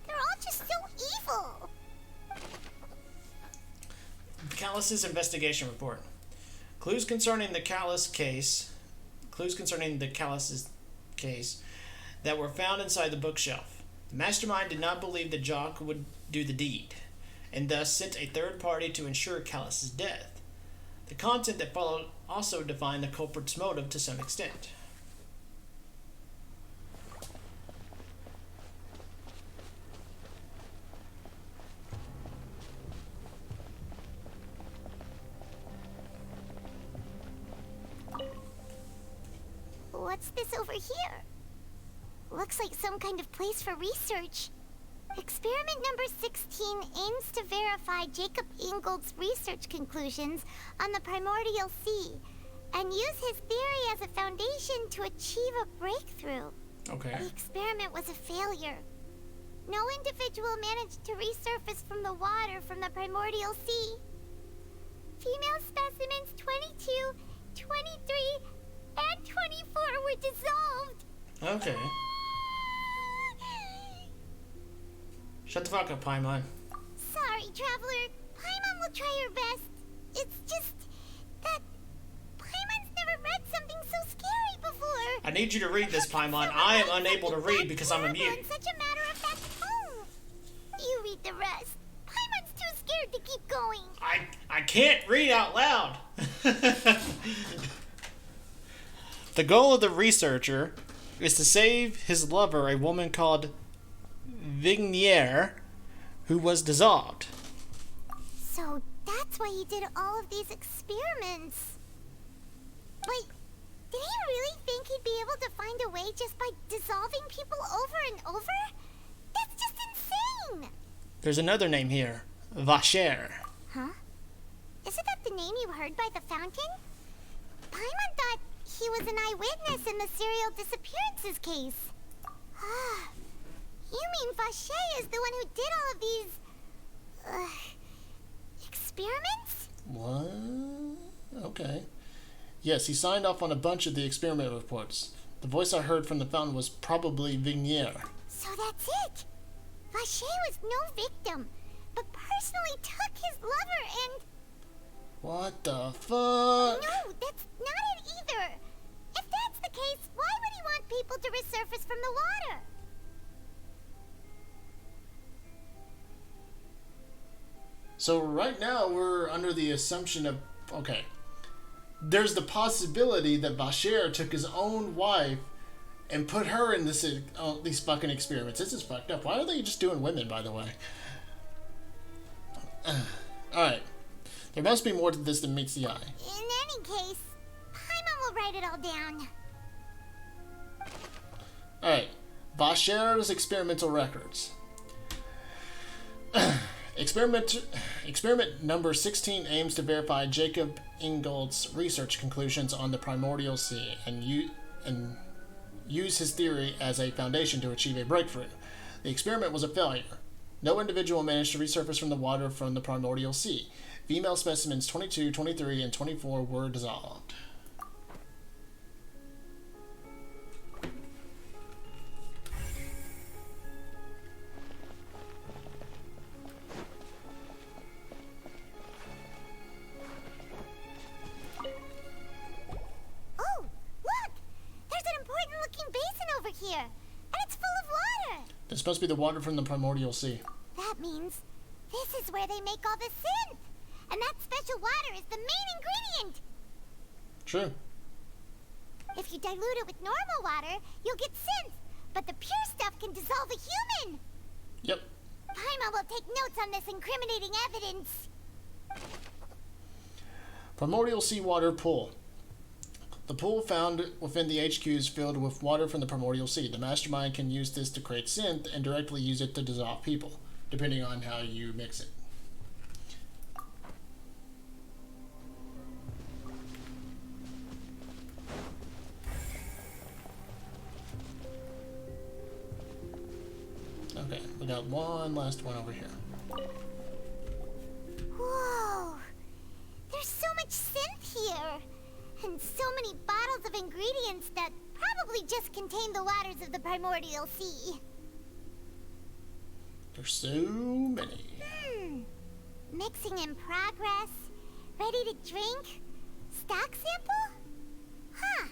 Speaker 1: They're all just so evil.
Speaker 3: Callus's investigation report. Clues concerning the Callus's case that were found inside the bookshelf. The mastermind did not believe that Jock would do the deed, and thus sent a third party to ensure Callus's death. The content that followed also defined the culprit's motive to some extent.
Speaker 1: What's this over here? Looks like some kind of place for research. Experiment number 16 aims to verify Jacob Ingold's research conclusions on the primordial sea and use his theory as a foundation to achieve a breakthrough.
Speaker 3: Okay.
Speaker 1: The experiment was a failure. No individual managed to resurface from the water from the primordial sea. Female specimens 22, 23, and 24 were dissolved.
Speaker 3: Okay. Shut the fuck up, Paimon.
Speaker 1: Sorry, Traveler. Paimon will try her best. It's just that Paimon's never read something so scary before.
Speaker 3: I need you to read this, Paimon. I am unable to read because I'm a mute.
Speaker 1: Such a matter-of-fact tone. You read the rest. Paimon's too scared to keep going.
Speaker 3: I can't read out loud. The goal of the researcher is to save his lover, a woman called Vignier, who was dissolved.
Speaker 1: So that's why he did all of these experiments. Wait, did he really think he'd be able to find a way just by dissolving people over and over? That's just insane!
Speaker 3: There's another name here, Vacher.
Speaker 1: Huh? Isn't that the name you heard by the fountain? Paimon thought he was an eyewitness in the serial disappearances case. Ah, you mean Vacher is the one who did all of these... experiments?
Speaker 3: What? Okay. Yes, he signed off on a bunch of the experiment reports. The voice I heard from the fountain was probably Vignier.
Speaker 1: So that's it! Vacher was no victim, but personally took his lover and...
Speaker 3: What the fuck?
Speaker 1: No, that's not it either! If that's the case, why would he want people to resurface from the water?
Speaker 3: So right now we're under the assumption of... Okay. There's the possibility that Vacher took his own wife and put her in these fucking experiments. This is fucked up. Why are they just doing women, by the way? Alright. There must be more to this than meets the eye.
Speaker 1: In any case, Paimon will write it all down.
Speaker 3: Alright. Vasher's experimental records. Experiment number 16 aims to verify Jacob Ingold's research conclusions on the primordial sea and use his theory as a foundation to achieve a breakthrough. The experiment was a failure. No individual managed to resurface from the water from the primordial sea. Female specimens 22, 23, and 24 were dissolved.
Speaker 1: Oh, look! There's an important-looking basin over here, and it's full of water!
Speaker 3: This must be the water from the primordial sea.
Speaker 1: That means this is where they make all the synth! And that special water is the main ingredient!
Speaker 3: True.
Speaker 1: If you dilute it with normal water, you'll get synth, but the pure stuff can dissolve a human!
Speaker 3: Yep.
Speaker 1: Paimon will take notes on this incriminating evidence.
Speaker 3: Primordial seawater pool. The pool found within the HQ is filled with water from the primordial sea. The mastermind can use this to create synth and directly use it to dissolve people, depending on how you mix it. Okay, we got one last one over here.
Speaker 1: Whoa! There's so much synth here! And so many bottles of ingredients that probably just contain the waters of the primordial sea.
Speaker 3: There's so many.
Speaker 1: Mixing in progress. Ready to drink? Stock sample? Huh.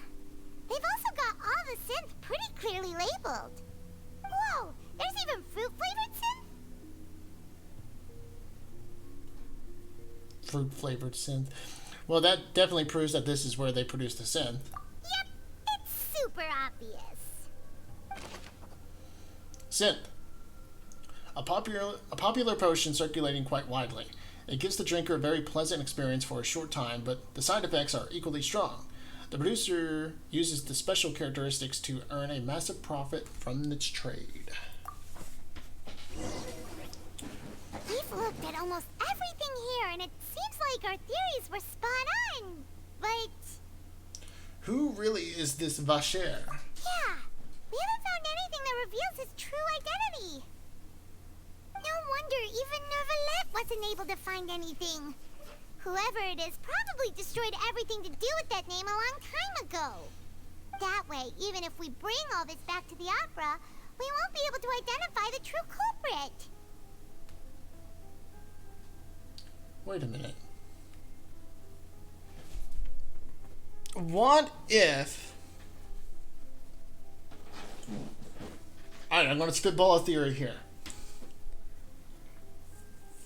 Speaker 1: They've also got all the synth pretty clearly labeled. Whoa! There's even fruit-flavored synth?
Speaker 3: Fruit-flavored synth. Well, that definitely proves that this is where they produce the synth.
Speaker 1: Yep, it's super obvious.
Speaker 3: Synth. A popular potion circulating quite widely. It gives the drinker a very pleasant experience for a short time, but the side effects are equally strong. The producer uses the special characteristics to earn a massive profit from its trade.
Speaker 1: We've looked at almost everything here, and it seems like our theories were spot on. But
Speaker 3: who really is this Vasher?
Speaker 1: Yeah, we haven't found anything that reveals his true identity. No wonder even Nervalette wasn't able to find anything. Whoever it is probably destroyed everything to do with that name a long time ago. That way, even if we bring all this back to the opera, we won't be able to identify the true culprit.
Speaker 3: Wait a minute. What if... Alright, I'm going to spitball a theory here.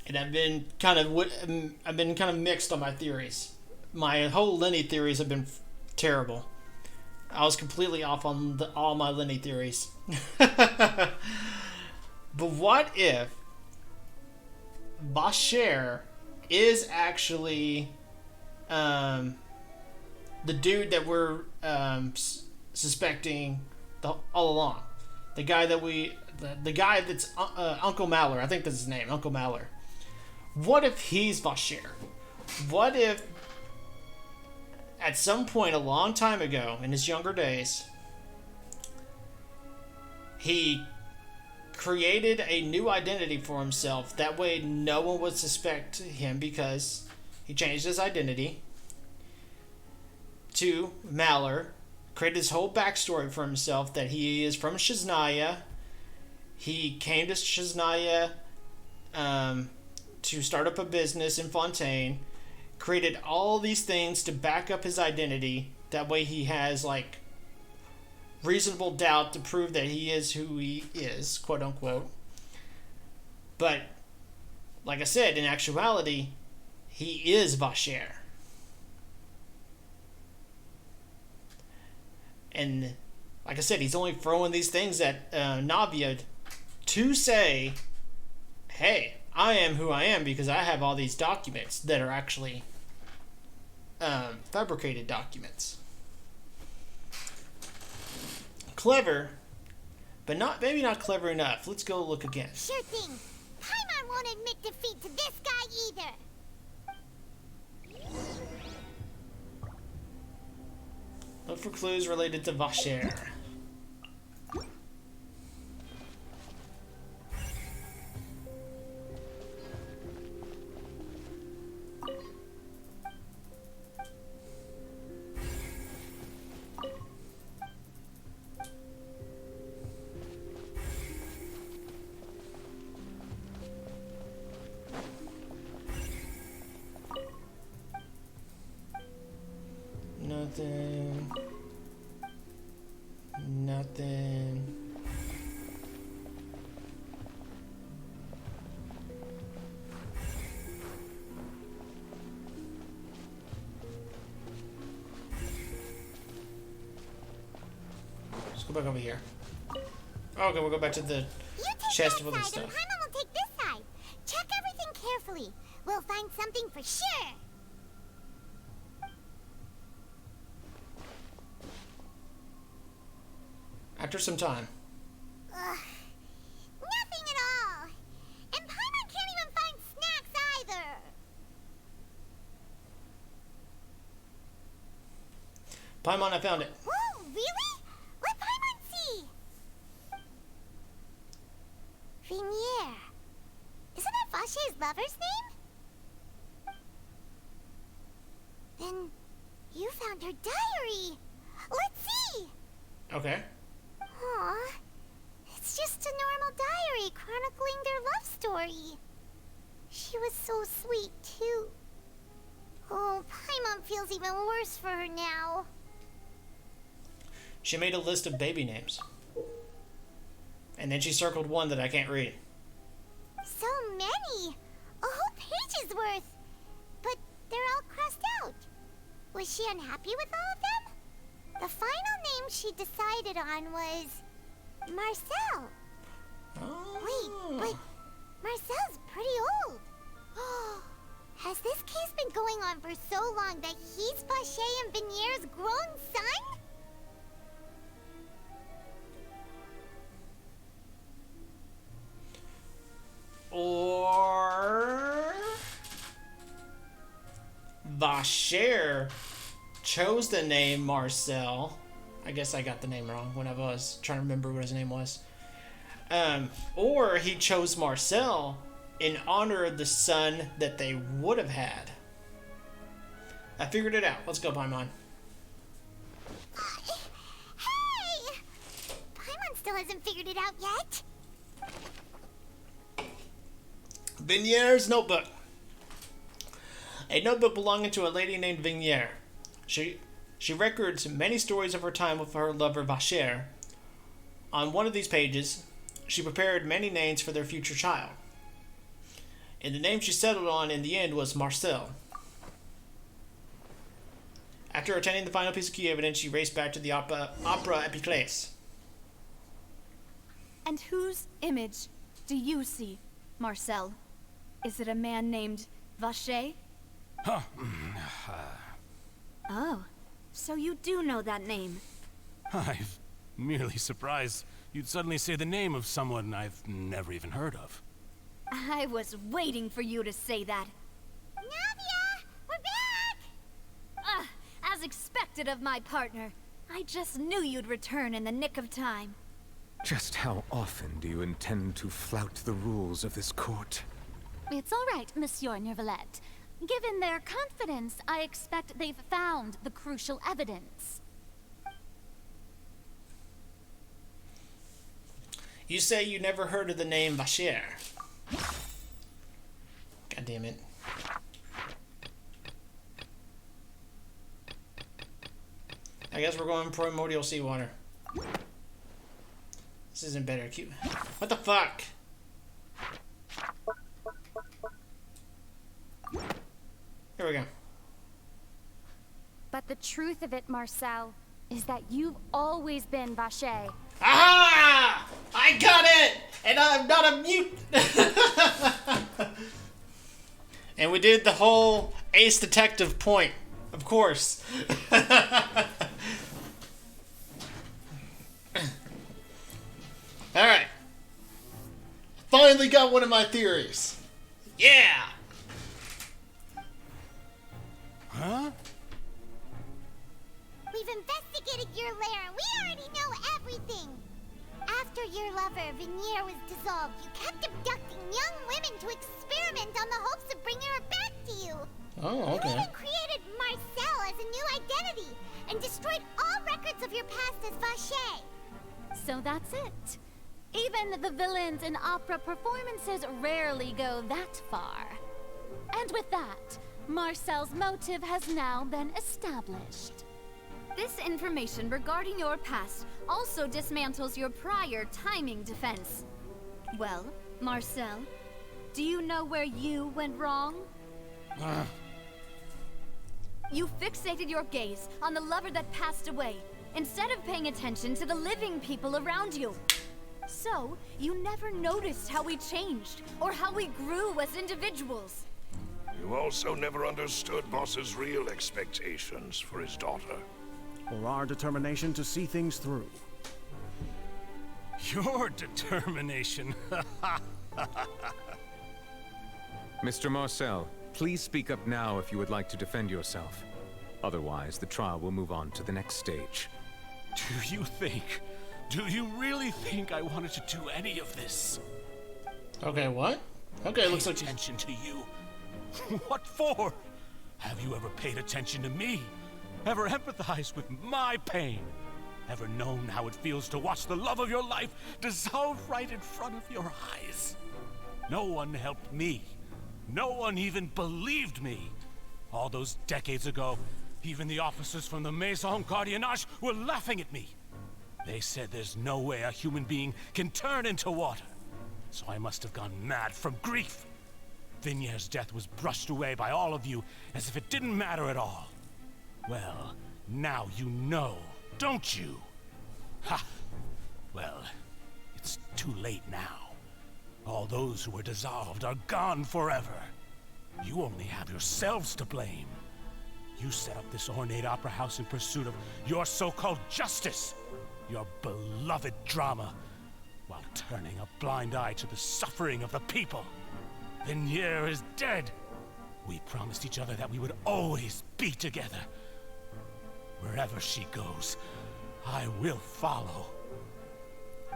Speaker 3: And I've been kind of mixed on my theories. My whole Lenny theories have been terrible. I was completely off on all my Lenny theories. But what if Vasher is actually the dude that we're suspecting all along? The guy that the guy that's Uncle Mallory. I think that's his name, Uncle Mallory. What if he's Vasher? What if at some point a long time ago in his younger days he created a new identity for himself? That way no one would suspect him because he changed his identity to Mallory, created his whole backstory for himself that he is from Shiznaya. He came to Shiznaya to start up a business in Fontaine, created all these things to back up his identity. That way he has like reasonable doubt to prove that he is who he is, quote unquote. But like I said, in actuality, he is Vasher. And like I said, he's only throwing these things at Navia to say, hey, I am who I am because I have all these documents that are actually fabricated documents. Clever, but maybe not clever enough. Let's go look again.
Speaker 1: Sure thing. Paimon won't admit defeat to this guy either.
Speaker 3: Look for clues related to Vacher. Nothing. Nothing. Let's go back over here. Okay, we'll go back to the chest with the stuff.
Speaker 1: And Paimon will take this side. Check everything carefully. We'll find something for sure.
Speaker 3: After some time.
Speaker 1: Nothing at all. And Paimon can't even find snacks either.
Speaker 3: Paimon, I found it.
Speaker 1: Whoa, really? Let Paimon see. Vinier. Isn't that Vacher's lover's name? Then you found her diary. Let's see.
Speaker 3: Okay.
Speaker 1: Aw, it's just a normal diary chronicling their love story. She was so sweet, too. Oh, Paimon feels even worse for her now.
Speaker 3: She made a list of baby names. And then she circled one that I can't read.
Speaker 1: So many! A whole page's worth! But they're all crossed out. Was she unhappy with all of them? The final name she decided on was Marcel.
Speaker 3: Oh.
Speaker 1: Wait, but Marcel's pretty old. Has this case been going on for so long that he's Vacher and Vinier's grown son?
Speaker 3: Or Vacher chose the name Marcel. I guess I got the name wrong when I was trying to remember what his name was. Or he chose Marcel in honor of the son that they would have had. I figured it out. Let's go, Paimon.
Speaker 1: Hey! Paimon still hasn't figured it out yet.
Speaker 3: Vinier's notebook. A notebook belonging to a lady named Vinier. She records many stories of her time with her lover Vacher. On one of these pages, she prepared many names for their future child. And the name she settled on in the end was Marcel. After attending the final piece of key evidence, she raced back to the Opera Epiclese.
Speaker 2: And whose image do you see, Marcel? Is it a man named Vacher?
Speaker 15: Huh.
Speaker 2: Oh, so you do know that name.
Speaker 15: I'm merely surprised you'd suddenly say the name of someone I've never even heard of.
Speaker 2: I was waiting for you to say that.
Speaker 1: Navia! We're back!
Speaker 2: As expected of my partner. I just knew you'd return in the nick of time.
Speaker 9: Just how often do you intend to flout the rules of this court?
Speaker 12: It's all right, Monsieur Nervalette. Given their confidence, I expect they've found the crucial evidence.
Speaker 3: You say you never heard of the name Vacher. God damn it. I guess we're going primordial seawater. This isn't better. Cute. What the fuck? Here we go.
Speaker 12: But the truth of it, Marcel, is that you've always been Vache.
Speaker 3: Aha! I got it! And I'm not a mute! And we did the whole Ace Detective point. Of course. Alright. Finally got one of my theories. Yeah!
Speaker 15: Huh?
Speaker 1: We've investigated your lair and we already know everything. After your lover, Venier, was dissolved, you kept abducting young women to experiment on the hopes of bringing her back to you.
Speaker 3: Oh, okay.
Speaker 1: You even created Marcel as a new identity and destroyed all records of your past as Vache.
Speaker 12: So that's it. Even the villains in opera performances rarely go that far. And with that, Marcel's motive has now been established.
Speaker 2: This information regarding your past also dismantles your prior timing defense. Well, Marcel, do you know where you went wrong? You fixated your gaze on the lover that passed away, instead of paying attention to the living people around you. So, you never noticed how we changed, or how we grew as individuals.
Speaker 7: You also never understood Boss's real expectations for his daughter.
Speaker 5: Or our determination to see things through.
Speaker 15: Your determination.
Speaker 9: Mr. Marcel, please speak up now if you would like to defend yourself. Otherwise, the trial will move on to the next stage.
Speaker 15: Do you really think I wanted to do any of this?
Speaker 3: Okay, what? Okay, it looks like
Speaker 15: attention to you. What for? Have you ever paid attention to me? Ever empathized with my pain? Ever known how it feels to watch the love of your life dissolve right in front of your eyes? No one helped me. No one even believed me. All those decades ago, even the officers from the Maison Gardiennage were laughing at me. They said there's no way a human being can turn into water. So I must have gone mad from grief. Vinier's death was brushed away by all of you as if it didn't matter at all. Well, now you know, don't you? Ha! Well, it's too late now. All those who were dissolved are gone forever. You only have yourselves to blame. You set up this ornate opera house in pursuit of your so-called justice, your beloved drama, while turning a blind eye to the suffering of the people. Venier is dead. We promised each other that we would always be together. Wherever she goes, I will follow.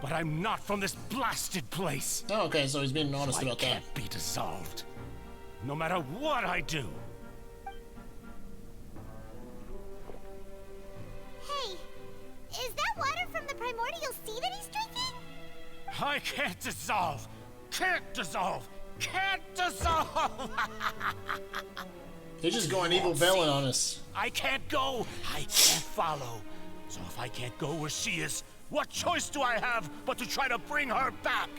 Speaker 15: But I'm not from this blasted place.
Speaker 3: Oh, okay, so he's being honest
Speaker 15: so
Speaker 3: about that.
Speaker 15: I can't be dissolved, no matter what I do.
Speaker 1: Hey, is that water from the primordial sea that he's drinking?
Speaker 15: I can't dissolve. Can't dissolve. Can't dissolve.
Speaker 3: They're just going evil villain on us.
Speaker 15: I can't go. I can't follow. So if I can't go where she is, what choice do I have but to try to bring her back?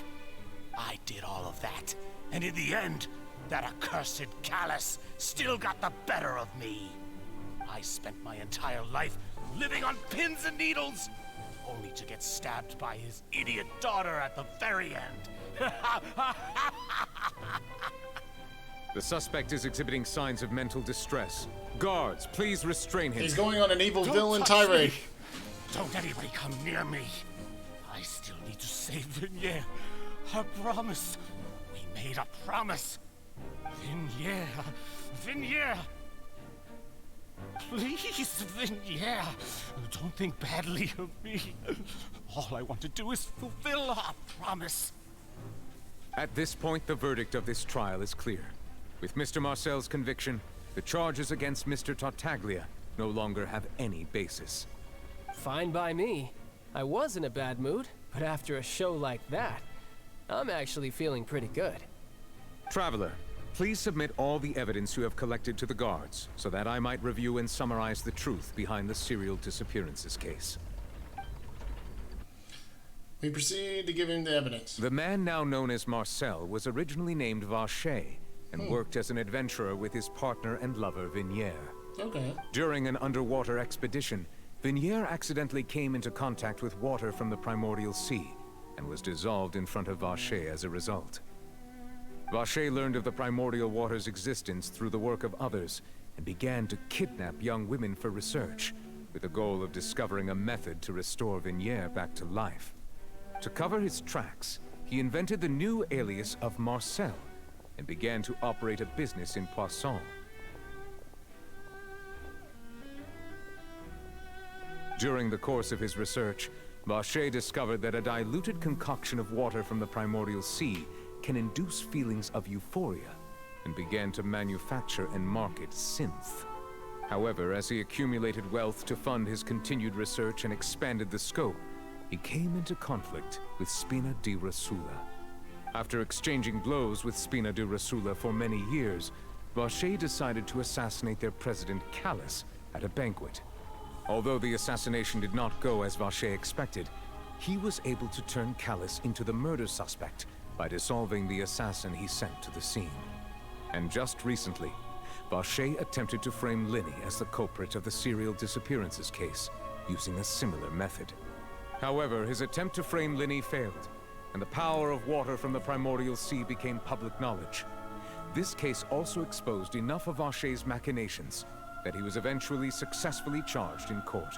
Speaker 15: I did all of that, and in the end, that accursed Callus still got the better of me. I spent my entire life living on pins and needles, only to get stabbed by his idiot daughter at the very end.
Speaker 9: The suspect is exhibiting signs of mental distress. Guards, please restrain him.
Speaker 3: He's going on an evil
Speaker 15: Don't
Speaker 3: villain
Speaker 15: touch
Speaker 3: tirade.
Speaker 15: me. Don't anybody come near me. I still need to save Venier. Her promise. We made a promise. Venier. Venier. Please, Venier. Don't think badly of me. All I want to do is fulfill our promise.
Speaker 9: At this point, the verdict of this trial is clear. With Mr. Marcel's conviction, the charges against Mr. Tartaglia no longer have any basis.
Speaker 11: Fine by me. I was in a bad mood, but after a show like that, I'm actually feeling pretty good.
Speaker 9: Traveler, please submit all the evidence you have collected to the guards, so that I might review and summarize the truth behind the serial disappearances case.
Speaker 3: We proceed to give him the evidence.
Speaker 9: The man now known as Marcel was originally named Vache, and worked as an adventurer with his partner and lover, Venier.
Speaker 3: Okay.
Speaker 9: During an underwater expedition, Vinier accidentally came into contact with water from the primordial sea and was dissolved in front of Vacher as a result. Vacher learned of the primordial water's existence through the work of others and began to kidnap young women for research, with the goal of discovering a method to restore Vinier back to life. To cover his tracks, he invented the new alias of Marcel and began to operate a business in Poisson. During the course of his research, Vacher discovered that a diluted concoction of water from the primordial sea can induce feelings of euphoria, and began to manufacture and market synth. However, as he accumulated wealth to fund his continued research and expanded the scope, he came into conflict with Spina di Rosula. After exchanging blows with Spina di Rosula for many years, Vacher decided to assassinate their president Callus at a banquet. Although the assassination did not go as Vacher expected, he was able to turn Callus into the murder suspect by dissolving the assassin he sent to the scene. And just recently, Vacher attempted to frame Linny as the culprit of the serial disappearances case, using a similar method. However, his attempt to frame Linny failed, and the power of water from the primordial sea became public knowledge. This case also exposed enough of Vacher's machinations that he was eventually successfully charged in court.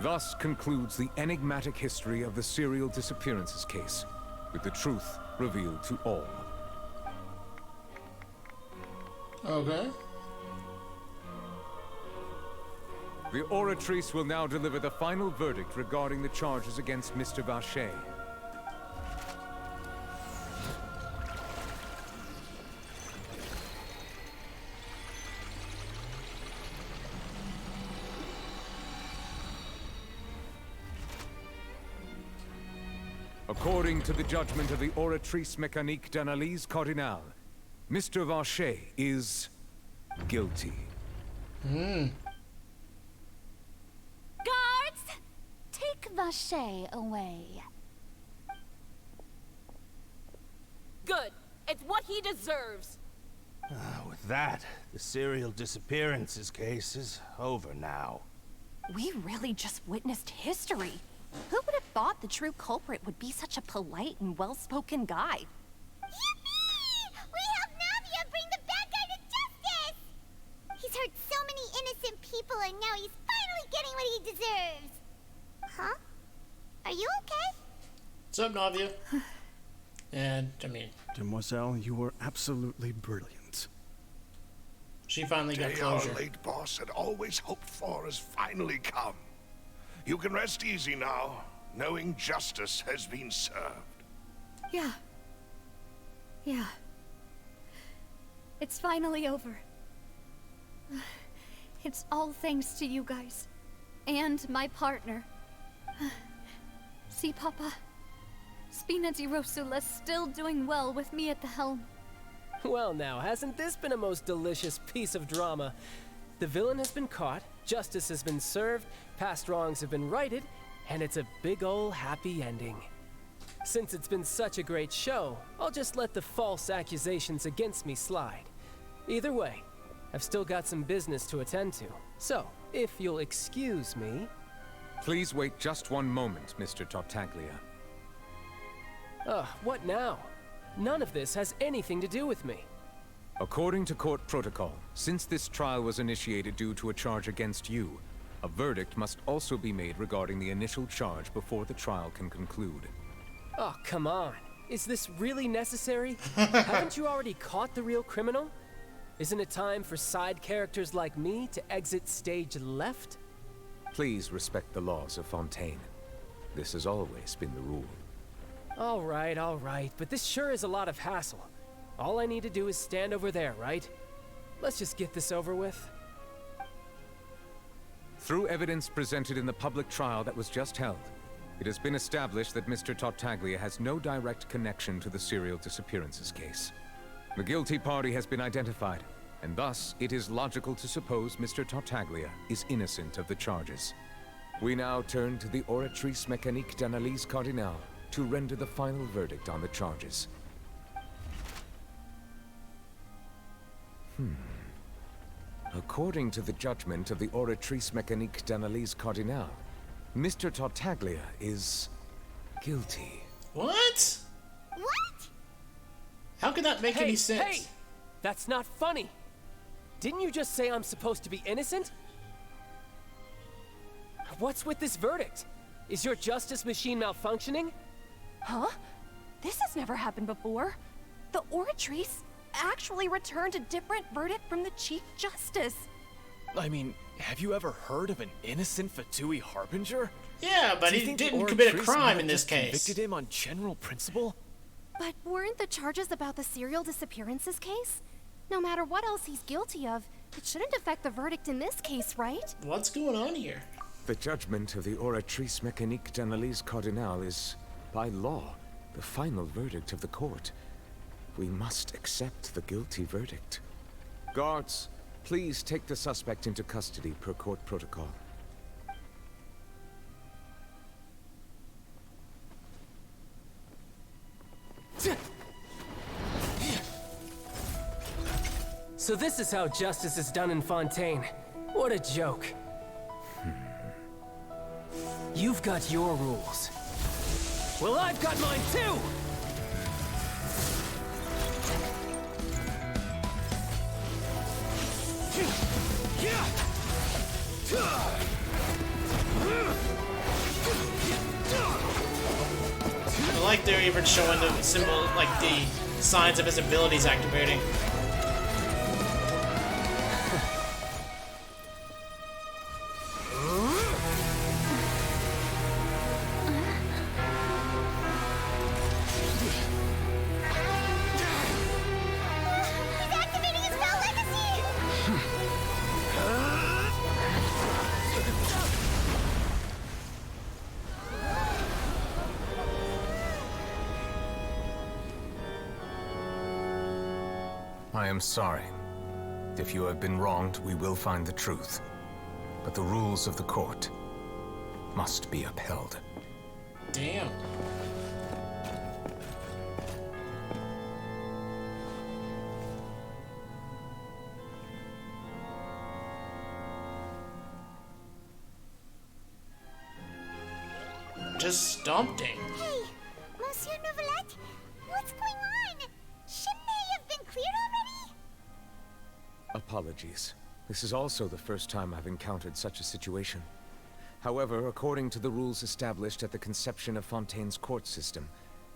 Speaker 9: Thus concludes the enigmatic history of the serial disappearances case, with the truth revealed to all.
Speaker 3: Okay.
Speaker 9: The Oratrice will now deliver the final verdict regarding the charges against Mr. Vacher. According to the judgment of the Oratrice Mécanique d'Analyse Cardinale, Mr. Vacher is guilty.
Speaker 12: Guards! Take Vacher away.
Speaker 16: Good. It's what he deserves.
Speaker 18: With that, the serial disappearances case is over now.
Speaker 13: We really just witnessed history. Who would have thought the true culprit would be such a polite and well-spoken guy?
Speaker 1: Yippee! We helped Navia bring the bad guy to justice! He's hurt so many innocent people and now he's finally getting what he deserves. Huh? Are you okay?
Speaker 3: What's up, Navia? And, I mean...
Speaker 5: Demoiselle, you were absolutely brilliant.
Speaker 3: She finally got
Speaker 7: Day
Speaker 3: closure.
Speaker 7: our late boss had always hoped for has finally come. You can rest easy now, knowing justice has been served.
Speaker 2: Yeah. Yeah. It's finally over. It's all thanks to you guys. And my partner. See, Papa? Spina di Rosula's still doing well with me at the helm.
Speaker 11: Well now, hasn't this been a most delicious piece of drama? The villain has been caught, justice has been served, past wrongs have been righted, and it's a big ol' happy ending. Since it's been such a great show, I'll just let the false accusations against me slide. Either way, I've still got some business to attend to. So, if you'll excuse me...
Speaker 9: Please wait just one moment, Mr. Tartaglia.
Speaker 11: Ugh, what now? None of this has anything to do with me.
Speaker 9: According to court protocol, since this trial was initiated due to a charge against you, a verdict must also be made regarding the initial charge before the trial can conclude.
Speaker 11: Oh, come on. Is this really necessary? Haven't you already caught the real criminal? Isn't it time for side characters like me to exit stage left?
Speaker 9: Please respect the laws of Fontaine. This has always been the rule.
Speaker 11: All right, but this sure is a lot of hassle. All I need to do is stand over there, right? Let's just get this over with.
Speaker 9: Through evidence presented in the public trial that was just held, it has been established that Mr. Tartaglia has no direct connection to the serial disappearances case. The guilty party has been identified, and thus it is logical to suppose Mr. Tartaglia is innocent of the charges. We now turn to the Oratrice Mécanique d'Analyse Cardinale to render the final verdict on the charges. According to the judgment of the Oratrice Mécanique d'Analyse Cardinale, Mr. Tartaglia is guilty.
Speaker 3: What?
Speaker 1: What?
Speaker 3: How could that make any sense?
Speaker 11: Hey! That's not funny. Didn't you just say I'm supposed to be innocent? What's with this verdict? Is your justice machine malfunctioning?
Speaker 13: Huh? This has never happened before. The Oratrice actually returned a different verdict from the Chief Justice.
Speaker 14: I mean, have you ever heard of an innocent Fatui Harbinger?
Speaker 3: Yeah, but he didn't commit a crime in this case.
Speaker 14: Convicted him on general principle?
Speaker 13: But weren't the charges about the serial disappearances case? No matter what else he's guilty of, it shouldn't affect the verdict in this case, right?
Speaker 3: What's going on here?
Speaker 9: The judgment of the Oratrice Mécanique d'Analyse Cardinale is, by law, the final verdict of the court. We must accept the guilty verdict. Guards, please take the suspect into custody per court protocol.
Speaker 11: So this is how justice is done in Fontaine. What a joke. You've got your rules. Well, I've got mine too!
Speaker 3: I like they're even showing the symbol, like the signs of his abilities activating.
Speaker 9: I am sorry. If you have been wronged, we will find the truth. But the rules of the court must be upheld.
Speaker 3: Damn. Just stomped him.
Speaker 1: Hey, Monsieur Novelette, what's going on? Shouldn't they have been cleared already?
Speaker 9: Apologies. This is also the first time I've encountered such a situation. However, according to the rules established at the conception of Fontaine's court system,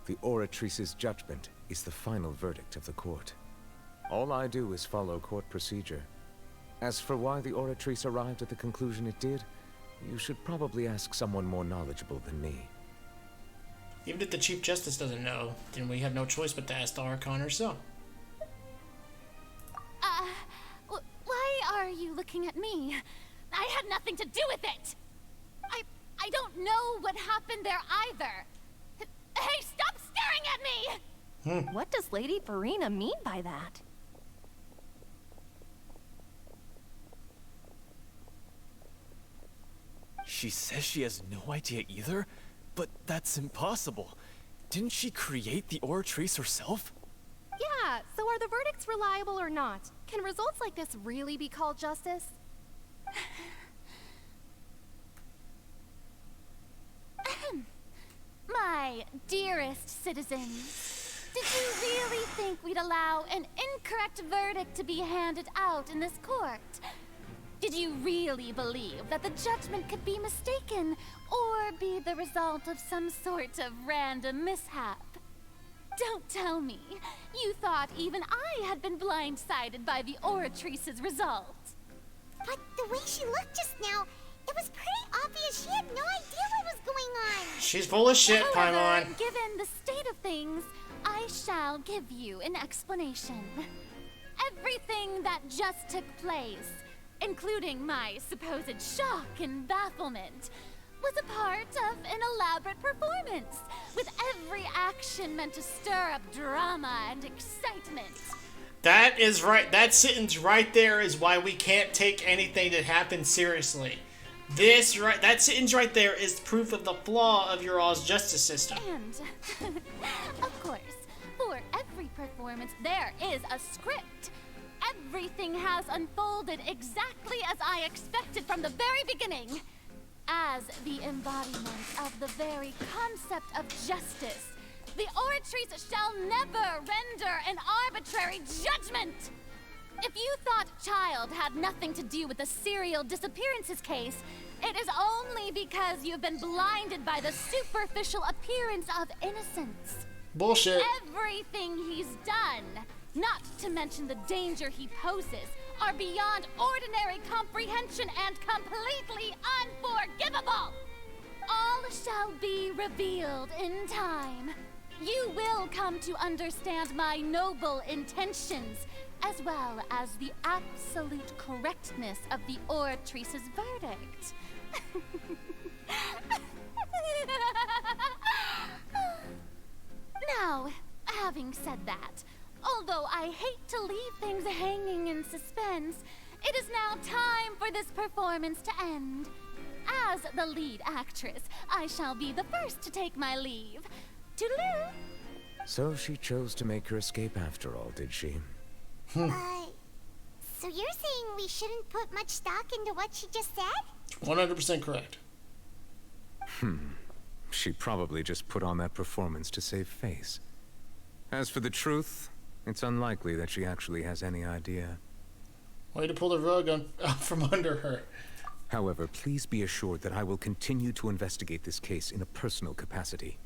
Speaker 9: the Oratrice's judgment is the final verdict of the court. All I do is follow court procedure. As for why the Oratrice arrived at the conclusion it did, you should probably ask someone more knowledgeable than me.
Speaker 3: Even if the Chief Justice doesn't know, then we have no choice but to ask the Archon herself.
Speaker 12: Why are you looking at me? I had nothing to do with it! I don't know what happened there either. Hey, stop staring at me!
Speaker 13: What does Lady Furina mean by that?
Speaker 14: She says she has no idea either? But that's impossible. Didn't she create the Oratrice herself?
Speaker 13: Yeah, so are the verdicts reliable or not? Can results like this really be called justice?
Speaker 12: My dearest citizens, did you really think we'd allow an incorrect verdict to be handed out in this court? Did you really believe that the judgment could be mistaken or be the result of some sort of random mishap? Don't tell me you thought even I had been blindsided by the Oratrice's result.
Speaker 1: But the way she looked just now, it was pretty obvious she had no idea what was going on.
Speaker 3: She's full of shit,
Speaker 12: However,
Speaker 3: Paimon.
Speaker 12: given the state of things, I shall give you an explanation. Everything that just took place, including my supposed shock and bafflement, was a part of an elaborate performance, with every action meant to stir up drama and excitement.
Speaker 3: That is right. That sentence right there is why we can't take anything that happens seriously. That sentence right there is proof of the flaw of your all's justice system.
Speaker 12: And, of course, for every performance there is a script. everything has unfolded exactly as I expected from the very beginning. As the embodiment of the very concept of justice, the Oratrice shall never render an arbitrary judgment! If you thought Child had nothing to do with the serial disappearances case, it is only because you've been blinded by the superficial appearance of innocence.
Speaker 3: Bullshit.
Speaker 12: Everything he's done, not to mention the danger he poses, are beyond ordinary comprehension and completely unforgivable. All shall be revealed in time. You will come to understand my noble intentions, as well as the absolute correctness of the Oratrice's verdict. Now, having said that, although I hate to leave things hanging in suspense, it is now time for this performance to end. As the lead actress, I shall be the first to take my leave. Toodaloo!
Speaker 9: So she chose to make her escape after all, did she?
Speaker 1: So you're saying we shouldn't put much stock into what she just said?
Speaker 3: 100% correct.
Speaker 9: She probably just put on that performance to save face. As for the truth, it's unlikely that she actually has any idea.
Speaker 3: Way to pull the rug out from under her.
Speaker 9: However, please be assured that I will continue to investigate this case in a personal capacity.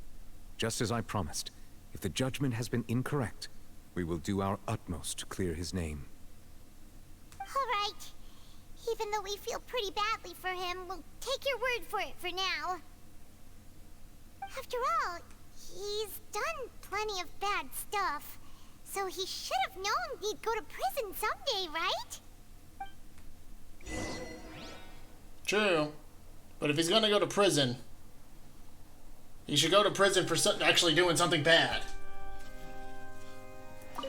Speaker 9: Just as I promised, if the judgment has been incorrect, we will do our utmost to clear his name.
Speaker 1: Alright. Even though we feel pretty badly for him, we'll take your word for it for now. After all, he's done plenty of bad stuff, so he should have known he'd go to prison someday, right?
Speaker 3: True. But if he's gonna go to prison, he should go to prison for actually doing something bad.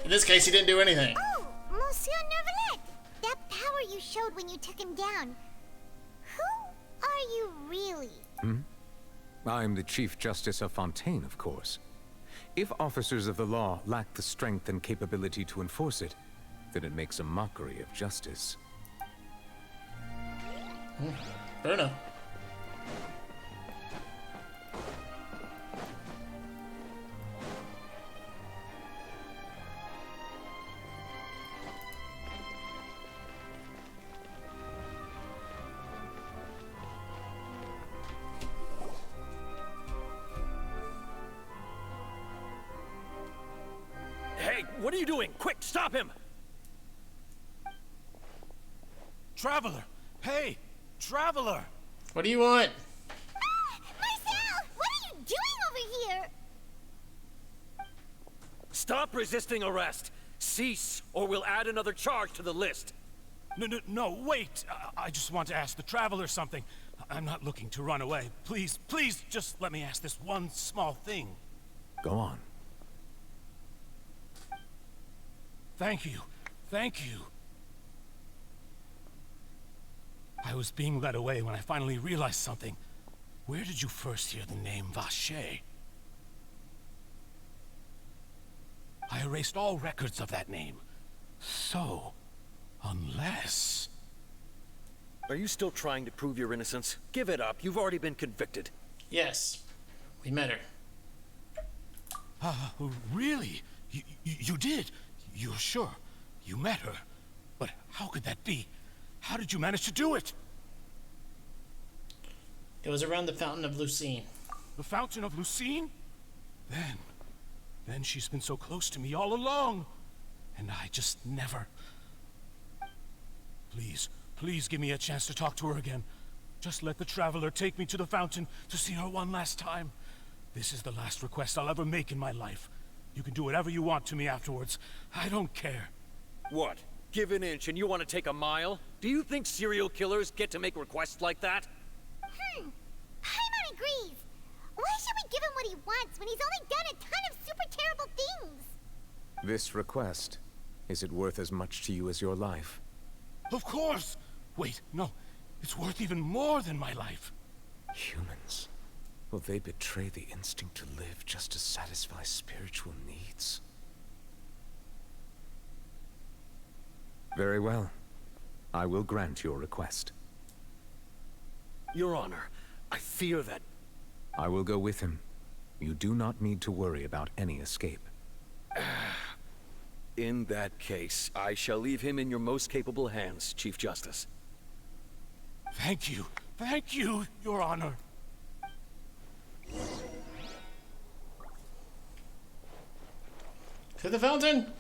Speaker 3: In this case, he didn't do anything.
Speaker 1: Oh, Monsieur Neuvillette! That power you showed when you took him down. Who are you really?
Speaker 9: I'm the Chief Justice of Fontaine, of course. If officers of the law lack the strength and capability to enforce it, then it makes a mockery of justice.
Speaker 3: Fair enough.
Speaker 14: Hey, what are you doing? Quick, stop him!
Speaker 15: Traveler! Hey! Traveler!
Speaker 3: What do you want?
Speaker 1: Marcel! What are you doing over here?
Speaker 14: Stop resisting arrest! Cease, or we'll add another charge to the list.
Speaker 15: No, wait! I just want to ask the Traveler something. I'm not looking to run away. Please, just let me ask this one small thing.
Speaker 9: Go on.
Speaker 15: Thank you. I was being led away when I finally realized something. Where did you first hear the name Vacher? I erased all records of that name. So, unless...
Speaker 14: Are you still trying to prove your innocence? Give it up. You've already been convicted.
Speaker 3: Yes. We met her.
Speaker 15: Really? You did? You're sure? You met her? But how could that be? How did you manage to do it?
Speaker 3: It was around the Fountain of Lucine.
Speaker 15: The Fountain of Lucine? Then she's been so close to me all along. And I just never... Please give me a chance to talk to her again. Just let the Traveler take me to the fountain to see her one last time. This is the last request I'll ever make in my life. You can do whatever you want to me afterwards. I don't care.
Speaker 14: What? Give an inch and you want to take a mile? Do you think serial killers get to make requests like that?
Speaker 1: Paimon agrees. Why should we give him what he wants when he's only done a ton of super terrible things?
Speaker 9: This request, is it worth as much to you as your life?
Speaker 15: Of course! Wait, no. It's worth even more than my life.
Speaker 9: Humans. Will they betray the instinct to live just to satisfy spiritual needs? Very well. I will grant your request.
Speaker 14: Your Honor, I fear that...
Speaker 9: I will go with him. You do not need to worry about any escape.
Speaker 14: In that case, I shall leave him in your most capable hands, Chief Justice.
Speaker 15: Thank you. Thank you, Your Honor.
Speaker 3: To the fountain!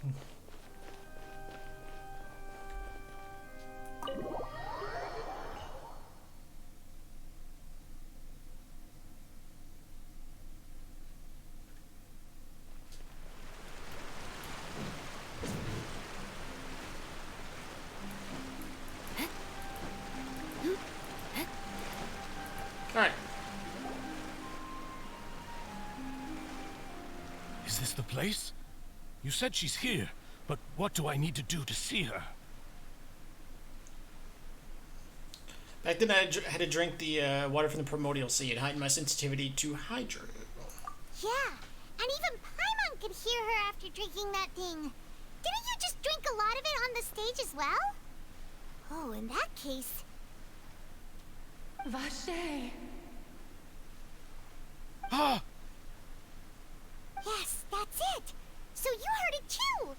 Speaker 3: Alright.
Speaker 15: Is this the place? You said she's here, but what do I need to do to see her?
Speaker 3: Back then I had to drink the water from the primordial sea and heighten my sensitivity to hydro.
Speaker 1: Yeah, and even Paimon could hear her after drinking that thing. Didn't you just drink a lot of it on the stage as well? Oh, in that case...
Speaker 4: Vache!
Speaker 15: Ah!
Speaker 1: Yes, that's it! So you heard it too!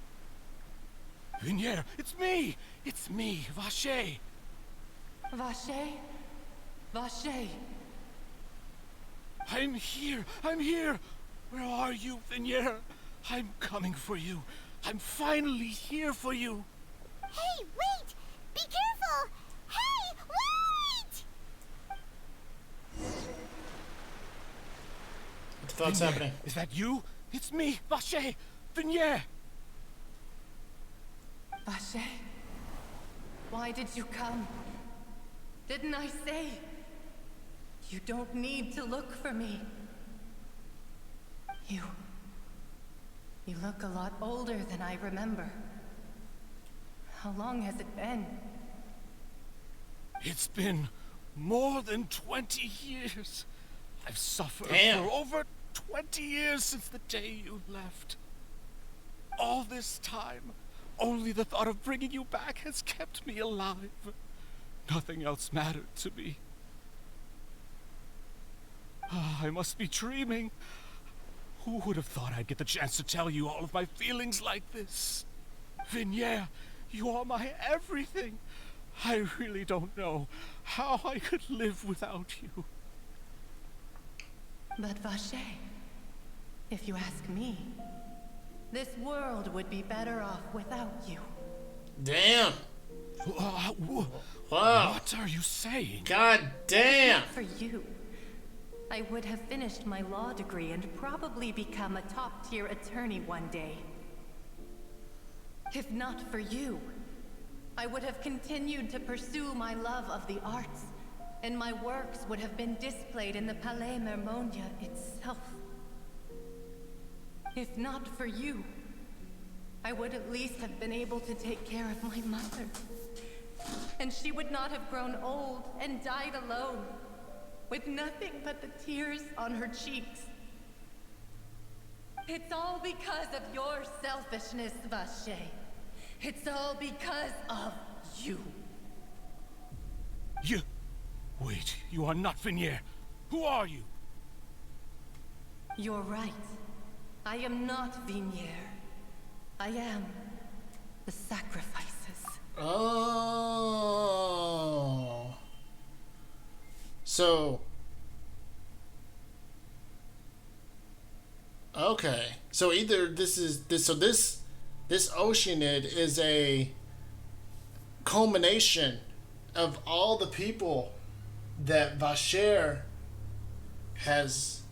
Speaker 15: Vinier, it's me! It's me, Vache!
Speaker 4: Vache? Vache?
Speaker 15: I'm here! I'm here! Where are you, Vinier? I'm coming for you. I'm finally here for you.
Speaker 1: Hey, wait! Be careful! Hey, wait!
Speaker 3: What the fuck's happening?
Speaker 15: Is that you? It's me, Vache! Vinier!
Speaker 4: Vache? Why did you come? Didn't I say? You don't need to look for me. You look a lot older than I remember. How long has it been?
Speaker 15: It's been more than 20 years. I've suffered
Speaker 3: Damn.
Speaker 15: for over 20 years since the day you left. All this time, only the thought of bringing you back has kept me alive. Nothing else mattered to me. I must be dreaming. Who would have thought I'd get the chance to tell you all of my feelings like this? Vinier, you are my everything. I really don't know how I could live without you.
Speaker 4: But Vache, if you ask me, this world would be better off without you.
Speaker 3: Damn.
Speaker 15: Wow. What are you saying?
Speaker 3: God damn.
Speaker 4: For you, I would have finished my law degree and probably become a top-tier attorney one day. If not for you, I would have continued to pursue my love of the arts, and my works would have been displayed in the Palais Mermonia itself. If not for you, I would at least have been able to take care of my mother. And she would not have grown old and died alone, with nothing but the tears on her cheeks. It's all because of your selfishness, Vache. It's all because of you.
Speaker 15: You... Wait, you are not Vinier. Who are you?
Speaker 4: You're right. I am not Vinier. I am the sacrifices.
Speaker 3: Oh. So. Okay. So either this Oceanid is a culmination of all the people that Vacher has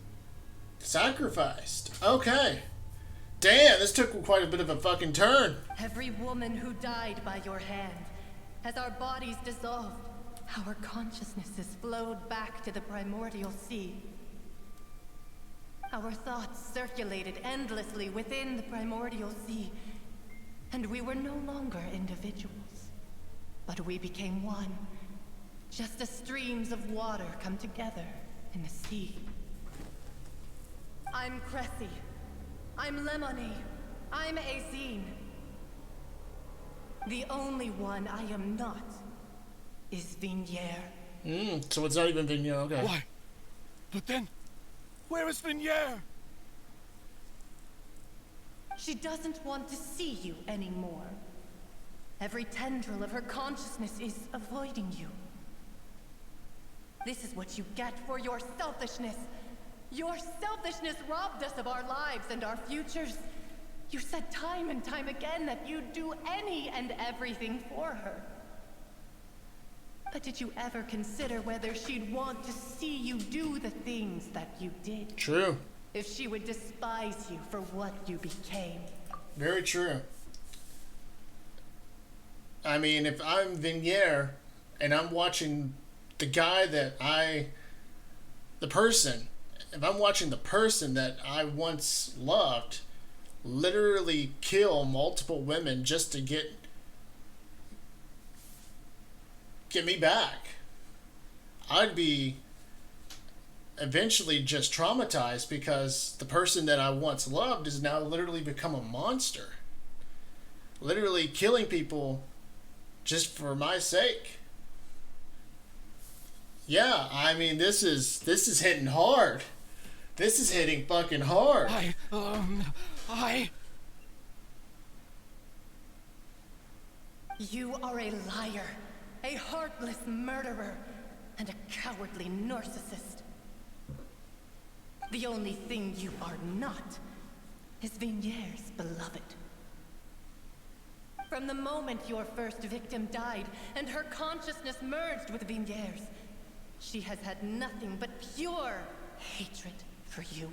Speaker 3: sacrificed. Okay. Damn, this took quite a bit of a fucking turn.
Speaker 4: Every woman who died by your hand, as our bodies dissolved, our consciousnesses flowed back to the primordial sea. Our thoughts circulated endlessly within the primordial sea, and we were no longer individuals, but we became one, just as streams of water come together in the sea. I'm Cressy. I'm Lemony. I'm Azine. The only one I am not is Vignier.
Speaker 3: So it's not even Vignier, okay.
Speaker 15: Why? But then, where is Vignier?
Speaker 4: She doesn't want to see you anymore. Every tendril of her consciousness is avoiding you. This is what you get for your selfishness. Your selfishness robbed us of our lives and our futures. You said time and time again that you'd do any and everything for her. But did you ever consider whether she'd want to see you do the things that you did?
Speaker 3: True.
Speaker 4: If she would despise you for what you became?
Speaker 3: Very true. I mean, if I'm Vignier and I'm watching the guy that if I'm watching the person that I once loved literally kill multiple women just to get me back, I'd be eventually just traumatized because the person that I once loved has now literally become a monster. Literally killing people just for my sake. Yeah, I mean, this is hitting hard. This is hitting fucking hard.
Speaker 4: You are a liar, a heartless murderer, and a cowardly narcissist. The only thing you are not is Vignier's beloved. From the moment your first victim died and her consciousness merged with Vignier's, she has had nothing but pure hatred for you.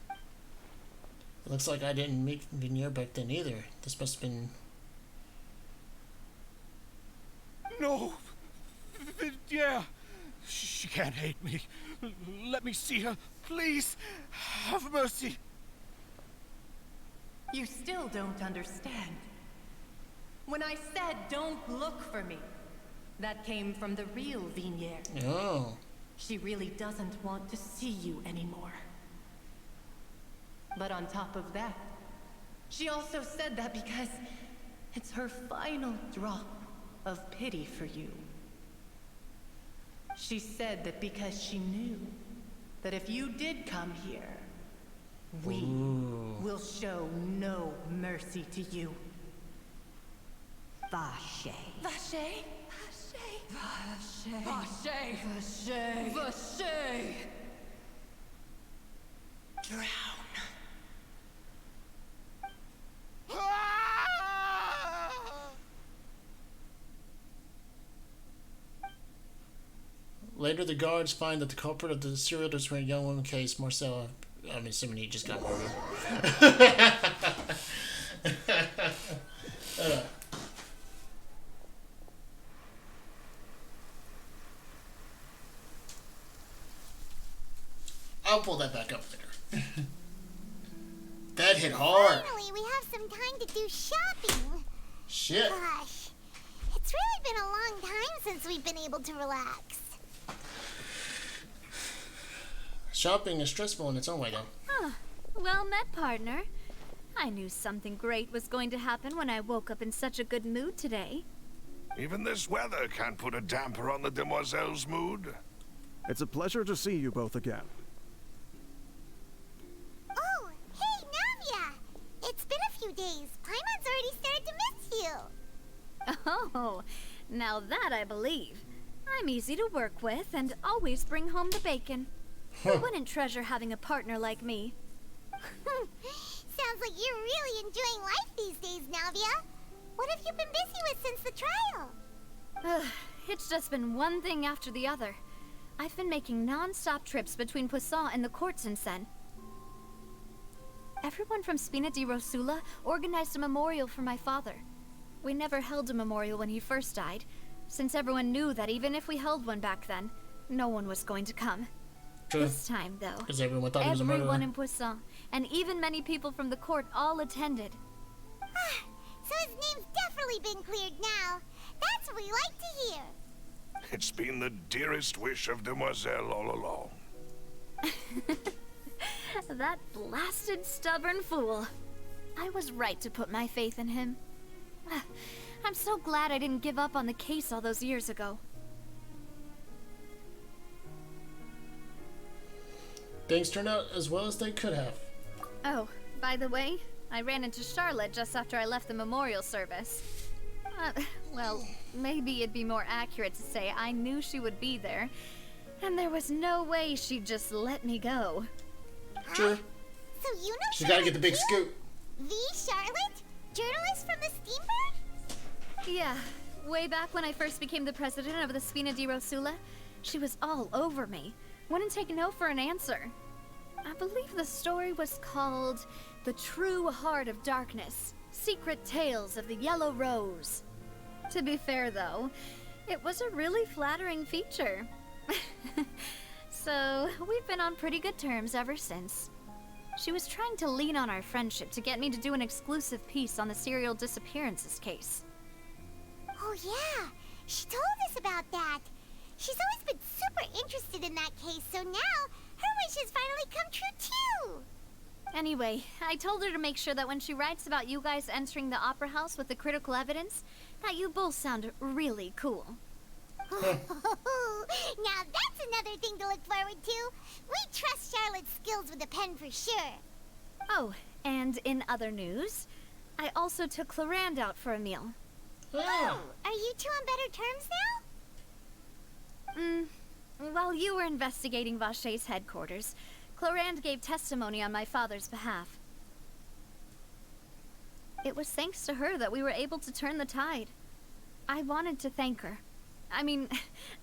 Speaker 3: It looks like I didn't meet Vignier back then either. This must have been...
Speaker 15: No! Yeah! She can't hate me. Let me see her. Please! Have mercy!
Speaker 4: You still don't understand. When I said don't look for me, that came from the real Vignier.
Speaker 3: Oh.
Speaker 4: She really doesn't want to see you anymore. But on top of that, she also said that because it's her final drop of pity for you. She said that because she knew that if you did come here, we will show no mercy to you.
Speaker 8: Vache.
Speaker 4: Vache? Vache. Vache. Vache. Vache.
Speaker 17: Drown.
Speaker 3: Later, the guards find that the culprit of the serial disappearing young woman case, Marcel, I'm assuming he just got murdered. I'll pull that back up later. That hit hard.
Speaker 1: Finally, we have some time to do shopping.
Speaker 3: Shit.
Speaker 1: Gosh, it's really been a long time since we've been able to relax.
Speaker 3: Shopping is stressful in its own way, though.
Speaker 2: Huh. Well met, partner. I knew something great was going to happen when I woke up in such a good mood today.
Speaker 7: Even this weather can't put a damper on the demoiselle's mood.
Speaker 5: It's a pleasure to see you both again.
Speaker 1: Oh, hey, Navia! It's been a few days. Paimon's already started to miss you.
Speaker 2: Oh, now that I believe. I'm easy to work with and always bring home the bacon. Who wouldn't treasure having a partner like me?
Speaker 1: Sounds like you're really enjoying life these days, Navia. What have you been busy with since the trial?
Speaker 2: It's just been one thing after the other. I've been making non-stop trips between Poisson and the court since then. Everyone from Spina di Rosula organized a memorial for my father. We never held a memorial when he first died, since everyone knew that even if we held one back then, no one was going to come.
Speaker 3: True.
Speaker 2: This time, though,
Speaker 3: Because everyone thought he was a murderer.
Speaker 2: everyone in Poisson, and even many people from the court, all attended.
Speaker 1: So his name's definitely been cleared now. That's what we like to hear.
Speaker 7: It's been the dearest wish of Demoiselle all along.
Speaker 2: That blasted stubborn fool. I was right to put my faith in him. I'm so glad I didn't give up on the case all those years ago.
Speaker 3: Things turned out as well as they could have.
Speaker 2: Oh, by the way, I ran into Charlotte just after I left the memorial service. Well, maybe it'd be more accurate to say I knew she would be there, and there was no way she'd just let me go.
Speaker 3: Sure.
Speaker 1: So you know
Speaker 3: She gotta get the big scoop.
Speaker 1: The Charlotte? Journalist from the Steambird?
Speaker 2: Yeah, way back when I first became the president of the Sfina di Rosula, she was all over me. Wouldn't take no for an answer. I believe the story was called The True Heart of Darkness, Secret Tales of the Yellow Rose. To be fair though, it was a really flattering feature. So, we've been on pretty good terms ever since. She was trying to lean on our friendship to get me to do an exclusive piece on the serial disappearances case.
Speaker 1: Oh yeah, she told us about that. She's always been super interested in that case, so now her wish has finally come true too.
Speaker 2: Anyway, I told her to make sure that when she writes about you guys entering the opera house with the critical evidence, that you both sound really cool.
Speaker 1: Now that's another thing to look forward to. We trust Charlotte's skills with a pen for sure.
Speaker 2: Oh, and in other news, I also took Clorand out for a meal.
Speaker 1: Oh, are you two on better terms now?
Speaker 2: While you were investigating Vashey's headquarters, Clorand gave testimony on my father's behalf. It was thanks to her that we were able to turn the tide. I wanted to thank her. I mean,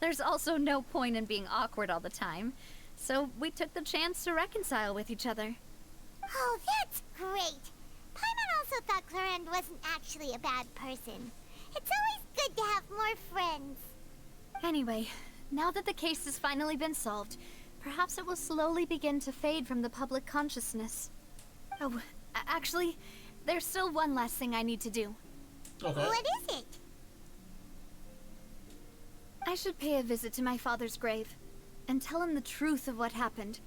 Speaker 2: there's also no point in being awkward all the time, so we took the chance to reconcile with each other.
Speaker 1: Oh, that's great. Paimon also thought Clorand wasn't actually a bad person. It's always good to have more friends.
Speaker 2: Anyway, now that the case has finally been solved, perhaps it will slowly begin to fade from the public consciousness. Oh, actually, there's still one last thing I need to do.
Speaker 3: Okay.
Speaker 1: What is it?
Speaker 2: I should pay a visit to my father's grave, and tell him the truth of what happened,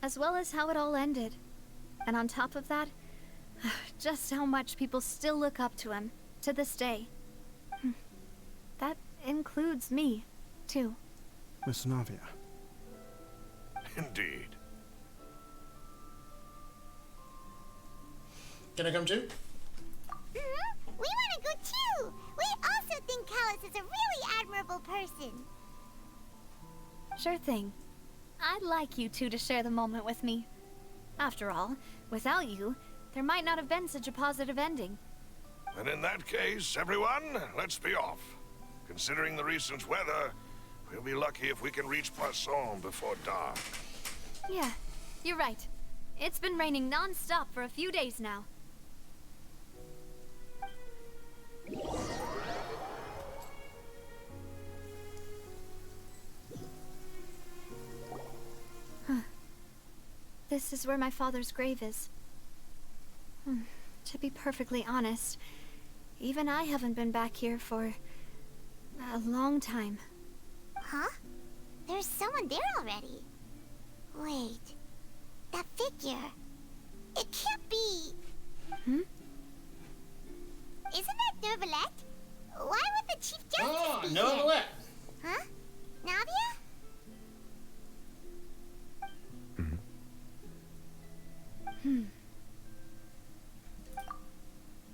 Speaker 2: as well as how it all ended. And on top of that, just how much people still look up to him, to this day. That includes me, too.
Speaker 5: Miss Navia.
Speaker 7: Indeed.
Speaker 3: Can I come too?
Speaker 1: We want to go too! We also think Callus is a really admirable person.
Speaker 2: Sure thing. I'd like you two to share the moment with me. After all, without you, there might not have been such a positive ending.
Speaker 7: And in that case, everyone, let's be off. Considering the recent weather, we'll be lucky if we can reach Poisson before dark.
Speaker 2: Yeah, you're right. It's been raining non-stop for a few days now. This is where my father's grave is. To be perfectly honest, even I haven't been back here for a long time.
Speaker 1: Huh? There's someone there already. Wait. That figure. It can't be... Isn't that Nervalette? Why would the Chief Justice be here?
Speaker 3: Nervalette!
Speaker 1: Huh? Navia?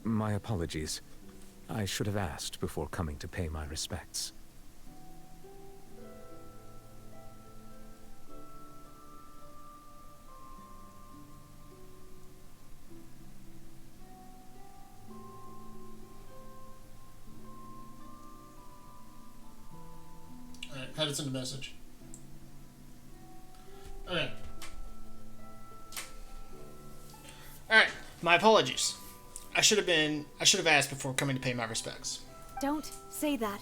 Speaker 9: My apologies. I should have asked before coming to pay my respects.
Speaker 3: Alright, how to send a message. Okay. Alright, my apologies. I should have asked before coming to pay my respects.
Speaker 2: Don't say that.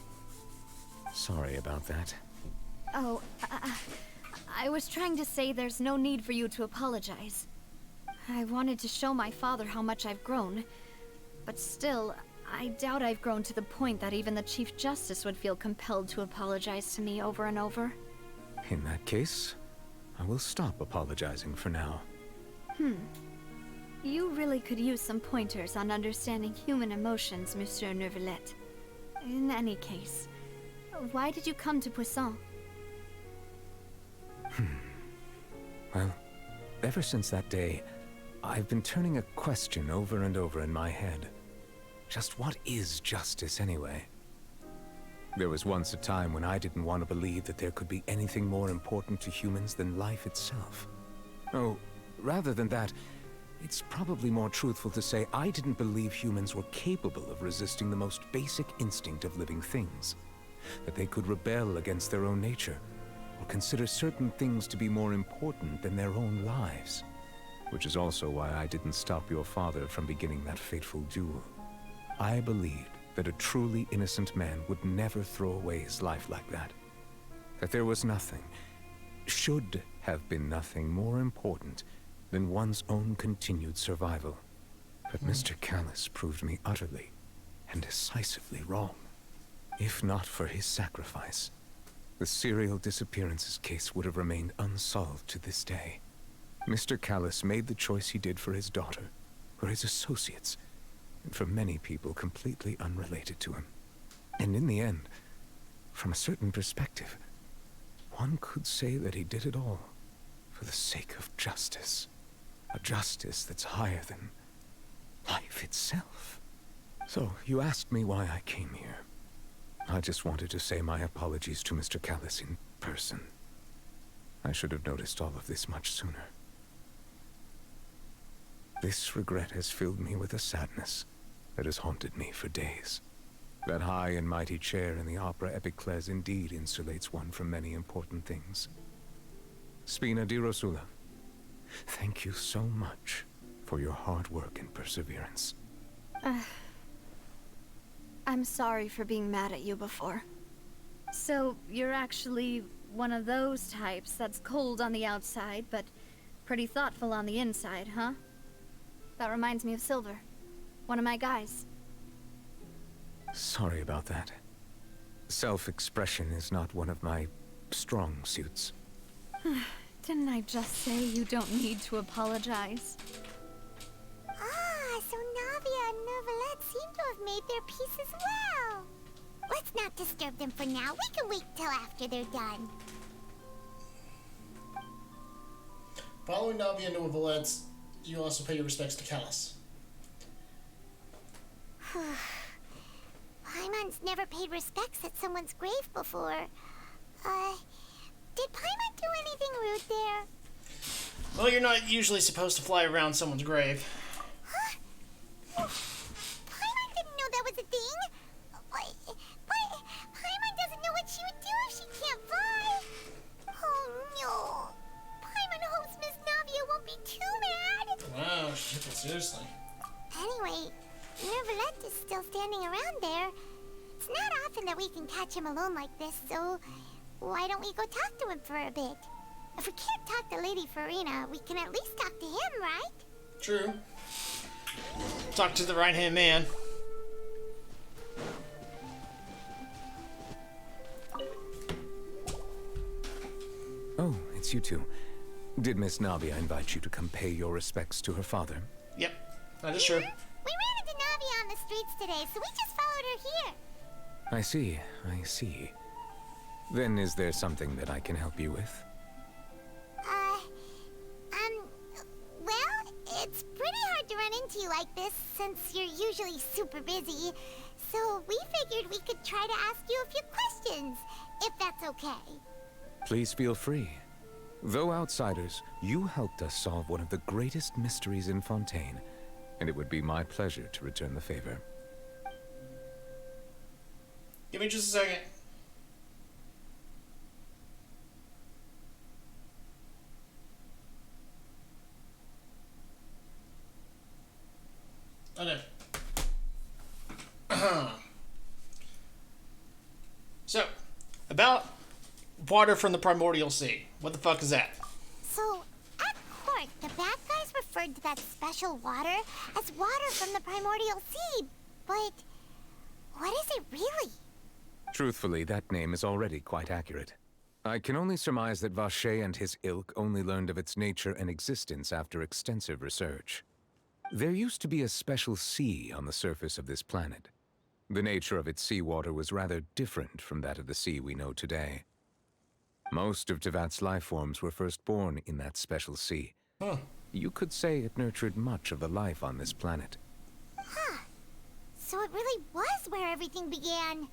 Speaker 9: Sorry about that.
Speaker 2: Oh, I was trying to say there's no need for you to apologize. I wanted to show my father how much I've grown, but still, I doubt I've grown to the point that even the Chief Justice would feel compelled to apologize to me over and over.
Speaker 9: In that case, I will stop apologizing for now.
Speaker 2: You really could use some pointers on understanding human emotions, Monsieur Neuvillette. In any case, why did you come to Poisson?
Speaker 9: Well, ever since that day, I've been turning a question over and over in my head. Just what is justice anyway? There was once a time when I didn't want to believe that there could be anything more important to humans than life itself. Oh, rather than that, it's probably more truthful to say I didn't believe humans were capable of resisting the most basic instinct of living things. That they could rebel against their own nature, or consider certain things to be more important than their own lives. Which is also why I didn't stop your father from beginning that fateful duel. I believed that a truly innocent man would never throw away his life like that. That there was nothing, should have been nothing more important than one's own continued survival. But Mr. Callus proved me utterly and decisively wrong. If not for his sacrifice, the serial disappearances case would have remained unsolved to this day. Mr. Callus made the choice he did for his daughter, for his associates, and for many people completely unrelated to him. And in the end, from a certain perspective, one could say that he did it all for the sake of justice. A justice that's higher than life itself. So, you asked me why I came here. I just wanted to say my apologies to Mr. Callus in person. I should have noticed all of this much sooner. This regret has filled me with a sadness that has haunted me for days. That high and mighty chair in the Opera Epiclese indeed insulates one from many important things. Spina di Rosula, thank you so much for your hard work and perseverance.
Speaker 2: I'm sorry for being mad at you before. So, you're actually one of those types that's cold on the outside, but pretty thoughtful on the inside, huh? That reminds me of Silver, one of my guys.
Speaker 9: Sorry about that. Self-expression is not one of my strong suits.
Speaker 2: Didn't I just say you don't need to apologize?
Speaker 1: Ah, so Navia and Neuvillette seem to have made their peace as well. Let's not disturb them for now. We can wait till after they're done.
Speaker 3: Following Navia and Neuvillette's, you also pay your respects to Callus.
Speaker 1: Paimon's never paid respects at someone's grave before. Did Paimon do anything rude there?
Speaker 3: Well, you're not usually supposed to fly around someone's grave.
Speaker 1: Huh? Paimon didn't know that was a thing. But Paimon doesn't know what she would do if she can't fly. Oh no. Paimon hopes Miss Navia won't be too mad.
Speaker 3: Wow, she took it seriously.
Speaker 1: Anyway, Neuvillette is still standing around there. It's not often that we can catch him alone like this, so why don't we go talk to him for a bit? If we can't talk to Lady Furina, we can at least talk to him, right?
Speaker 3: True. Talk to the right-hand man.
Speaker 9: Oh, it's you two. Did Miss Navia invite you to come pay your respects to her father?
Speaker 3: Yep, that is true.
Speaker 1: We ran into Navia on the streets today, so we just followed her here.
Speaker 9: I see, I see. Then is there something that I can help you with?
Speaker 1: Well, it's pretty hard to run into you like this since you're usually super busy. So we figured we could try to ask you a few questions, if that's okay.
Speaker 9: Please feel free. Though outsiders, you helped us solve one of the greatest mysteries in Fontaine, and it would be my pleasure to return the favor.
Speaker 3: Give me just a second. Okay. So, about water from the primordial sea. What the fuck is that?
Speaker 1: So, at court, the bad guys referred to that special water as water from the primordial sea. But what is it really?
Speaker 9: Truthfully, that name is already quite accurate. I can only surmise that Vacher and his ilk only learned of its nature and existence after extensive research. There used to be a special sea on the surface of this planet. The nature of its seawater was rather different from that of the sea we know today. Most of Tevat's life forms were first born in that special sea.
Speaker 3: Huh.
Speaker 9: You could say it nurtured much of the life on this planet.
Speaker 1: Huh. So it really was where everything began.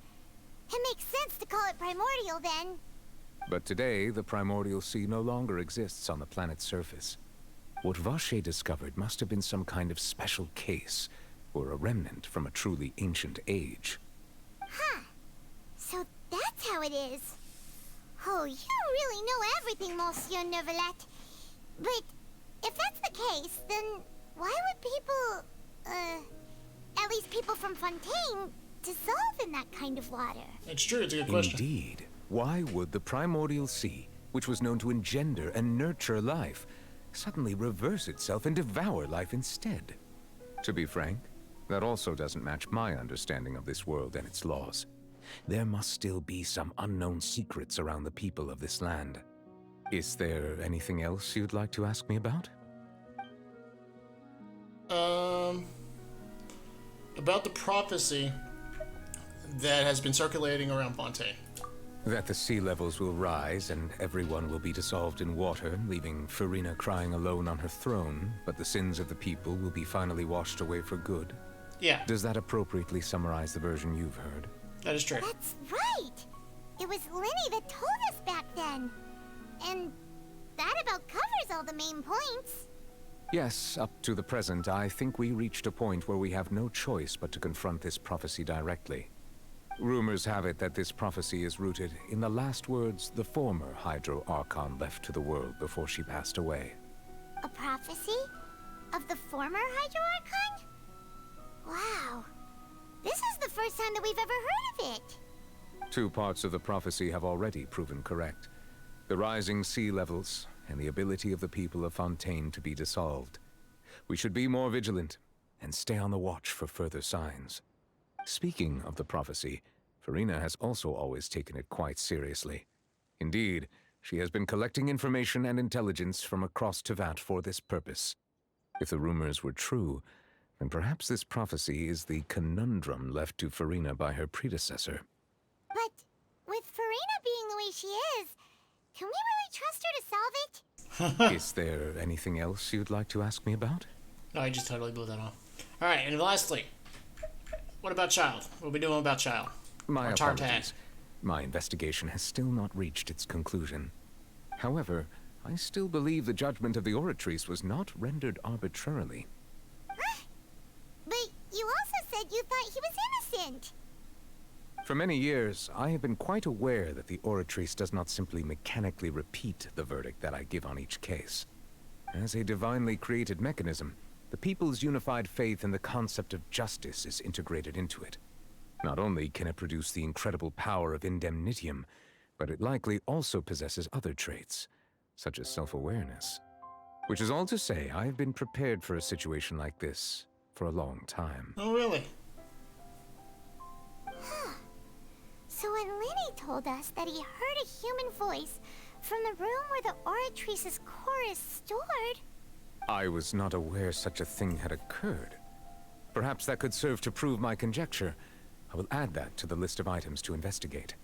Speaker 1: It makes sense to call it primordial then.
Speaker 9: But today, the primordial sea no longer exists on the planet's surface. What Vache discovered must have been some kind of special case, or a remnant from a truly ancient age.
Speaker 1: Huh. So that's how it is. Oh, you really know everything, Monsieur Neuvillette. But if that's the case, then why would people, at least people from Fontaine, dissolve in that kind of water?
Speaker 3: It's true, it's a good question.
Speaker 9: Indeed. Why would the primordial sea, which was known to engender and nurture life, suddenly reverse itself and devour life instead? To be frank, that also doesn't match my understanding of this world and its laws. There must still be some unknown secrets around the people of this land. Is there anything else you'd like to ask me about?
Speaker 3: About the prophecy that has been circulating around Fontaine.
Speaker 9: That the sea levels will rise and everyone will be dissolved in water, leaving Furina crying alone on her throne, but the sins of the people will be finally washed away for good.
Speaker 3: Yeah.
Speaker 9: Does that appropriately summarize the version you've heard?
Speaker 3: That is true.
Speaker 1: That's right! It was Linny that told us back then. And that about covers all the main points.
Speaker 9: Yes, up to the present, I think we reached a point where we have no choice but to confront this prophecy directly. Rumors have it that this prophecy is rooted in the last words the former Hydro Archon left to the world before she passed away.
Speaker 1: A prophecy? Of the former Hydro Archon? Wow. This is the first time that we've ever heard of it.
Speaker 9: 2 parts of the prophecy have already proven correct. The rising sea levels, and the ability of the people of Fontaine to be dissolved. We should be more vigilant, and stay on the watch for further signs. Speaking of the prophecy, Furina has also always taken it quite seriously. Indeed, she has been collecting information and intelligence from across Tevat for this purpose. If the rumors were true, then perhaps this prophecy is the conundrum left to Furina by her predecessor.
Speaker 1: But with Furina being the way she is, can we really trust her to solve it?
Speaker 9: Is there anything else you'd like to ask me about?
Speaker 3: No, I just totally blew that off. Alright, and lastly, what about Child? What are we doing about Child?
Speaker 9: My apologies. My investigation has still not reached its conclusion. However, I still believe the judgment of the Oratrice was not rendered arbitrarily.
Speaker 1: But you also said you thought he was innocent.
Speaker 9: For many years, I have been quite aware that the Oratrice does not simply mechanically repeat the verdict that I give on each case. As a divinely created mechanism, the people's unified faith in the concept of justice is integrated into it. Not only can it produce the incredible power of indemnitium, but it likely also possesses other traits, such as self-awareness. Which is all to say, I have been prepared for a situation like this for a long time.
Speaker 3: Oh, really?
Speaker 1: Huh. So when Linny told us that he heard a human voice from the room where the Oratrice's core is stored...
Speaker 9: I was not aware such a thing had occurred. Perhaps that could serve to prove my conjecture. I will add that to the list of items to investigate.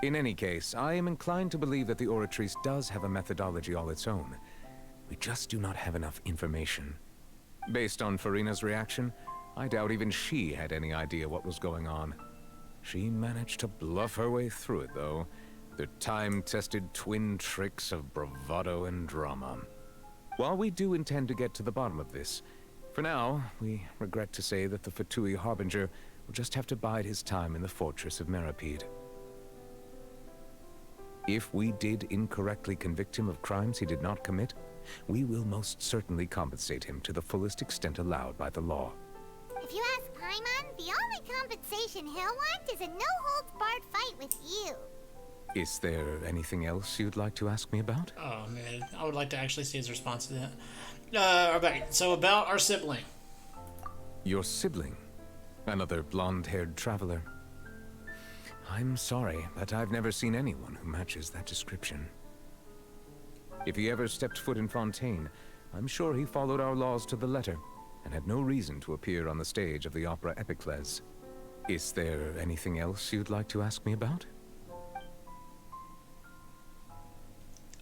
Speaker 9: In any case, I am inclined to believe that the Oratrice does have a methodology all its own. We just do not have enough information. Based on Furina's reaction, I doubt even she had any idea what was going on. She managed to bluff her way through it, though. The time-tested twin tricks of bravado and drama. While we do intend to get to the bottom of this, for now, we regret to say that the Fatui Harbinger will just have to bide his time in the fortress of Meripede. If we did incorrectly convict him of crimes he did not commit, we will most certainly compensate him to the fullest extent allowed by the law.
Speaker 1: If you ask Paimon, the only compensation he'll want is a no-holds-barred fight with you.
Speaker 9: Is there anything else you'd like to ask me about?
Speaker 3: Oh, man. I would like to actually see his response to that. Okay, so about our sibling.
Speaker 9: Your sibling? Another blonde-haired traveler? I'm sorry, but I've never seen anyone who matches that description. If he ever stepped foot in Fontaine, I'm sure he followed our laws to the letter, and had no reason to appear on the stage of the Opera Epiclese. Is there anything else you'd like to ask me about?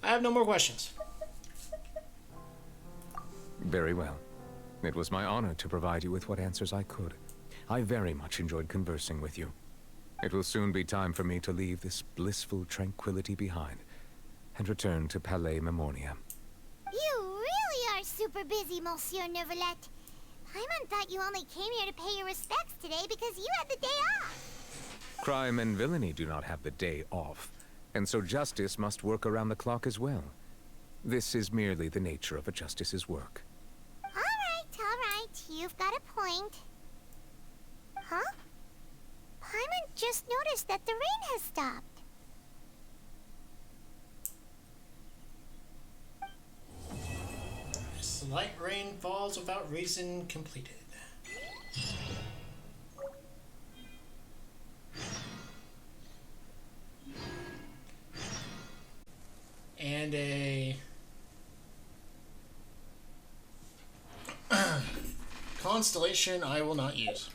Speaker 3: I have no more questions.
Speaker 9: Very well. It was my honor to provide you with what answers I could. I very much enjoyed conversing with you. It will soon be time for me to leave this blissful tranquility behind and return to Palais Memornia.
Speaker 1: You really are super busy, Monsieur Neuvillette. Paimon thought you only came here to pay your respects today because you had the day off.
Speaker 9: Crime and villainy do not have the day off, and so justice must work around the clock as well. This is merely the nature of a justice's work.
Speaker 1: All right. You've got a point. Huh? Paimon just noticed that the rain has stopped.
Speaker 3: Slight rain falls without reason completed. And a constellation I will not use.